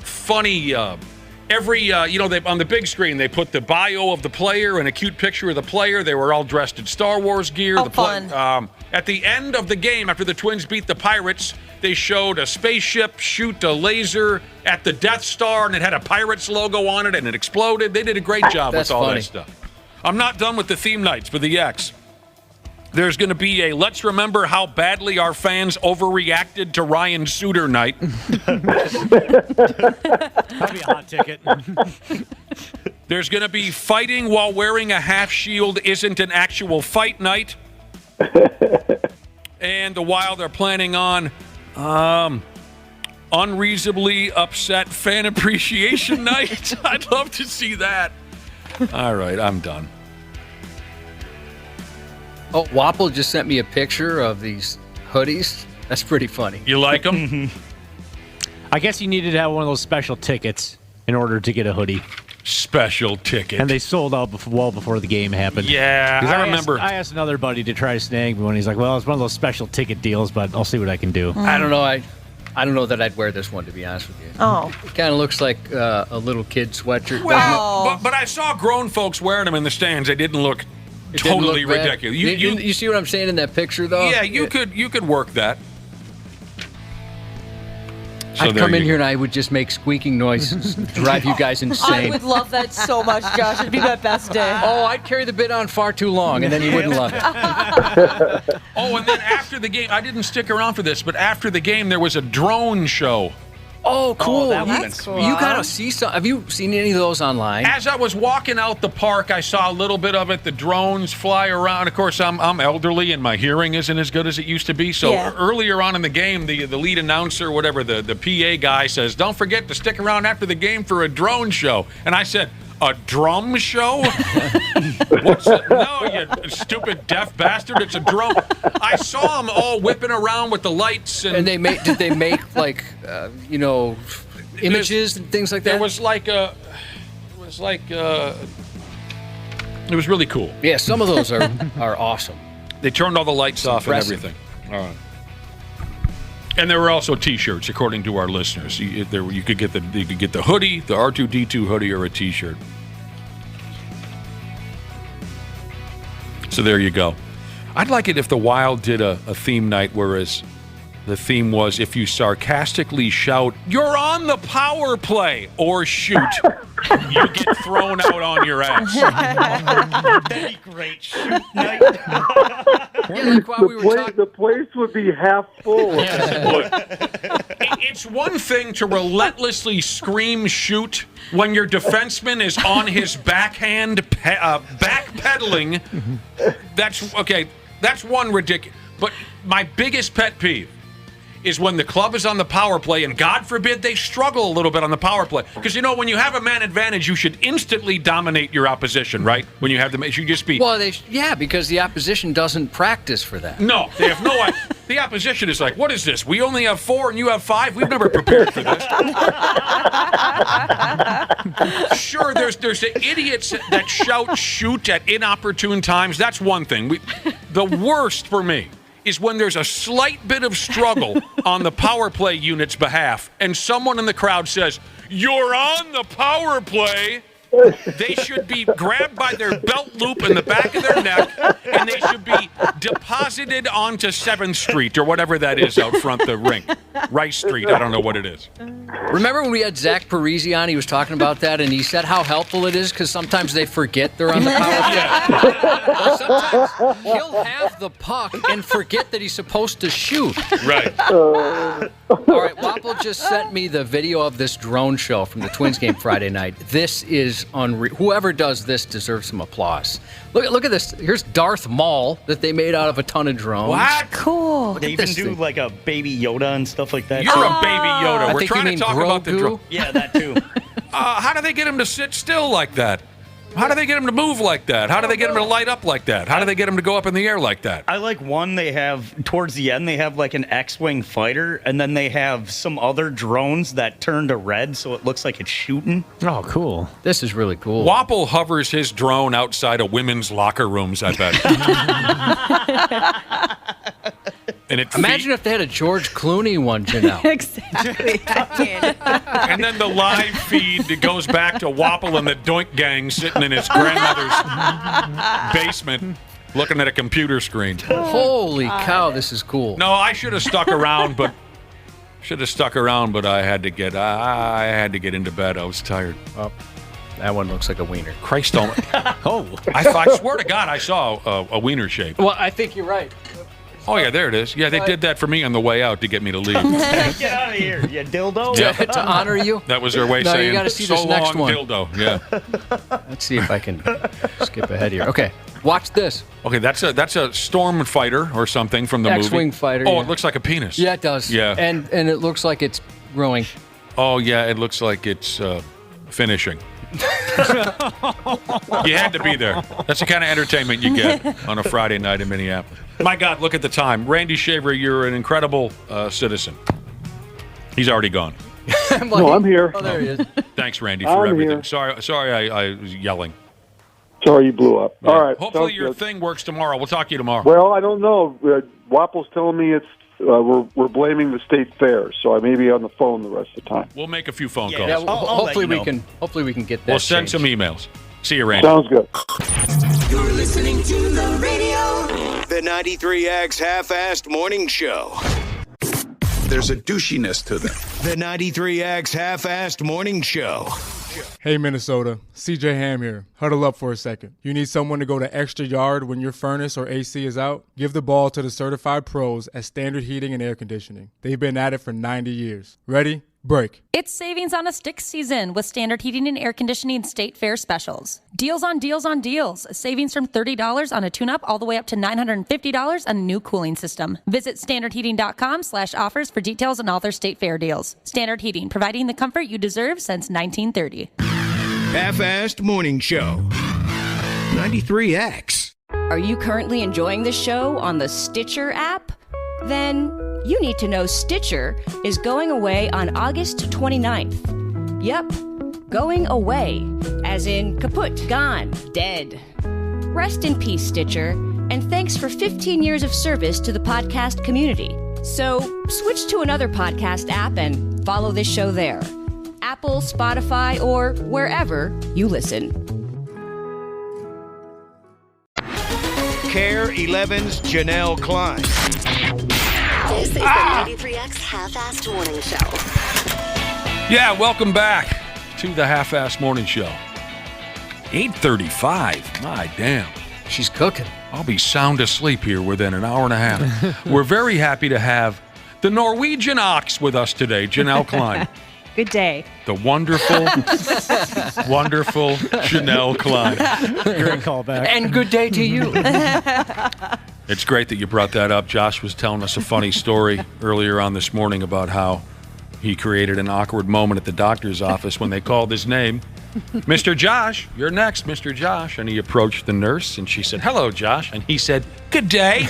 funny. Every on the big screen they put the bio of the player and a cute picture of the player. They were all dressed in Star Wars gear. Fun. At the end of the game, after the Twins beat the Pirates, they showed a spaceship shoot a laser at the Death Star, and it had a Pirates logo on it, and it exploded. They did a great job with all that stuff. I'm not done with the theme nights for the X. There's going to be a let's remember how badly our fans overreacted to Ryan Suter night. That'd be a hot ticket. There's going to be fighting while wearing a half shield isn't an actual fight night. And the Wild are planning on unreasonably upset fan appreciation night. I'd love to see that. All right, I'm done. Oh, Wapple just sent me a picture of these hoodies. That's pretty funny. You like them? I guess you needed to have one of those special tickets in order to get a hoodie. Special ticket. And they sold out well before the game happened. Yeah, I remember. I asked another buddy to try to snag me one. He's like, well, it's one of those special ticket deals, but I'll see what I can do. I don't know. I don't know that I'd wear this one, to be honest with you. Oh. It kind of looks like a little kid sweatshirt. Well, but I saw grown folks wearing them in the stands. They didn't look totally ridiculous. You see what I'm saying in that picture, though? Yeah, you could work that. So I'd come in here and I would just make squeaking noises, drive you guys insane. I would love that so much, Josh. It'd be my best day. Oh, I'd carry the bit on far too long, and then you wouldn't love it. Oh, and then after the game, I didn't stick around for this, but after the game, there was a drone show. Oh, cool. That's cool. You got to see some. Have you seen any of those online? As I was walking out the park, I saw a little bit of it. The drones fly around. Of course, I'm elderly and my hearing isn't as good as it used to be. So earlier on in the game, the lead announcer, whatever, the PA guy says, don't forget to stick around after the game for a drone show. And I said, a drum show? What's it? No, you stupid deaf bastard. It's a drum. I saw them all whipping around with the lights. And did they make like, images and things like that? There was like it was really cool. Yeah, some of those are awesome. They turned all the lights off and everything. All right. And there were also T-shirts, according to our listeners. You could get the hoodie, the R2-D2 hoodie, or a T-shirt. So there you go. I'd like it if the Wild did a theme night, whereas the theme was if you sarcastically shout, "You're on the power play," or shoot, you get thrown out on your ass. That'd be great. Shoot night. The place would be half full. It's one thing to relentlessly scream shoot when your defenseman is on his backhand backpedaling. That's okay. That's one ridiculous. But my biggest pet peeve is when the club is on the power play, and God forbid they struggle a little bit on the power play. Because, when you have a man advantage, you should instantly dominate your opposition, right? When you have them, it should just be... Well, because the opposition doesn't practice for that. No, they have no idea. The opposition is like, what is this? We only have 4 and you have 5? We've never prepared for this. Sure, there's the idiots that shout shoot at inopportune times. That's one thing. The worst for me is when there's a slight bit of struggle on the power play unit's behalf, and someone in the crowd says, "You're on the power play." They should be grabbed by their belt loop in the back of their neck, and they should be deposited onto 7th Street or whatever that is out front the rink. Rice Street, I don't know what it is. Remember when we had Zach Parisi on? He was talking about that, and he said how helpful it is because sometimes they forget they're on the power. Or sometimes he'll have the puck and forget that he's supposed to shoot. Right. All right, Wapple just sent me the video of this drone show from the Twins game Friday night. This is unreal. Whoever does this deserves some applause. Look at this. Here's Darth Maul that they made out of a ton of drones. What? Cool. They even do like a baby Yoda and stuff like that. You're a baby Yoda. I We're think you trying to mean talk about the Grogu? drone. Yeah, that too. How do they get him to sit still like that? How do they get him to move like that? How do they get him to light up like that? How do they get him to go up in the air like that? I like one they have, towards the end, they have like an X-Wing fighter, and then they have some other drones that turn to red so it looks like it's shooting. Oh, cool. This is really cool. Wapple hovers his drone outside of women's locker rooms, I bet. And it Imagine if they had a George Clooney one, Janelle. Exactly. And then the live feed that goes back to Wapple and the Doink Gang sitting in his grandmother's basement looking at a computer screen. Holy cow, this is cool. No, I should have stuck around, but I had to get into bed. I was tired. Oh, that one looks like a wiener. Christ almighty. I swear to God I saw a wiener shape. Well, I think you're right. Oh, yeah, there it is. Yeah, they did that for me on the way out to get me to leave. Get out of here, you dildo. Yeah. To honor you? That was their way No, saying, you gotta see so this next long, one. dildo. Yeah. Let's see if I can skip ahead here. Okay, watch this. Okay, that's a storm fighter or something from the movie. X-Wing fighter. Oh, yeah. It looks like a penis. Yeah, it does. Yeah. And it looks like it's growing. Oh, yeah, it looks like it's finishing. You had to be there. That's the kind of entertainment you get on a Friday night in Minneapolis. My God, look at the time. Randy Shaver, you're an incredible citizen. He's already gone. No, I'm here. Oh, there he is. Thanks, Randy, for I'm everything. here. Sorry, I was yelling. Sorry you blew up. Yeah. All right. Hopefully sounds your good. thing works tomorrow. We'll talk to you tomorrow. Well, I don't know. Wapple's telling me it's we're blaming the state fair, so I may be on the phone the rest of the time. We'll make a few phone calls. Yeah, I'll let you know. Hopefully we can get that. We'll send changed. some emails. See you, Randy. Sounds good. You're listening to the radio. The 93 X Half-Assed Morning Show. There's a douchiness to them. The 93 X Half-Assed Morning Show. Hey Minnesota, CJ Ham here. Huddle up for a second. You need someone to go the extra yard when your furnace or AC is out? Give the ball to the certified pros at Standard Heating and Air Conditioning. They've been at it for 90 years. Ready? Break. It's savings on a stick season with Standard Heating and Air Conditioning State Fair specials. Deals on deals on deals. Savings from $30 on a tune-up all the way up to $950 on a new cooling system. Visit standardheating.com/offers for details on all their State Fair deals. Standard Heating, providing the comfort you deserve since 1930. Half-Assed Morning Show. 93X. Are you currently enjoying the show on the Stitcher app? Then you need to know Stitcher is going away on August 29th. Yep, going away, as in kaput, gone, dead. Rest in peace, Stitcher, and thanks for 15 years of service to the podcast community. So switch to another podcast app and follow this show there. Apple, Spotify, or wherever you listen. KARE 11's Janel Klein. This is the 93X Half-Assed Morning Show. Yeah, welcome back to the Half-Assed Morning Show. 8:35. My damn. She's cooking. I'll be sound asleep here within an hour and a half. We're very happy to have the Norwegian ox with us today, Janel Klein. Good day. The wonderful, wonderful Janel Klein. Great callback. And good day to you. It's great that you brought that up. Josh was telling us a funny story earlier on this morning about how he created an awkward moment at the doctor's office when they called his name. Mr. Josh, you're next, Mr. Josh. And he approached the nurse, and she said, hello, Josh. And he said, good day.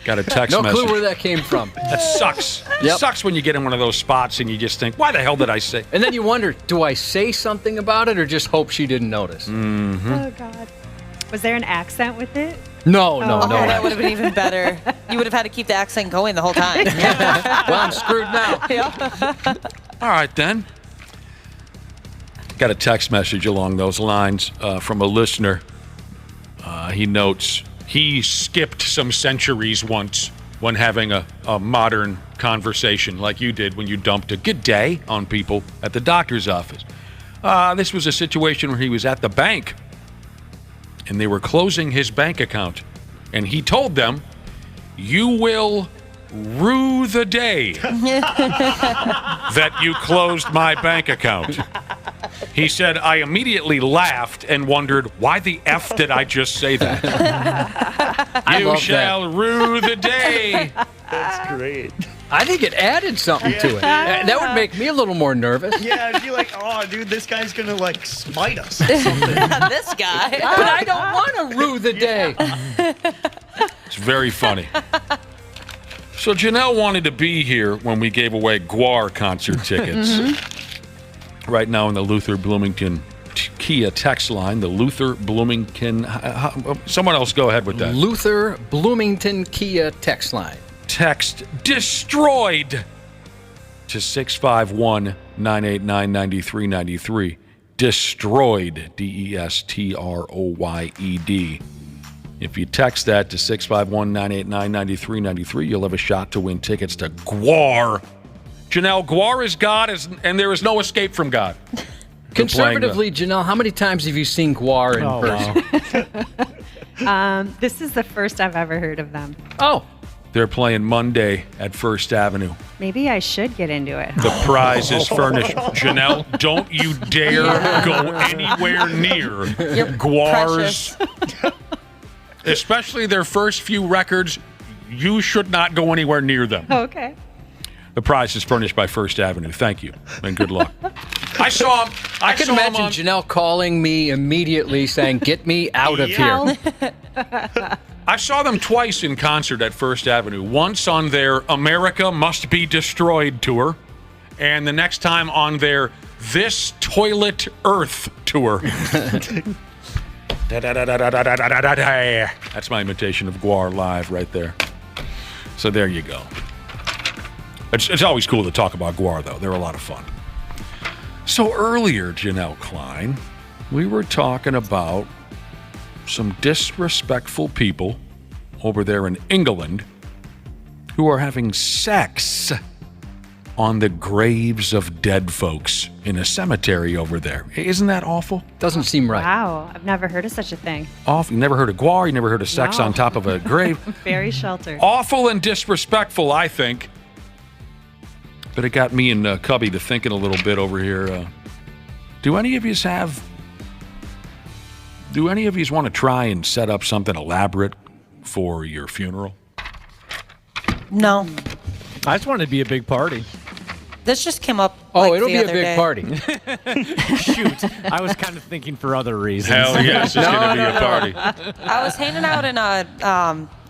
Got a text No message. clue where that came from. That sucks. Yep. Sucks when you get in one of those spots and you just think, why the hell did I say? And then you wonder, do I say something about it or just hope she didn't notice? Mm-hmm. Oh, God. Was there an accent with it? No. That would have been even better. You would have had to keep the accent going the whole time. Well, I'm screwed now. All right, then. Got a text message along those lines from a listener. He notes he skipped some centuries once when having a modern conversation like you did when you dumped a good day on people at the doctor's office. This was a situation where he was at the bank, and they were closing his bank account. And he told them, "You will rue the day that you closed my bank account." He said, "I immediately laughed and wondered, why the F did I just say that?" You shall rue the day. That's great. I think it added something to it. That would make me a little more nervous. Yeah, I'd be like, oh, dude, this guy's going to, like, smite us. This guy. But I don't want to rue the day. It's very funny. So Janelle wanted to be here when we gave away GWAR concert tickets. Right now in the Luther Bloomington Kia text line, the Luther Bloomington... someone else go ahead with that. Luther Bloomington Kia text line. Text destroyed to 651-989-9393. Destroyed, DESTROYED. If you text that to 651-989-9393, you'll have a shot to win tickets to GWAR. Janelle, GWAR is God, and there is no escape from God. Conservatively, Janelle, how many times have you seen GWAR in person? Wow. This is the first I've ever heard of them. Oh. They're playing Monday at First Avenue. Maybe I should get into it. The prize is furnished. Janelle, don't you dare go anywhere near GWAR's. Especially their first few records, you should not go anywhere near them. Okay. The prize is furnished by First Avenue. Thank you, and good luck. I saw him. I can imagine Janelle calling me immediately saying, "Get me out of here." I saw them twice in concert at First Avenue. Once on their America Must Be Destroyed tour, and the next time on their This Toilet Earth tour. That's my imitation of GWAR live right there. So there you go. It's always cool to talk about GWAR, though. They're a lot of fun. So earlier, Janel Klein, we were talking about some disrespectful people over there in England who are having sex on the graves of dead folks in a cemetery over there. Isn't that awful? Doesn't seem right. Wow, I've never heard of such a thing. Awful. You never heard of GWAR? You never heard of sex on top of a grave? Very sheltered. Awful and disrespectful, I think. But it got me and Cubby to thinking a little bit over here. Do any of you want to try and set up something elaborate for your funeral? No. I just want it to be a big party. This just came up. It'll the be a other big day. party. Shoot, I was kind of thinking for other reasons. Hell yes, it's going to be a party. I was hanging out in a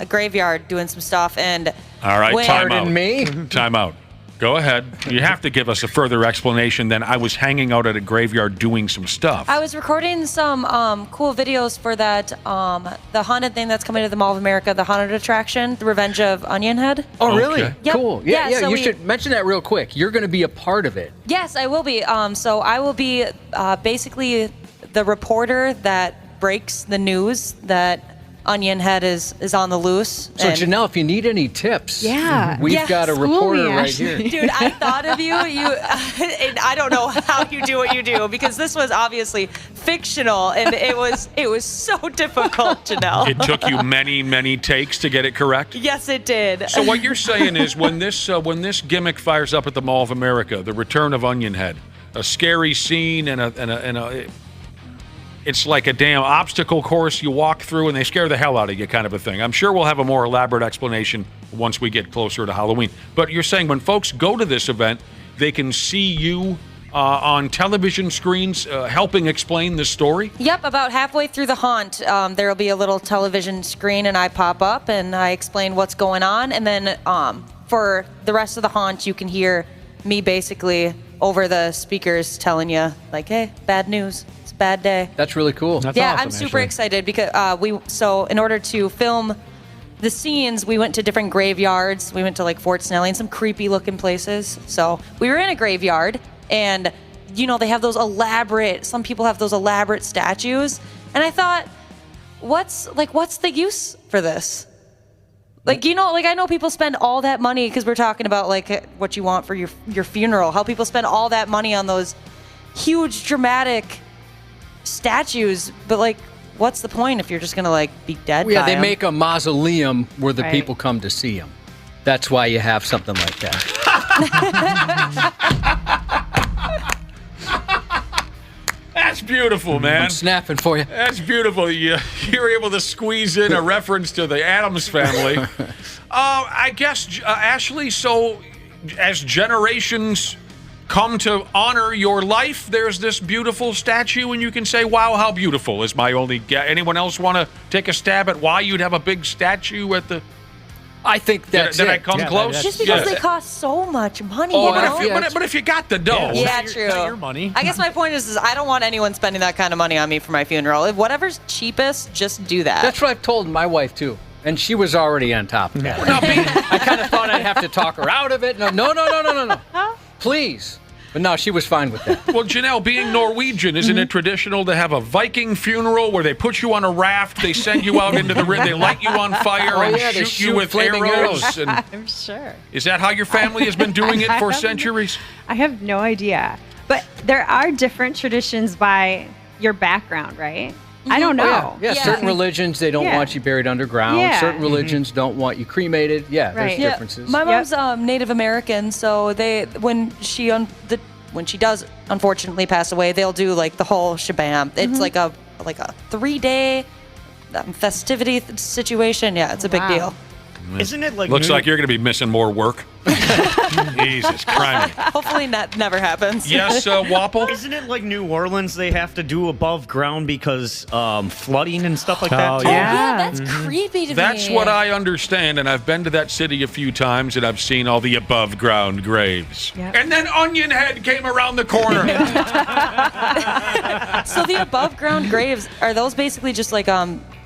graveyard doing some stuff, and all right, time out. Me? Time out. Go ahead. You have to give us a further explanation than I was hanging out at a graveyard doing some stuff. I was recording some cool videos for that the haunted thing that's coming to the Mall of America, the haunted attraction, The Revenge of Onion Head. Oh, really? Okay. Yep. Cool. Yeah. So You should mention that real quick. You're going to be a part of it. Yes, I will be. So I will be basically the reporter that breaks the news that Onion Head is on the loose. So, Janelle, if you need any tips, Yeah. we've got a reporter right here. Dude, I thought of you. And I don't know how you do what you do, because this was obviously fictional, and it was so difficult, Janelle. It took you many, many takes to get it correct? Yes, it did. So what you're saying is when this gimmick fires up at the Mall of America, the return of Onion Head, a scary scene and it's like a damn obstacle course you walk through and they scare the hell out of you, kind of a thing. I'm sure we'll have a more elaborate explanation once we get closer to Halloween. But you're saying when folks go to this event, they can see you on television screens helping explain the story? Yep, about halfway through the haunt, there will be a little television screen, and I pop up and I explain what's going on. And then for the rest of the haunt, you can hear me basically over the speakers telling you, like, hey, bad news. It's a bad day. That's really cool. That's yeah, awesome, I'm super actually. excited because so in order to film the scenes, we went to different graveyards. We went to like Fort Snelling and some creepy looking places. So we were in a graveyard, and they have those elaborate, some people have those elaborate statues. And I thought, what's the use for this? Like, I know people spend all that money because we're talking about like what you want for your funeral. How people spend all that money on those huge dramatic statues, but like, what's the point if you're just gonna like be dead? Yeah, by they 'em? make a mausoleum where the Right. people come to see them. That's why you have something like that. That's beautiful, man. I'm snapping for you. That's beautiful. You're able to squeeze in a reference to the Addams family. I guess, Ashley, so as generations come to honor your life, there's this beautiful statue, and you can say, wow, how beautiful is my only guess. Anyone else want to take a stab at why you'd have a big statue at the... I think that's Did I come close? Just because they cost so much money. Oh, you know? but if you got the dough. Yeah, true. your money. I guess my point is I don't want anyone spending that kind of money on me for my funeral. If whatever's cheapest, just do that. That's what I've told my wife, too. And she was already on top of that. I kind of thought I'd have to talk her out of it. No. Please. But no, she was fine with that. Well, Janelle, being Norwegian, isn't it traditional to have a Viking funeral where they put you on a raft, they send you out into the river, they light you on fire and shoot you with arrows? And I'm sure. is that how your family has been doing it for centuries? I have no idea. But there are different traditions by your background, right? I don't know. Yeah, certain religions, they don't want you buried underground. Yeah. Certain religions don't want you cremated. Yeah, there's differences. My mom's Native American, so when she does unfortunately pass away, they'll do like the whole shabam. It's like a 3-day festivity situation. Yeah, it's a big deal. Isn't it like Looks like you're going to be missing more work. Jesus Christ. Hopefully that never happens. Yes, Wapple? Isn't it like New Orleans? They have to do above ground because flooding and stuff like that. Oh, too? Yeah, that's creepy to That's me. what I understand, and I've been to that city a few times, and I've seen all the above-ground graves. Yep. And then Onion Head came around the corner. So the above ground graves, are those basically just like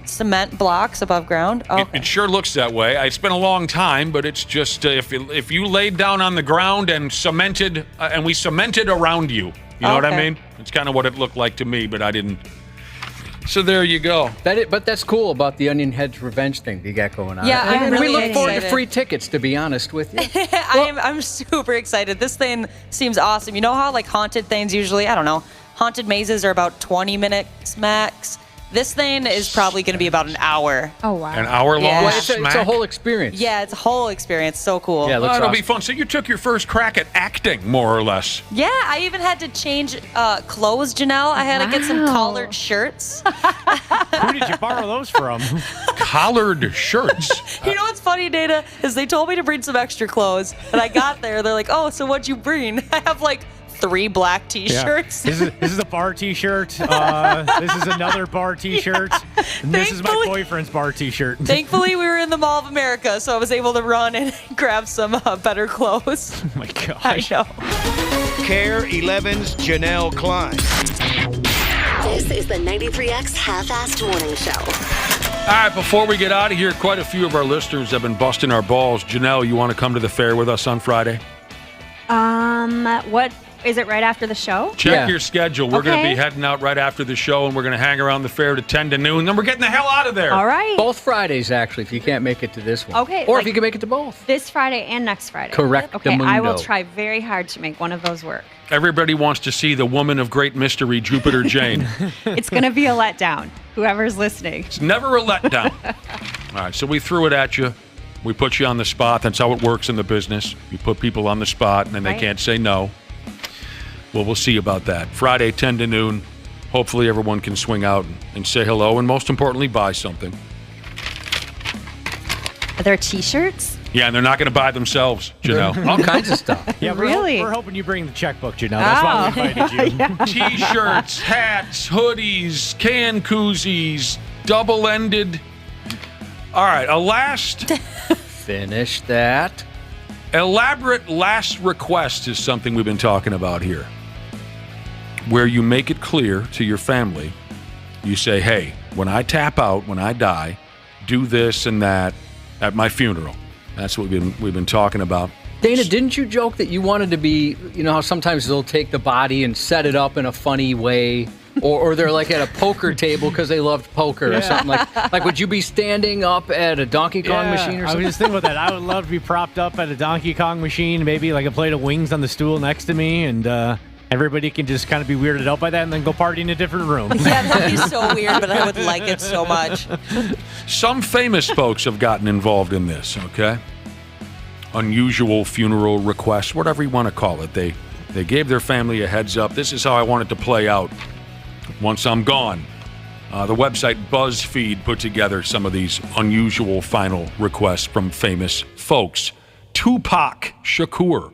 cement blocks above ground? Oh, It sure looks that way. It's been a long time, but it's just if you laid down on the ground and cemented, and we cemented around you. You know what I Okay. mean? It's kind of what it looked like to me, but I didn't. So there you go. But that's cool about the Onion Head's revenge thing you got going on. Yeah, I'm and we really look forward to excited. free tickets, to be honest with you. I'm super excited. This thing seems awesome. You know how like haunted things usually, I don't know, haunted mazes are about 20 minutes max. This thing is probably going to be about an hour. Oh, wow. An hour long Yeah. It's a whole experience. Yeah, it's a whole experience. So cool. Yeah, it looks it'll be awesome. fun. So you took your first crack at acting, more or less. Yeah, I even had to change clothes, Janelle. I had to get some collared shirts. Who did you borrow those from? Collared shirts. You know what's funny, Dana, is they told me to bring some extra clothes, and I got there. They're like, "Oh, so what'd you bring?" I have like 3 black T-shirts. This is a bar T-shirt. This is another bar T-shirt. And this is my boyfriend's bar T-shirt. Thankfully, we were in the Mall of America, so I was able to run and grab some better clothes. Oh my gosh. I know. KARE 11's Janel Klein. This is the 93X Half-Assed Morning Show. All right, before we get out of here, quite a few of our listeners have been busting our balls. Janelle, you want to come to the fair with us on Friday? What is it right after the show? Check your schedule. We're going to Okay. be heading out right after the show, and we're going to hang around the fair to 10 to noon. Then we're getting the hell out of there. All right. Both Fridays, actually, if you can't make it to this one. Okay, Or like- if you can make it to both. This Friday and next Friday. Correct. Okay, I will Mundo. try very hard to make one of those work. Everybody wants to see the woman of great mystery, Jupiter Jane. It's going to be a letdown, whoever's listening. It's never a letdown. All right, so we threw it at you. We put you on the spot. That's how it works in the business. You put people on the spot, and then they Right. can't say no. Well, we'll see about that. Friday, 10 to noon. Hopefully everyone can swing out and say hello, and most importantly, buy something. Are there T-shirts? Yeah, and they're not going to buy themselves, Janelle. All kinds of stuff. Yeah, Really? We're hoping you bring the checkbook, Janelle. That's why we invited you. Yeah. T-shirts, hats, hoodies, can koozies, double-ended. All right, a last Finish that. elaborate last request is something we've been talking about here, where you make it clear to your family. You say, hey, when I tap out, when I die, do this and that at my funeral. That's what we've been talking about. Dana, didn't you joke that you wanted to be, you know how sometimes they'll take the body and set it up in a funny way or they're like at a poker table because they loved poker or something like. Would you be standing up at a Donkey Kong machine or something? I was just thinking about that. I would love to be propped up at a Donkey Kong machine, maybe like a plate of wings on the stool next to me, and everybody can just kind of be weirded out by that and then go party in a different room. Yeah, that'd be so weird, but I would like it so much. Some famous folks have gotten involved in this, okay? Unusual funeral requests, whatever you want to call it. They gave their family a heads up. This is how I want it to play out once I'm gone. The website BuzzFeed put together some of these unusual final requests from famous folks. Tupac Shakur.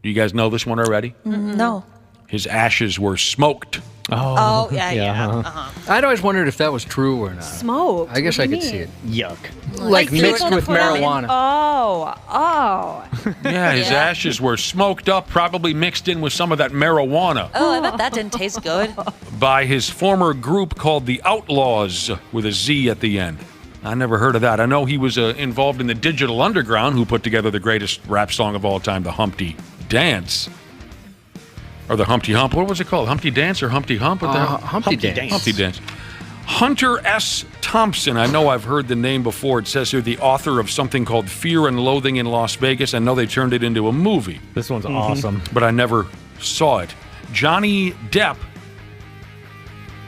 Do you guys know this one already? No. His ashes were smoked. Oh, yeah. I'd always wondered if that was true or not. Smoked? I guess What I do could you see it. Yuck. Like mixed with marijuana. Oh. Yeah, his ashes were smoked up, probably mixed in with some of that marijuana. Oh, I bet that didn't taste good. By his former group called the Outlaws, with a Z at the end. I never heard of that. I know he was involved in the Digital Underground, who put together the greatest rap song of all time, the Humpty Dance. Or the Humpty Hump. What was it called? Humpty Dance or Humpty Hump? Humpty Dance. Humpty Dance. Hunter S. Thompson. I know I've heard the name before. It says here the author of something called Fear and Loathing in Las Vegas. I know they turned it into a movie. This one's awesome. But I never saw it. Johnny Depp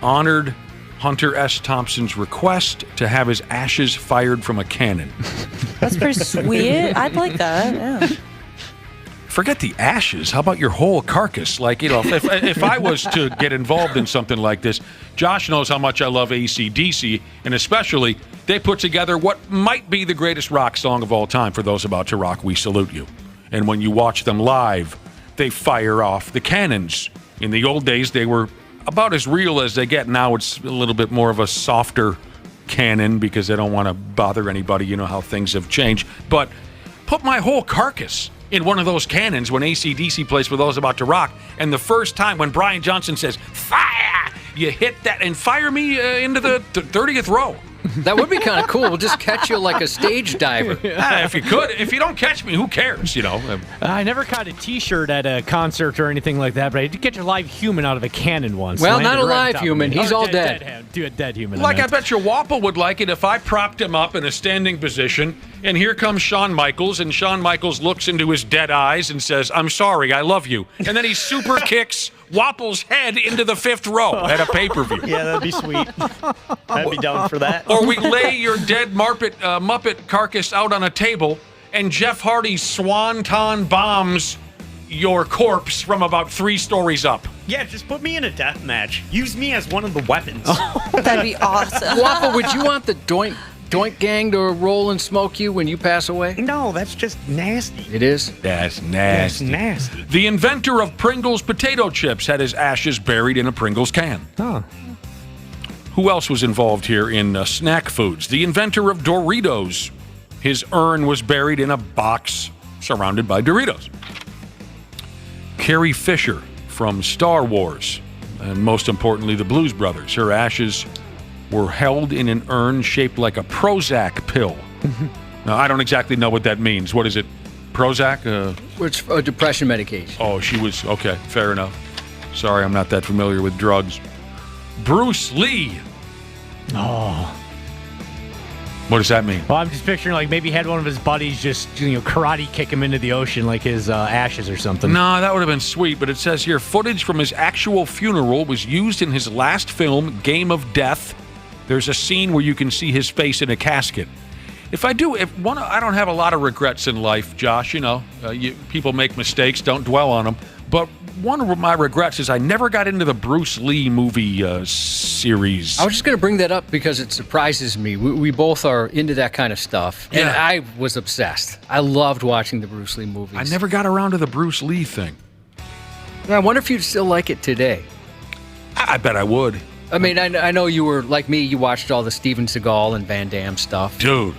honored Hunter S. Thompson's request to have his ashes fired from a cannon. That's pretty sweet. I'd like that, yeah. Forget the ashes. How about your whole carcass? Like, you know, if I was to get involved in something like this, Josh knows how much I love AC/DC, and especially they put together what might be the greatest rock song of all time. For those about to rock, we salute you. And when you watch them live, they fire off the cannons. In the old days, they were about as real as they get. Now it's a little bit more of a softer cannon because they don't want to bother anybody. You know how things have changed. But put my whole carcass in one of those cannons when AC/DC plays For Those About to Rock, and the first time when Brian Johnson says, fire, you hit that and fire me into the 30th row. That would be kind of cool. We'll just catch you like a stage diver. If you could. If you don't catch me, who cares, you know? I never caught a T-shirt at a concert or anything like that, but I did catch a live human out of a cannon once. Well, Landed not a right on live top of human. me. He's all dead. dead. Dead human. Like, I bet you Wapple would like it if I propped him up in a standing position, and here comes Shawn Michaels, and Shawn Michaels looks into his dead eyes and says, I'm sorry, I love you. And then he super kicks Wapple's head into the 5th row at a pay-per-view. Yeah, that'd be sweet. I'd be down for that. Or we lay your dead Muppet carcass out on a table, and Jeff Hardy swanton bombs your corpse from about 3 stories up. Yeah, just put me in a death match. Use me as one of the weapons. That'd be awesome. Waffle, would you want the Doink Gang to roll and smoke you when you pass away? No, that's just nasty. It is? That's nasty. That's nasty. The inventor of Pringles potato chips had his ashes buried in a Pringles can. Huh. Who else was involved here in snack foods? The inventor of Doritos. His urn was buried in a box surrounded by Doritos. Carrie Fisher from Star Wars, and most importantly, the Blues Brothers. Her ashes were held in an urn shaped like a Prozac pill. Now, I don't exactly know what that means. What is it? Prozac? It's a depression medication. Oh, she was... Okay, fair enough. Sorry, I'm not that familiar with drugs. Bruce Lee. Oh. What does that mean? Well, I'm just picturing like maybe he had one of his buddies just karate kick him into the ocean like his ashes or something. No, that would have been sweet, but it says here footage from his actual funeral was used in his last film, Game of Death. There's a scene where you can see his face in a casket. I don't have a lot of regrets in life, Josh. You know, people make mistakes, don't dwell on them. But one of my regrets is I never got into the Bruce Lee movie series. I was just going to bring that up because it surprises me. We both are into that kind of stuff. Yeah. And I was obsessed. I loved watching the Bruce Lee movies. I never got around to the Bruce Lee thing. I wonder if you'd still like it today. I bet I would. I mean, I know you were, like me, you watched all the Steven Seagal and Van Damme stuff. Dude,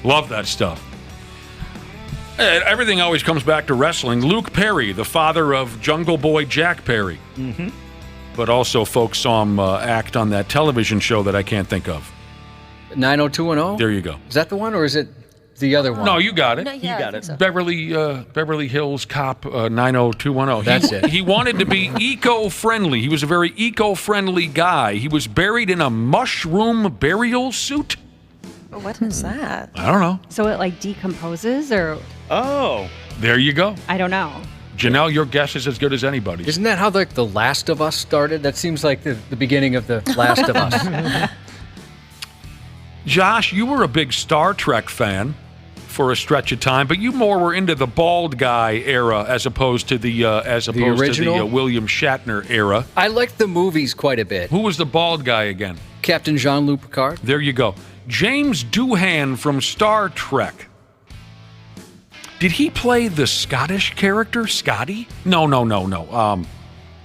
love that stuff. Everything always comes back to wrestling. Luke Perry, the father of Jungle Boy Jack Perry. Mm-hmm. But also folks saw him act on that television show that I can't think of. 90210? There you go. Is that the one, or is it the other one. No, you got it. No, yeah, I think so. Beverly Hills Cop 90210. That's it. He wanted to be eco-friendly. He was a very eco-friendly guy. He was buried in a mushroom burial suit. What is that? I don't know. So it like decomposes, or Oh. There you go. I don't know. Janelle, your guess is as good as anybody's. Isn't that how The Last of Us started? That seems like the beginning of The Last of Us. Josh, you were a big Star Trek fan for a stretch of time, but you more were into the bald guy era as opposed to the original? William Shatner era. I liked the movies quite a bit. Who was the bald guy again? Captain Jean-Luc Picard. There you go. James Doohan from Star Trek. Did he play the Scottish character, Scotty? No.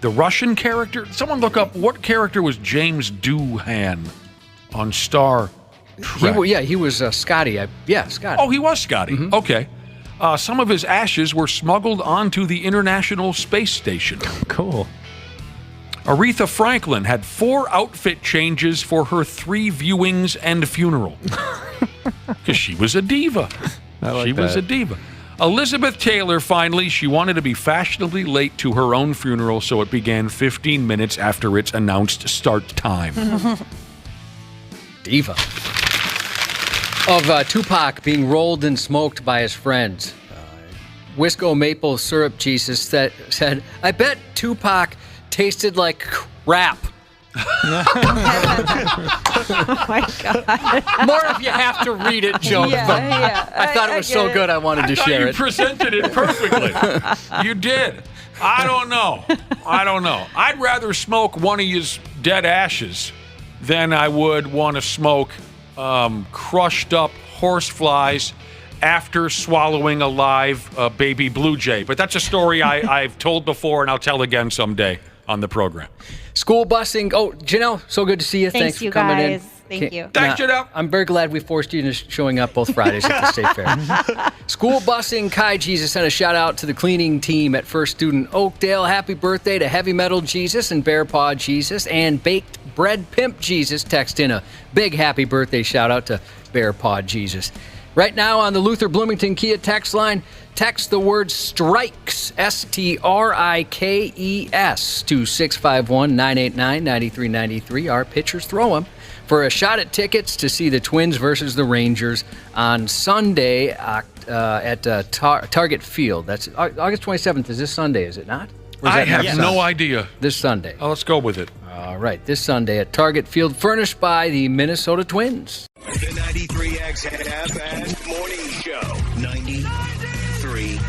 The Russian character? Someone look up what character was James Doohan on Star Trek. He was Scotty. Scotty. Oh, he was Scotty. Mm-hmm. Okay. Some of his ashes were smuggled onto the International Space Station. Cool. Aretha Franklin had 4 outfit changes for her 3 viewings and funeral. Because she was a diva. She was a diva. Elizabeth Taylor, finally, she wanted to be fashionably late to her own funeral, so it began 15 minutes after its announced start time. Diva. Of Tupac being rolled and smoked by his friends. Wisco Maple Syrup Jesus said, I bet Tupac tasted like crap. Oh my God. More if you have to read it, joke. Yeah. I thought it was so good I wanted to share You it. presented it perfectly. You did. I don't know. I'd rather smoke one of his dead ashes than I would want to smoke crushed up horseflies after swallowing a live baby blue jay. But that's a story I've told before and I'll tell again someday on the program. School busing. Oh, Janelle, so good to see you. Thanks you for coming guys. in. Thank you. Thanks, Janelle. I'm very glad we forced you into showing up both Fridays at the State Fair. School busing. Kai Jesus sent a shout out to the cleaning team at First Student Oakdale. Happy birthday to Heavy Metal Jesus and Bear Paw Jesus and Baked Bread Pimp Jesus. Text in a big happy birthday shout out to Bear Paw Jesus. Right now on the Luther Bloomington Kia text line, text the word STRIKES, STRIKES, to 651-989-9393. Our pitchers throw them for a shot at tickets to see the Twins versus the Rangers on Sunday at Target Field. That's August 27th. Is this Sunday, is it not? I have no idea. This Sunday. Oh, let's go with it. All right, this Sunday at Target Field, furnished by the Minnesota Twins. The 93X Half-Assed Morning Show. 93.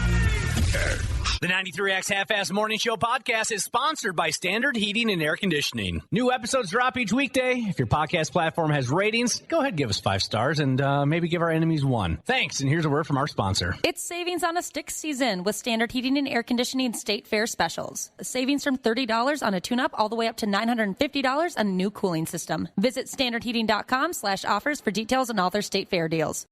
The 93X Half-Assed Morning Show podcast is sponsored by Standard Heating and Air Conditioning. New episodes drop each weekday. If your podcast platform has ratings, go ahead and give us 5 stars and maybe give our enemies 1. Thanks, and here's a word from our sponsor. It's savings on a stick season with Standard Heating and Air Conditioning State Fair specials. Savings from $30 on a tune-up all the way up to $950 on a new cooling system. Visit standardheating.com/offers for details on all their State Fair deals.